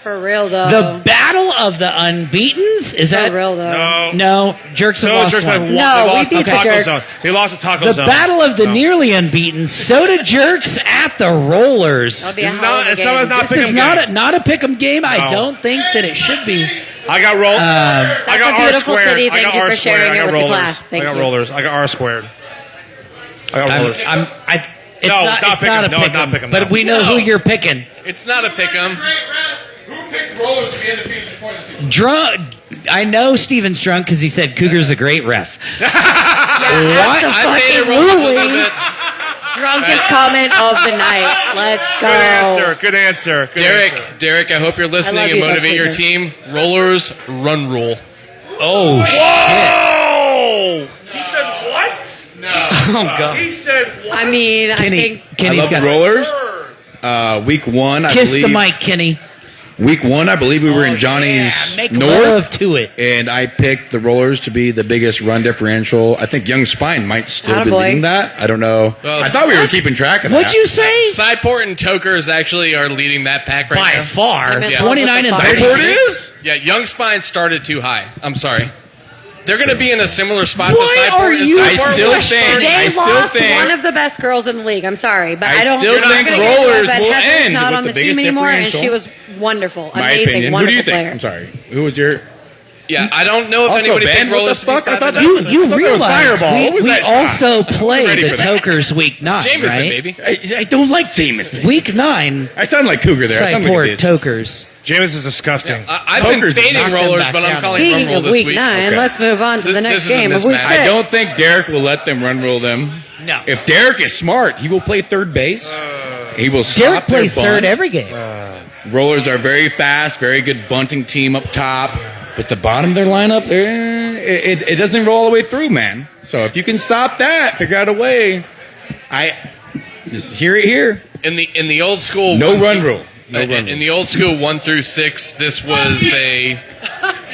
For real, though. The Battle of the Unbeatens. Is For that real, though. No, Jerks have No, lost Jerks one. have won. No, They we lost beat the the Taco Jerks. Zone. They lost the Taco The Zone. Battle of the No. nearly unbeaten. Soda Jerks at the Rollers. That'll be a This is hell not- of a it's game. not- it's not This is pick'em not game. not a pick'em game. I No. don't think that it should be. I got rolled. That's I got a R beautiful squared. city. I Thank got you R for squared. sharing I it got with the rollers. class. Thank I got you. rollers. I got R squared. I got rollers. It's No, not, it's not it's not a pick'em. No, it's not pick'em, pick'em, but no. we know who you're picking. It's not a pick 'em. Who picked rollers to be undefeated before the season? Drunk. I know Steven's drunk because he said Cougar's a great ref. That's the I made it fucking roll a little ruling. bit. Drunkest comment of the night. Let's go. Good answer. Good answer. Good Derek, answer. Derek, I hope you're listening love and you, motivate your Dr. team. Rollers, run rule. Oh shit! Whoa! He said what? No. Oh god! He said what? I mean, I Kenny, think I Kenny's love got the rollers. Week one, I kiss believe. the mic, Kenny. Week one, I believe we were in Johnny's Yeah, make North, love to it. and I picked the rollers to be the biggest run differential. I think Young Spine might still be Attaboy. leading that. I don't know. Well, I thought we were what? keeping track of What'd that. you say? Cyport and Tokers actually are leading that pack right By now. far, I'm in love 29 with and the 30. Cyport is? Yeah, Young Spine started too high. I'm sorry. They're going to be in a similar spot Why to Cyport. are and you- Cyport I still was think- starting- they still lost think- one of the best girls in the league. I'm sorry, but I I don't. still you're not think gonna get rollers but will Heather's end not with on the the team biggest anymore, and she differential. was wonderful, My amazing, opinion. Who do wonderful you think? player. I'm sorry. Who was your... Yeah, I don't know if Also, anybody Ben, picked what rollers the to be fuck? I thought five that and was- You I thought that was realize Fireball. What was we that also shot? play ready the for that. Tokers week 9, Jameson, right? baby. I don't like Jameson. Week 9, I sound like Cougar there. I sound like Cyport a bitch. Tokers. James is disgusting. I've been Tokers fading knocked them rollers, back but I'm down. calling run Speaking roll of this week week. 9, Okay. let's move on to the This next is a game of week mismatch. 6. I don't think Derek will let them run rule them. No. If Derek is smart, he will play third base. He will stop Derek their plays bunt. third every game. Rollers are very fast, very good bunting team up top. But the bottom of their lineup, it doesn't roll all the way through, man. So if you can stop that, figure out a way. I just hear it here. In the old school, No run rule. In the old school 1 through 6, this was a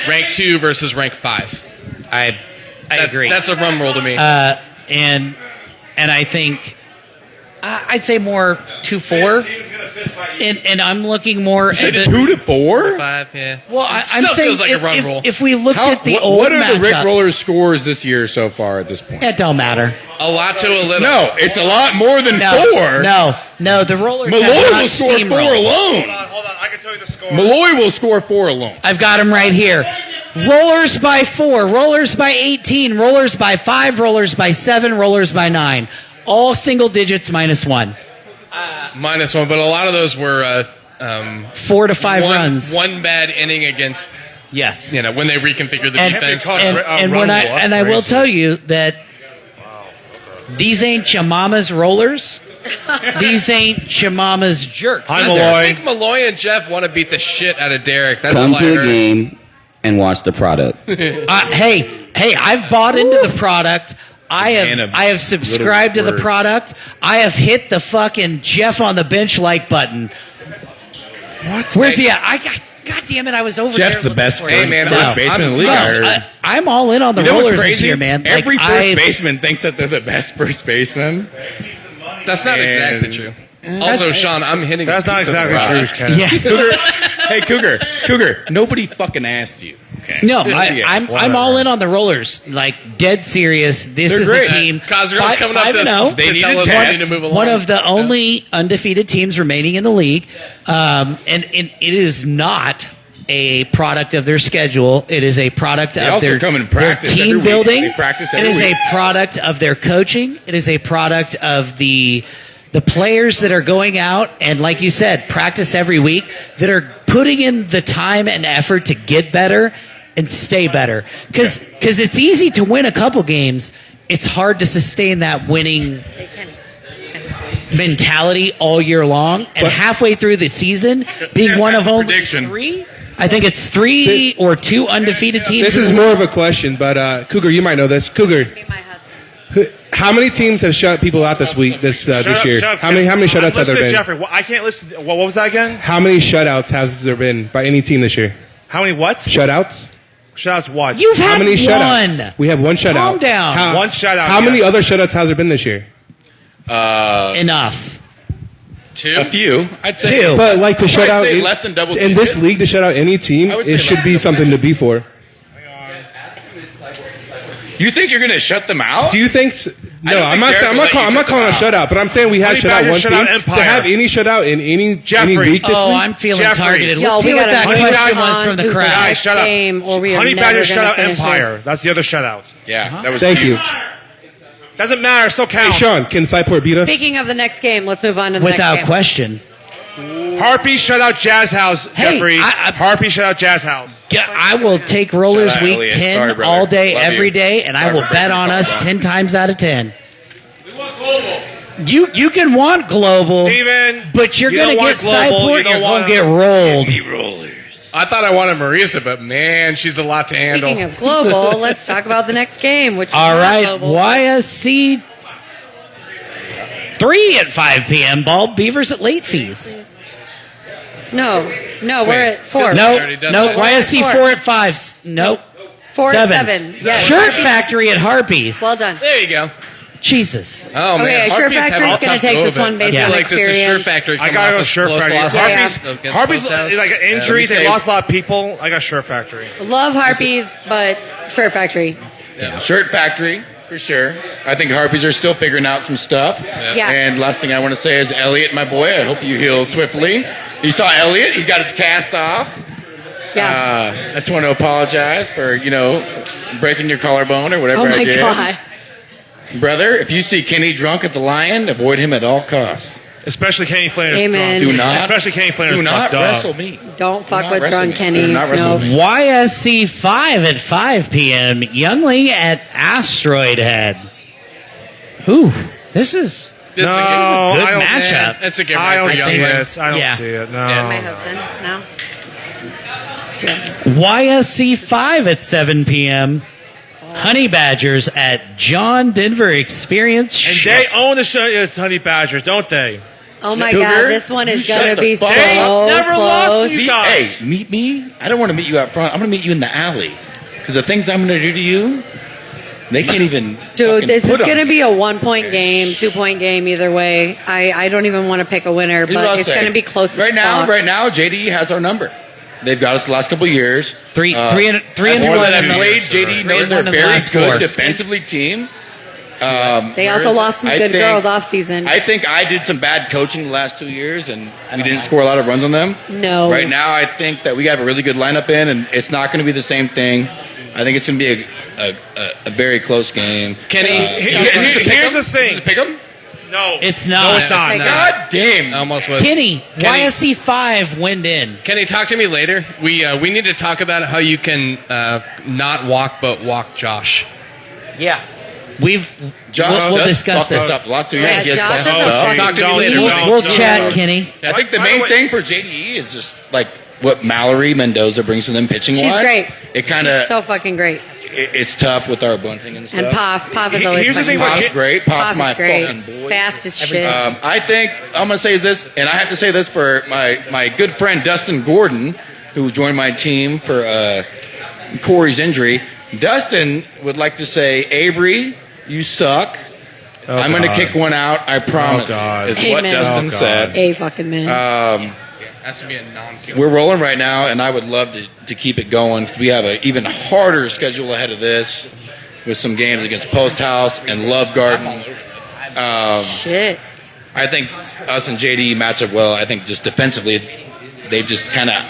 rank 2 versus rank 5. I agree. That's a run rule to me. And I think I'd say more 2-4, and I'm looking more at 2 to 4. 5, yeah. Well, I'm Still saying feels like a run rule. if we looked at the old what are the Rick matchups- Roller scores this year so far at this point? It don't matter. A lot to a little. No, it's a lot more than 4. No, the Rollers Malloy have not will score 4 steamrolled. alone. Hold on. I can tell you the score. Malloy will score 4 alone. I've got them right here. Rollers by 4, Rollers by 18, Rollers by 5, Rollers by 7, Rollers by 9. All single digits -1. -1, but a lot of those were 4 to 5 runs. One bad inning against. Yes. When they reconfigured the And, defense. and I will tell you that these ain't Chamama's Rollers. These ain't Chamama's jerks. I think Malloy and Jeff want to beat the shit out of Derek. That's Come all I to the heard. game and watch the product. Hey, I've bought into the product. I have subscribed to the word. product. I have hit the fucking Jeff on the bench like button. Where's he at? God damn it, I was over Jeff's there. the best looking for him. first baseman in the league, I heard. I'm all in on the You know what's Rollers this crazy? year, man. Every Like, first baseman thinks that they're the best first baseman. That's not exactly true. Also, Sean, I'm hitting. That's a not piece of exactly rock. true, Ken. Yeah. Cougar, hey, Cougar, nobody fucking asked you. Okay. No, I'm all in on the Rollers. Like, dead serious. This They're is great. a team. Cosgrove's coming up to 5-0. they need tell us test. we need to move along. One of the only undefeated teams remaining in the league. And it is not a product of their schedule. It is a product They of also their, come and their practice every team week. building. They practice It every is week. a product of their coaching. It is a product of the players that are going out and, like you said, practice every week, that are putting in the time and effort to get better and stay better. Because it's easy to win a couple games. It's hard to sustain that winning mentality all year long. And halfway through the season, being one of only 3, I think it's 3 or 2 undefeated teams. This is more of a question, but Cougar, you might know this. Cougar, how many teams have shut people out this week? This year? How many shutouts have there been? Jeffrey, I can't listen. What was that again? How many shutouts has there been by any team this year? How many what? Shutouts? Shutouts what? You've How had many shutouts? one. We have one shutout. Calm down. One shutout. How many other shutouts has there been this year? Enough. 2? A few, I'd say. 2. But like to I'd shut out say less than double in this league to shut out any team, I would it say should less be than something to be for. You think you're going to shut them out? Do you think? No, I'm not. I'm not calling a shutout, but I'm saying we had Honey shutout Badger one shut team out to Empire. have any shutout in any Jeffrey. week this Oh, week. I'm feeling Jeffrey. targeted. Yo, Let's see we what gotta that move question was on from the to the crowd. next Shut up. game, or we are Honey never Badger shut gonna out finish Empire. this. That's the other shutout. Yeah, that was Thank huge. you. Doesn't matter. Still Hey, counts. Sean, can Cyport beat us? Speaking of the next game, let's move on to the next Without game. question. Harpy shut out Jazz House. Hey, Jeffrey. Harpy shut out Jazz House. Yeah, I will take Rollers Shout out week Elliot. 10 Sorry, brother. all day, Love every you. day, and I Sorry will for bet breaking on your us call, 10 times out of 10. We want global. You can want global, Steven, but you're you going to don't get want global, you Cyport, don't you're going want- to get rolled. I thought I wanted Marisa, but man, she's a lot to handle. Speaking of global, let's talk about the next game, which is All not right, global. YSC 3 at 5 p.m. Ball Beavers at late fees. No, we're at 4. No, already done no, that. YSC 4 at 5. Nope. 4 7. at 7. Yes. Shirt Harpies- Factory at Harpies. Well done. There you go. Jesus. Oh man, Okay, Shirt Harpies have Factory's all gonna tough take go this of it. one based I on feel like this is Shirt experience. Factory. I coming gotta off go with Shirt close Factory. losses Yeah. against Harpy's both house. like an Yeah, injury. let me They say- lost a lot of people. I got Shirt Factory. Love Harpies, but Shirt Factory. Shirt Factory, for sure. I think Harpies are still figuring out some stuff. Yeah. And last thing I want to say is Elliot, my boy, I hope you heal swiftly. You saw Elliot, he's got his cast off. Yeah. I just want to apologize for, breaking your collarbone or whatever Oh I my did. god. Brother, if you see Kenny drunk at the Lion, avoid him at all costs. Especially Kenny Flanders. Amen. Do not. Especially Kenny Flanders. Do not fucked up. wrestle me. Don't fuck not with wrestle drunk me. Kenny. Do not wrestle No. me. YSC 5 at 5 p.m. Youngling at Asteroid Head. Ooh, this is This No, is a I good don't- matchup. That's a good I don't one for see Youngling. it. I don't Yeah. see it. No. Yeah. My husband. No. YSC 5 at 7 p.m. Honey Badgers at John Denver Experience. And they own the Honey Badgers, don't they? Oh my Cougar, God, this one is you going shut to be the so fuck up. Never lost close. to you guys. Hey, meet me. I don't want to meet you out front. I'm going to meet you in the alley. Because the things I'm going to do to you, they can't even. Dude, this is put going to on. be a 1-point game, 2-point game either way. I don't even want to pick a winner, Here's what but I'll it's say. going to be close as Right now, fuck. JD has our number. They've got us the last couple of years. Three and more one than in I've the- played. JD knows and they're one in the very last good four. defensively team. They also lost some good girls off season. I think I did some bad coaching the last 2 years, and we didn't score a lot of runs on them. No. Right now, I think that we have a really good lineup in, and it's not going to be the same thing. I think it's going to be a very close game. Kenny, here's the thing. Pick 'em? No. It's not. No, it's not. God damn. Almost was. Kenny, YSC 5 wind in. Kenny, talk to me later. We need to talk about how you can not walk but walk Josh. Yeah. We'll does discuss fuck us this. up. The last 2 years, he has Josh fucked is us a up. fucking Talk to me later. We'll chat, Kenny. I think the main thing for JDE is just like what Mallory Mendoza brings to them pitching wise. She's great. It kind of So fucking great. it's tough with our bunting and stuff. And Pop is always Here's the fucking thing about great. Pop's great. Pop's Pop my is great. fucking boy. Fast as shit. I think I'm gonna say this, and I have to say this for my good friend Dustin Gordon, who joined my team for Corey's injury. Dustin would like to say, Avery, you suck. Oh, I'm gonna God. kick one out. I promise. God. Is Amen. what Dustin Oh, God. said. A fucking man. Has to be a non-kill. We're rolling right now, and I would love to keep it going because we have an even harder schedule ahead of this with some games against Post House and Love Garden. Shit. I think us and JD match up well. I think just defensively, they've just kind of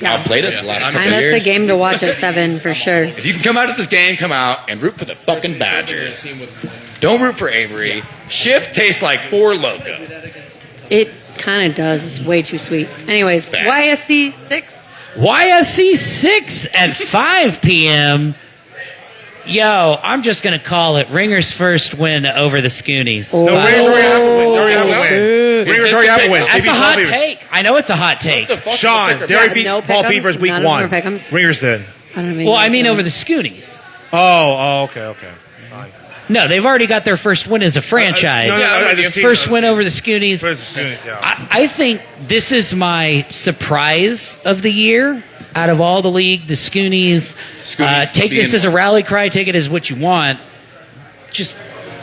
outplayed us the last couple And of that's years. the game to watch at 7 for sure. If you can come out of this game, come out and root for the fucking Badgers. Don't root for Avery. Shift tastes like 4 Loco. It kind of does. It's way too sweet. Anyways, YSC 6. YSC 6 at 5 p.m. Yo, I'm just going to call it Ringer's first win over the Scoonies. No, Ringer's already have a win. They already have a win. Ringer's already have a win. They That's beat a Paul hot Beavers. take. I know it's a hot take. Sean, they already beat no Paul pick'ems? Beavers week None of them 1. are pick'ems? Ringer's did. I don't know. Well, I mean over the Scoonies. Oh, okay. Fine. No, they've already got their first win as a franchise. No, First win over the Scoonies. First Scoonies, yeah. I think this is my surprise of the year. Out of all the league, the Scoonies, take this as a rally cry, take it as what you want. Just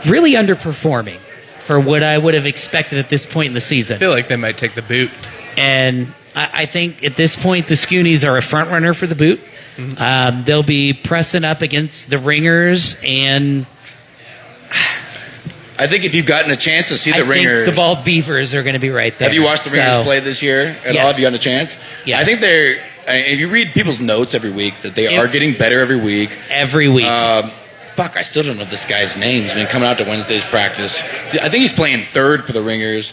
really underperforming for what I would have expected at this point in the season. I feel like they might take the boot. And I think at this point, the Scoonies are a front runner for the boot. They'll be pressing up against the Ringers, and I think if you've gotten a chance to see the I Ringers, think the Bald Beavers are going to be right there. have you watched the Ringers So, play this year at all? Yes. Have you gotten a chance? Yeah. I think they're. If you read people's notes every week, that they are getting better every week. Every week. Fuck, I still don't know this guy's name. He's been coming out to Wednesday's practice. I think he's playing third for the Ringers.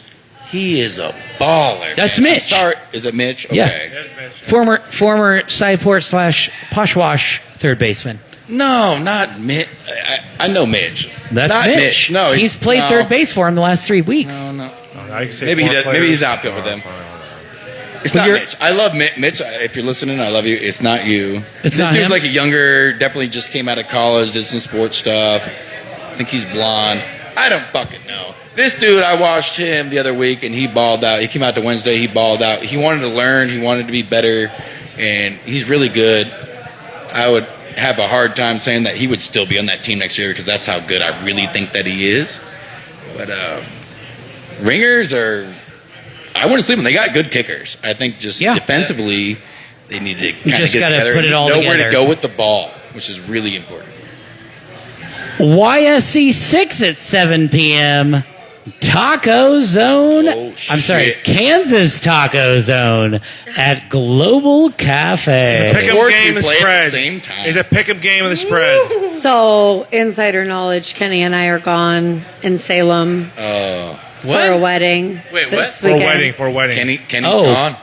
He is a baller. That's man. Mitch. I'm sorry. Is it Mitch? Yeah. Okay. Former Sideport / Poshwash third baseman. No, not Mitch. I know Mitch. That's not Mitch. No, he's played no. third base for him the last 3 weeks. No. I can say Maybe he 4 does, maybe players. he's outfield with them. It's not Mitch. I love Mitch. If you're listening, I love you. It's not you. It's this not dude's him? like a younger, definitely just came out of college, did some sports stuff. I think he's blonde. I don't fucking know. This dude, I watched him the other week, and he balled out. He came out to Wednesday, he balled out. He wanted to learn, he wanted to be better, and he's really good. I would have a hard time saying that he would still be on that team next year because that's how good I really think that he is. But Ringers are... I wouldn't sleep them. They got good kickers. I think just defensively, they need to kind of just get gotta together put it and all know together. where to go with the ball, which is really important. YSC 6 at 7 p.m. Taco Zone. I'm sorry, Kansas Taco Zone at Global Cafe. Pick'em game and play at the spread. same time. It's a pick'em game and the spread. So, insider knowledge, Kenny and I are gone in Salem for a wedding. Wait, this what? weekend. For a wedding. Kenny's Oh. gone.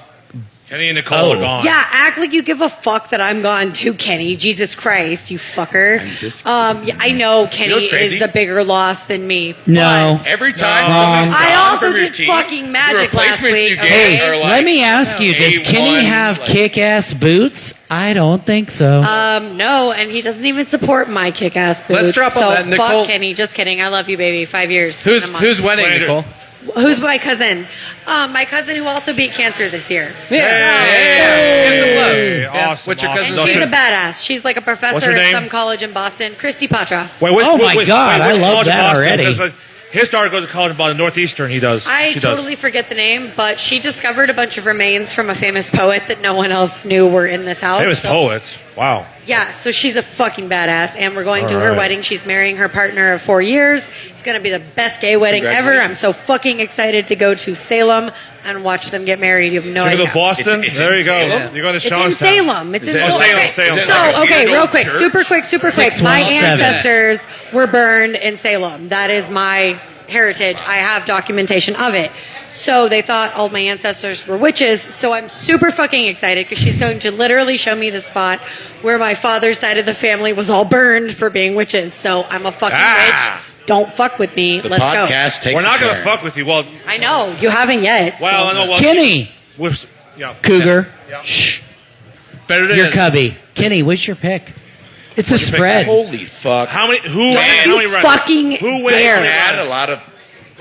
Kenny and Nicole are gone. Yeah, act like you give a fuck that I'm gone too, Kenny. Jesus Christ, you fucker. Yeah, I know Kenny what's crazy? is the bigger loss than me. No. Every time I also from your did team, fucking the magic last replacements week. you get Hey, are like let me ask you, does Kenny A1, have like- kick-ass boots? I don't think so. No, and he doesn't even support my kick-ass boots. Let's drop on so that, Nicole. fuck Kenny. Just kidding. I love you, baby. 5 years. Who's and a month. who's winning, Slander. Nicole? Who's my cousin? My cousin who also beat cancer this year. Get some love. Hey, Yeah, awesome, what's your awesome. cousin's No, She's name? a badass. She's like a What's professor her at name? some college in Boston. Christy Patra. Oh my God, I love that already. Because, his daughter goes to college about the Northeastern. He does. I She totally forget the name, but she discovered a bunch of remains from a famous poet that no one else knew were in this house. Famous So- poets. Wow. Yeah, so she's a fucking badass, and we're going to All her right. wedding. She's marrying her partner of 4 years. It's going to be the best gay wedding ever. I'm so fucking excited to go to Salem and watch them get married. You have no You're idea. going to Boston? It's there in you go. Salem? You're going to It's in Seanstown. Salem. It's in Oh, Salem, Salem. Is it So, like a okay, weird real old quick, church? super quick. My 617. ancestors were burned in Salem. That is my heritage. I have documentation of it. So they thought all my ancestors were witches. So I'm super fucking excited because she's going to literally show me the spot where my father's side of the family was all burned for being witches. So I'm a fucking witch. Don't fuck with me. The Let's podcast go. takes We're not a going to turn. fuck with you. Well, I know you haven't yet. well, I know. Well, Kenny, with, yeah. Cougar, Yeah. shh, Better than your cubby. Kenny, what's your pick? It's a What's your pick? spread. Holy fuck! How many? Who? Don't how you many runs? fucking Who wins? dare. How many I had runs? a lot of.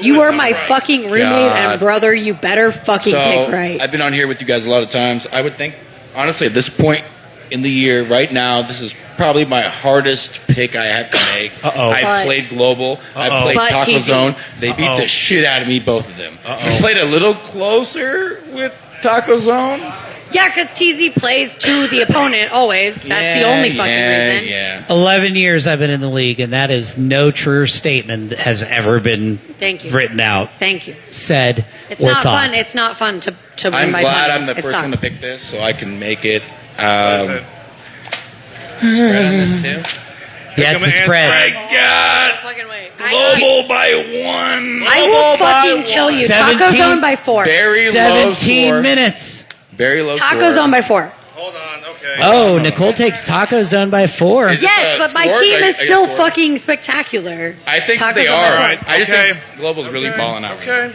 You are my fucking roommate God. and brother. You better fucking So pick right. I've been on here with you guys a lot of times. I would think, honestly, at this point in the year, right now, this is probably my hardest pick I have to make. Uh-oh. I But- played Global. I Uh-oh. played But Taco TZ. Zone. They beat Uh-oh. the shit out of me, both of them. Uh-oh. You played a little closer with Taco Zone. Yeah, because TZ plays to the opponent always. That's the only fucking reason. Yeah. 11 years I've been in the league, and that is no true statement that has ever been Thank you. written out, Thank you. said, It's or not thought. fun. It's not fun to win I'm by glad 20. I'm the It first one to sucks. pick this, so I can make it. Spread on this too. Yeah, it's a spread. God, Fucking wait. Global by one. I will fucking kill you. Taco 17 Zone by 4. Very low 17 score. minutes. Very low Taco score. Zone by 4. Hold on. Okay. Oh, Nicole takes Taco Zone by 4. Is it Yes, a but my score? team I- is I still scored. fucking spectacular. I think Taco they Zone are. by 4. I just Okay. think Global's really balling out. Okay.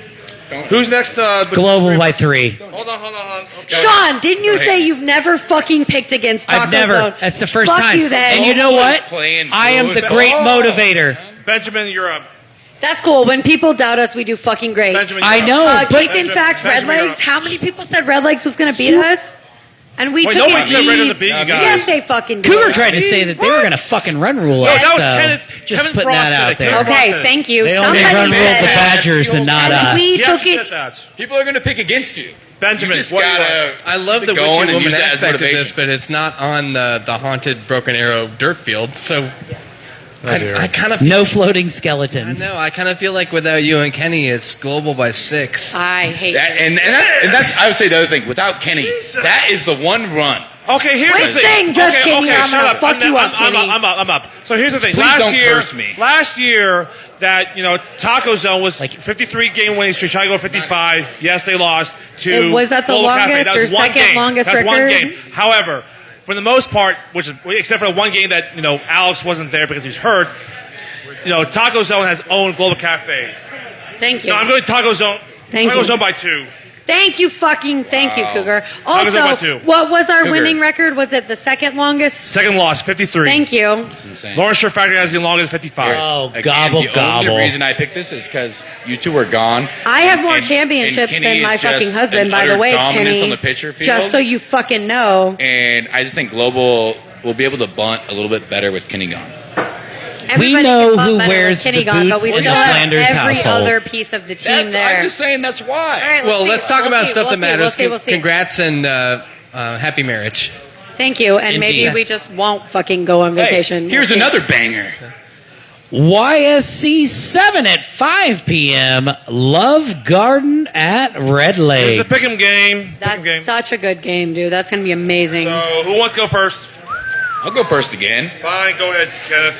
Who's next? Global by 3. Hold on. Okay. Sean, didn't you say you've never fucking picked against Taco I've never. Zone? That's the first Fuck time. you then. And you know what? Playing I am the good. great Oh. motivator. Benjamin, you're up. That's cool. When people doubt us, we do fucking great. Benjamin, I you're know, up. but Case in fact, Red Benjamin, you're Legs. up. How many people said Red Legs was going to beat us? And we Wait, took nobody it said Red easy. was beat you guys. Yes, they fucking did. Cougar tried to say that they were going to fucking run rule No, us. that was So Kenneth- just Kevin putting that Frost out did it. there. Kevin Okay, Frost thank you. They only Somebody run rule said the that. Badgers and not us. We Yes, took you it. said that. People are going to pick against you. Benjamin, You just what do you gotta. I love the go witchy in and woman use that as aspect of this, motivation. but it's not on the haunted Broken Arrow dirt field. So I kind of No floating I skeletons. know. I kind of feel like without you and Kenny, it's Global by 6. I hate That, this. and that's I would say the other thing. Without Kenny, that is the one run. Okay, here's Quit the thing. saying just okay, kidding, okay, I'm shut gonna up. fuck you up, I'm Kenny. up. So here's the thing. Please don't curse me. Last year, that Taco Zone was like 53 game winning streak. Trying to go 55. Yes, they lost to. Was that the Global Cafe. longest That was or one second game. longest That's one record? game. However, for the most part, which is except for the one game that Alex wasn't there because he's hurt. Taco Zone has owned Global Cafe. Thank you. No, I'm going Taco Zone. Thank Taco you. Zone by 2. Thank you, fucking thank you, Cougar. Taco Zone by Also, 2. what was our Cougar. winning record? Was it the second longest? Second loss, 53. Thank you. Insane. Lawrence Shirt Factory has the longest, 55. Oh, Again, gobble, the gobble. only reason I picked this is because you two were gone. I have more And- championships and Kenny than my is just fucking husband, an by the utter way, dominance Kenny. on the pitcher field. Just so you fucking know. And I just think Global will be able to bunt a little bit better with Kenny gone. Everybody know can bunt who better with wears Kenny the gone, but boots we in still the have Flanders every household. other piece of the team there. I'm just saying that's why. All right, Well, see. let's talk We'll about see. stuff We'll that see. matters. We'll see. Congrats and happy marriage. Thank you, and maybe Indeed. we just won't fucking go on vacation. Hey, here's We'll see. another banger. YSC 7 at 5 p.m. Love Garden at Red Lake. It's a pick'em game. That's Pick'em game. such a good game, dude. That's going to be amazing. So, who wants to go first? I'll go first again. Fine, go ahead, Kenneth.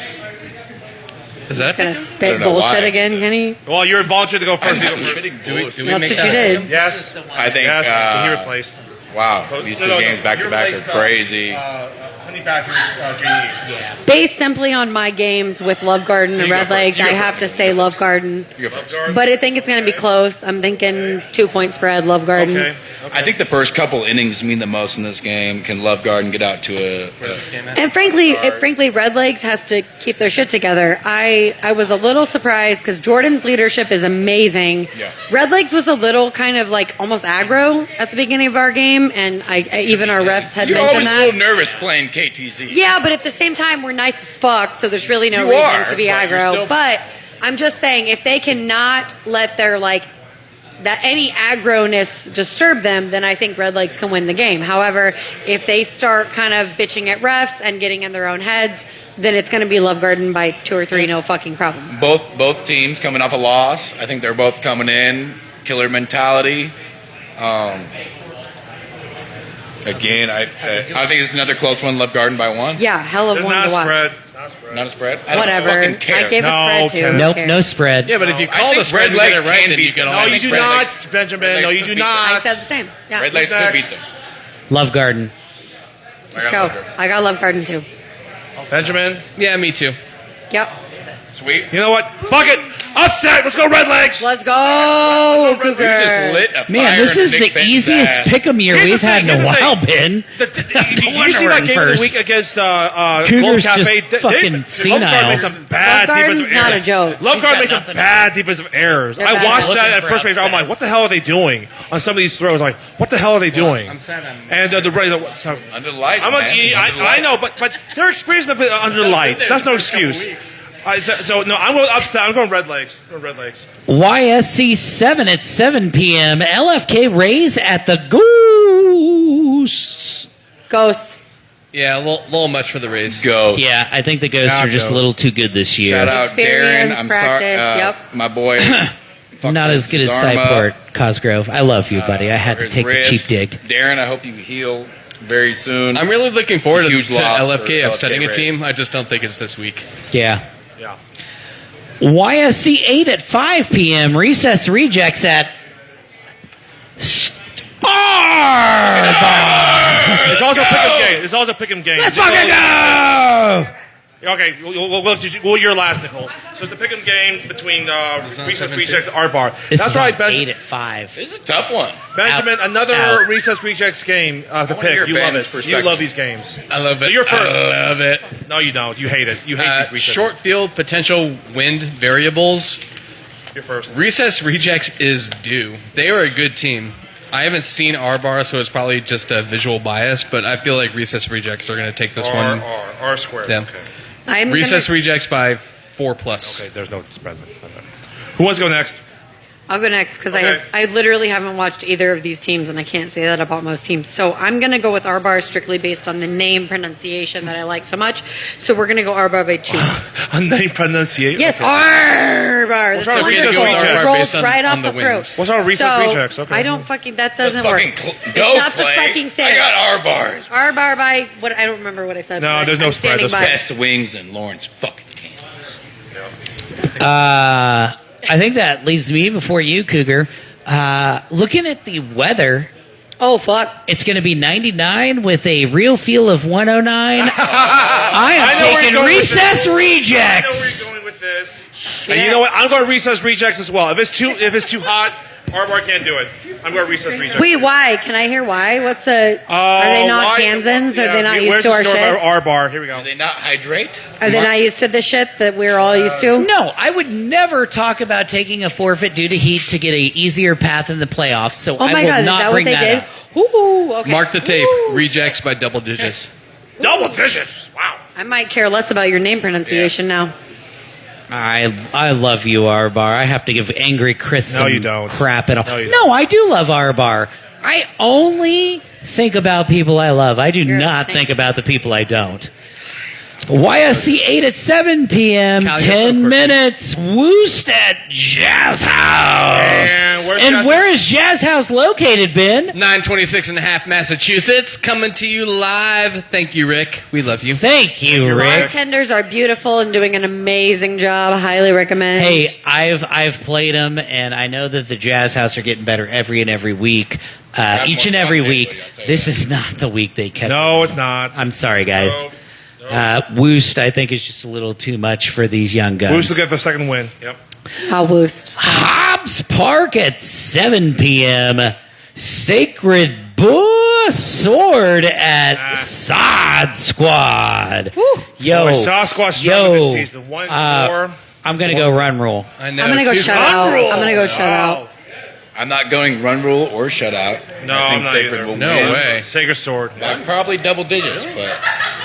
Is that Going to I spit don't know bullshit why. again, Kenny? Well, you're volunteered to go I'm first. You not go first. spitting Do we bullshit. make That's what that you did. Yes. I think Yes. He replaced. Wow, these two games back to back are crazy. Honey Badgers, JD. Based simply on my games with Love Garden and Red Legs, I have to say Love Garden. But I think it's going to be close. I'm thinking 2-point spread, Love Garden. Okay. I think the first couple innings mean the most in this game. Can Love Garden get out to a And frankly, Red Legs has to keep their shit together. I was a little surprised because Jordan's leadership is amazing. Yeah. Red Legs was a little kind of like almost aggro at the beginning of our game, and even our refs had You're mentioned always that. a little nervous playing KTZ. Yeah, but at the same time, we're nice as fuck, so there's really no You reason are, to be but you're aggro. still- But I'm just saying, if they cannot let their that any aggro-ness disturb them, then I think Red Legs can win the game. However, if they start kind of bitching at refs and getting in their own heads, then it's going to be Love Garden by 2 or 3, no fucking problem. Both teams coming off a loss. I think they're both coming in killer mentality. Again, I think it's another close one. Love Garden by 1. Yeah, hell of one to watch. Not a spread. Whatever. I don't fucking care. I gave a spread too. Nope, Who no cares? spread. Yeah, but if you I call think the spread Red Legs and get it right, can then beat you get them. all No, the you do spread. not, Benjamin. No, you do I not. said the same. Yeah. Red Legs could beat them. Love Garden. Let's go. I got Love Garden too. Benjamin. Yeah, me too. Yep. Sweet. You know what? Fuck it. Upset. Let's go Red Legs. Let's go, You just lit a Man, fire this under is Nick the Benton's easiest ass. pick'em year Here's we've the had thing, in a here's the while, thing. Ben. Did you see that game of the week against Gold Cafe? fucking senile. Love Guard made some bad Love defensive Garden's not errors. a joke. Love He's Guard got made some nothing bad defensive errors. They're I bad. watched that Looking at for first base. I'm like, what the hell are they doing on some of these throws? Like, what the hell are they doing? I'm sad I'm And the Under the lights, I'm man. I know, but they're experienced under the lights. That's no excuse. So no, I'm going upset. I'm going Red Legs. I'm going Red Legs. YSC 7 at 7 p.m. LFK Rays at the Goose. Ghosts. Yeah, a little much for the Rays. Go. Yeah, I think the Ghosts Yeah, are just a Ghosts. little too good this year. Shout out Experience, Darren. I'm practice, sorry. yep. My boy. Not as good as Cyport, Cosgrove. I love you, buddy. I had to take the cheap dig. Darren, I hope you heal very soon. I'm really looking forward It's a to huge loss LFK for upsetting a Rays. team. I just don't think it's this week. Yeah. Yeah. YSC 8 at 5 p.m. Recess Rejects at Star. It's also a pick'em game. It's also a pick'em game. Let's fucking go! Okay, we'll your last, Nicole. So it's a pick'em game between Recess Rejects and Art Bar. This That's is right, on Benjamin. 8 at 5. This is a tough one. Benjamin, another Out. Recess Rejects game to wanna hear pick. You love Ben's it. You perspective. love these games. I love it. So you're first. I love it. No, you don't. You hate it. You hate these recess. Short field potential wind variables. You're first. Recess Rejects is due. They are a good team. I haven't seen R-Bar, so it's probably just a visual bias, but I feel like Recess Rejects are going to take this one. R squared. Yeah. Okay. I'm Recess gonna, Rejects by 4+. Okay, there's no spread. Who wants to go next? I'll go next because Okay. I literally haven't watched either of these teams, and I can't say that about most teams. So I'm going to go with R-Bar strictly based on the name pronunciation that I like so much. So we're going to go R-Bar by 2. A name pronunciation. Yes, Okay. R-Bar. That's What's wrong with wonderful. Recess It Rejects? rolls Based on- right on off the the throat. wins. What's our Recess So, Rejects? Okay. I don't fucking, that doesn't Let's work. fucking go, It's not the Clay. fucking same. I got R-Bars. R-Bar by, what, I don't remember what I said. No, but there's no I'm spread. standing There's by. Best wings in Lawrence fucking Kansas. I think that leaves me before you, Cougar. Looking at the weather, Oh, fuck. it's going to be 99 with a real feel of 109. I I know am where you're taking going with Recess this. I know where Rejects. you're going with this. And you know what? I'm going Recess Rejects as well. If it's too hot, R-Bar can't do it. I'm going Recess Rejects. Wait, why? Can I hear why? What's the? Are they not Kansans? Are they not used to our shit? R-Bar. Here we go. Do they not hydrate? Are they not used to the shit that we're all used to? No, I would never talk about taking a forfeit due to heat to get a easier path in the playoffs. So Oh I my will god, is not that what bring they that did? up. Ooh, okay. Mark the tape. Ooh. Rejects by double digits. Double digits. Wow. I might care less about your name pronunciation now. I love you, R-Bar. I have to give Angry Chris No, some you don't. crap and all. No, you No, I do love R-Bar. I only think about people I love. I do You're not the same. think about the people I don't. YSC 8 at 7 p.m. Cal, you're so 10 quirky. minutes. Woost at Jazz House. And Where is Jazz House located, Ben? 926 and a half Massachusetts, coming to you live. Thank you, Rick. We love you. Thank you, Rick. Bartenders are beautiful and doing an amazing job. Highly recommend. Hey, I've played them, and I know that the Jazz House are getting better every week. each and every week. This is not the week they catch. No, it's not. I'm sorry, guys. Woost, I think, is just a little too much for these young guns. Woost will get the second win. Yep. I'll Woost. Hobbs Park at 7 p.m. Sacred Bull Sword at Sod Squad. Yo, Boy, Sod Squad's struggling this season. 1-4. I'm going to go run rule. I know. I'm gonna go shut out. I'm gonna go shut out. I'm not going run rule or shutout. No, I think I'm not Sacred either. will No win. way. Sacred Sword. Probably double digits, but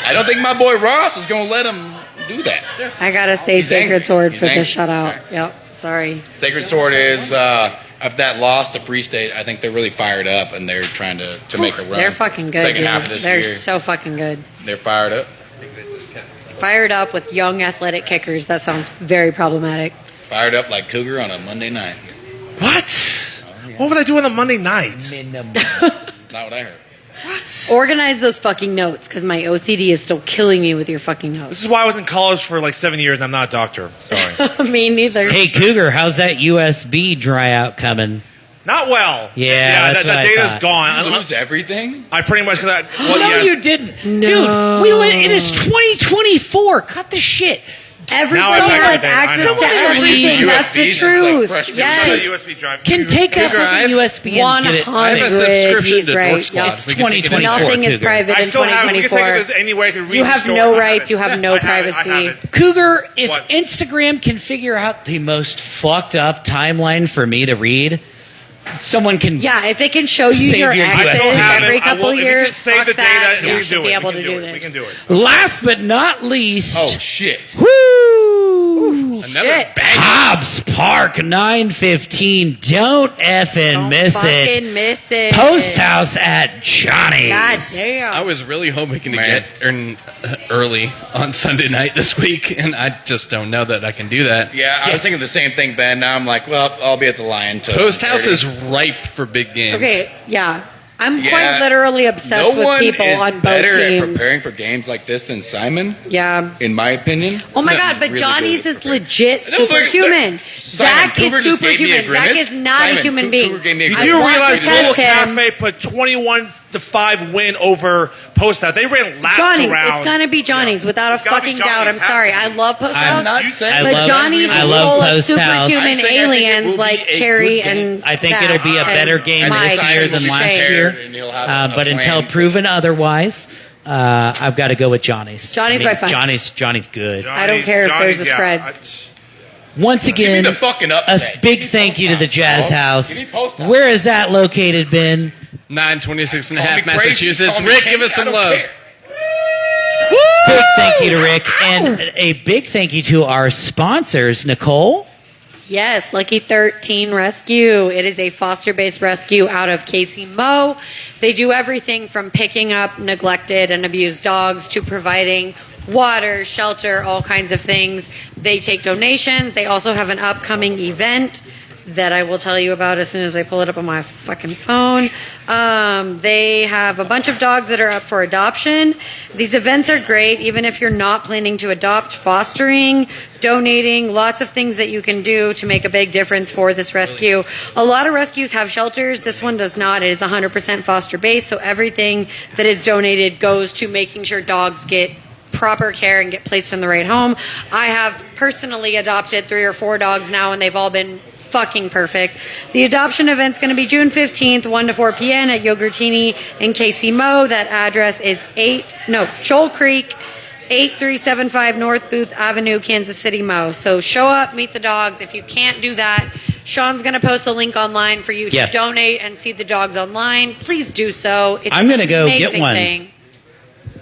I don't think my boy Ross is going to let him do that. I gotta say He's Sacred angry. Sword He's for the angry. shutout. Yep. Sorry. Sacred Sword is, of that loss to Free State, I think they're really fired up and they're trying to make a run. They're fucking good, Second dude. half of this They're year. so fucking good. They're fired up. Fired up with young athletic kickers. That sounds very problematic. Fired up like Cougar on a Monday night. What? What would I do on a Monday night? Not what I heard. Organize those fucking notes, because my OCD is still killing me with your fucking notes. This is why I was in college for like 7 years and I'm not a doctor. Sorry. Me neither. Hey, Cougar, how's that USB dry out coming? Not well. Yeah, that's that what I data's thought. gone. Lose everything? I pretty much got that. Well, No, yeah. you didn't. No. Dude, it is 2024. Cut the shit. Everybody Now I has back everything. I access know. to everything. That's the USBs is like truth. freshman Yes. USB drive. Can take that Cougar, fucking USB and get it. I have a 100. subscription He's to right. Dork Squad. It's We can take it 2024. Nothing is Cougar. private I in still have it. We can take 2024. it any way I can read You the have store. no I rights. it. You have no I have privacy. it. Cougar, if What? Instagram can figure out the most fucked up timeline for me to read, someone can. Yeah, if it can show you Save your your I exes still have every it. I couple will, if you years, can save fuck the that. data, You we should can do be it. able We to can do do it. We this. can do it. Last but not least. Oh, shit. Woo! Another Shit. bang. Hobbs Park 9:15. Don't effing Don't miss fucking it. miss it. Post House at Johnny's. God damn. I was really hoping to get early on Sunday night this week, and I just don't know that I can do that. Yeah, I was thinking the same thing, Ben. Now I'm like, well, I'll be at the Lion till Post House 30. is ripe for big games. Okay, yeah. I'm Yeah. quite literally obsessed No with one people is on both better at teams. preparing for games like this than Simon, Yeah. in my opinion. Oh my No, God, but really Johnny's good at is preparing. legit No, they're- superhuman. Simon, Zach Cougar is just gave me a superhuman. Zach grimace. is not Simon, a human Cougar being. gave me a You I do grimace. want realize to Little test him. Cafe put 21-5 win over Post House. They ran laps Johnny's. around. It's gonna be Johnny's without a It's gotta be fucking doubt. I'm Johnny's. sorry. I love Post I'm House. not saying I But love- Johnny's I is love full of Post House. superhuman I think it aliens will like be a Carrie good game. and I think Zach it'll be a and better game Mike this year and than last Shane. year. And he'll have a But until plan. proven otherwise, I've got to go with Johnny's. Johnny's by far. Johnny's good. I don't care if there's a spread. Once again, Give me the fucking upset. a big thank you to the Jazz House. Give me Post House. Where is that located, Ben? 926 and a Call me half, crazy, Massachusetts. call me Rick, Kenny, give us I some don't love. care. Big thank you to Rick, and a big thank you to our sponsors, Nicole. Yes, Lucky 13 Rescue. It is a foster-based rescue out of Casey Mo. They do everything from picking up neglected and abused dogs to providing water, shelter, all kinds of things. They take donations. They also have an upcoming event that I will tell you about as soon as I pull it up on my fucking phone. They have a bunch of dogs that are up for adoption. These events are great, even if you're not planning to adopt, fostering, donating, lots of things that you can do to make a big difference for this rescue. A lot of rescues have shelters. This one does not. It is 100% foster based, so everything that is donated goes to making sure dogs get proper care and get placed in the right home. I have personally adopted 3 or 4 dogs now, and they've all been fucking perfect. The adoption event's going to be June 15th, 1 to 4 p.m. at Yogurtini in KC Mo. That address is Shoal Creek, 8375 North Booth Avenue, Kansas City, Mo. So show up, meet the dogs. If you can't do that, Sean's going to post a link online for you to Yes. donate and see the dogs online. Please do so. It's I'm gonna an go get amazing one. thing.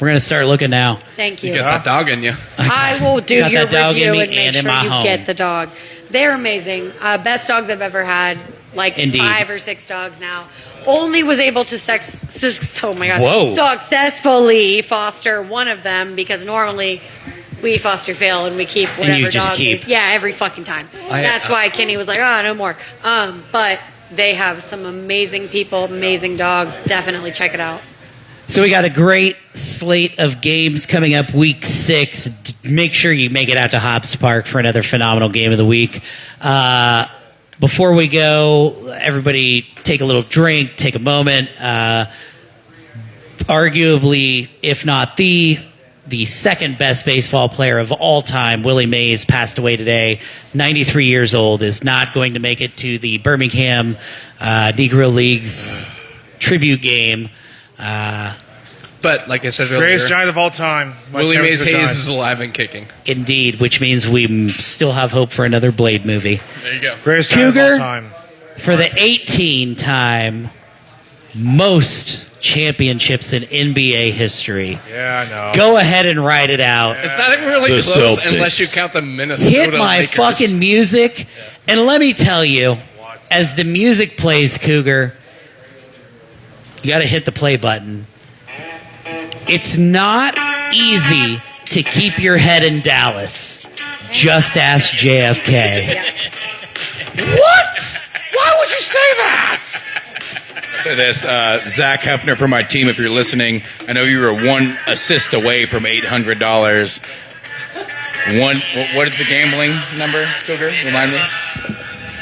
We're going to start looking now. Thank you. You got that dog in you. I will do got your that dog in review me and make and in sure my you home. get the dog. They're amazing. Best dogs I've ever had. Like Indeed. 5 or 6 dogs now. Only was able to Whoa. successfully foster one of them because normally we foster fail and we keep whatever you just dog keep. is. Yeah, every fucking time. That's why Kenny was like, oh, no more. But they have some amazing people, amazing dogs. Definitely check it out. So we got a great slate of games coming up week 6. Make sure you make it out to Hobbs Park for another phenomenal game of the week. Before we go, everybody take a little drink, take a moment. Arguably, if not the second best baseball player of all time, Willie Mays, passed away today. 93 years old, is not going to make it to the Birmingham Negro Leagues tribute game. But like I said earlier, Greatest giant of all time. Willie Mays Hayes is alive and kicking. Indeed, which means we still have hope for another Blade movie. There you go. Greatest giant Cougar, of all time. for the 18-time most championships in NBA history. Yeah, I know. Go ahead and write it out. It's not even really The close Celtics. unless you count the Minnesota Hit my Lakers. fucking music, and let me tell you, as the music plays, Cougar, you got to hit the play button. It's not easy to keep your head in Dallas. Just ask JFK. What? Why would you say that? I'll say this, Zach Hefner from my team, if you're listening, I know you were one assist away from $800. What is the gambling number, Cougar? Remind me.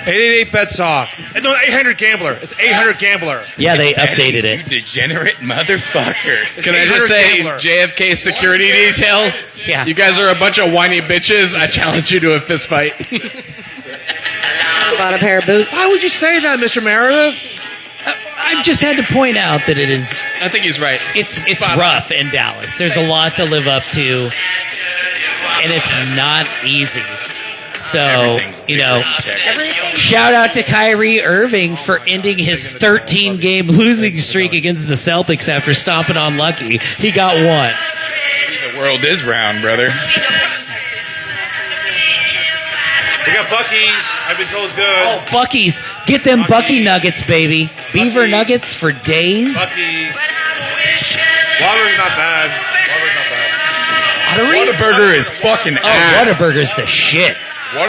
888 bets off. No, 800 gambler. It's 800 gambler. Yeah, they updated it. You degenerate motherfucker. Can I just say, Gambler. JFK security detail? Yeah. You guys are a bunch of whiny bitches. I challenge you to a fist fight. Bought a pair of boots. Why would you say that, Mr. Meredith? I've just had to point out that it is. I think he's right. It's rough in Dallas. There's a lot to live up to, and it's not easy. So, shout out to Kyrie Irving for ending his 13-game losing streak against the Celtics after stomping on Lucky. He got one. The world is round, brother. We got Buc-ee's. I've been told it's good. Oh, Buc-ee's. Get them Bucky nuggets, baby. Beaver nuggets for days. Buc-ee's. Water's not bad. Whataburger is fucking ass. Oh, Whataburger's the shit.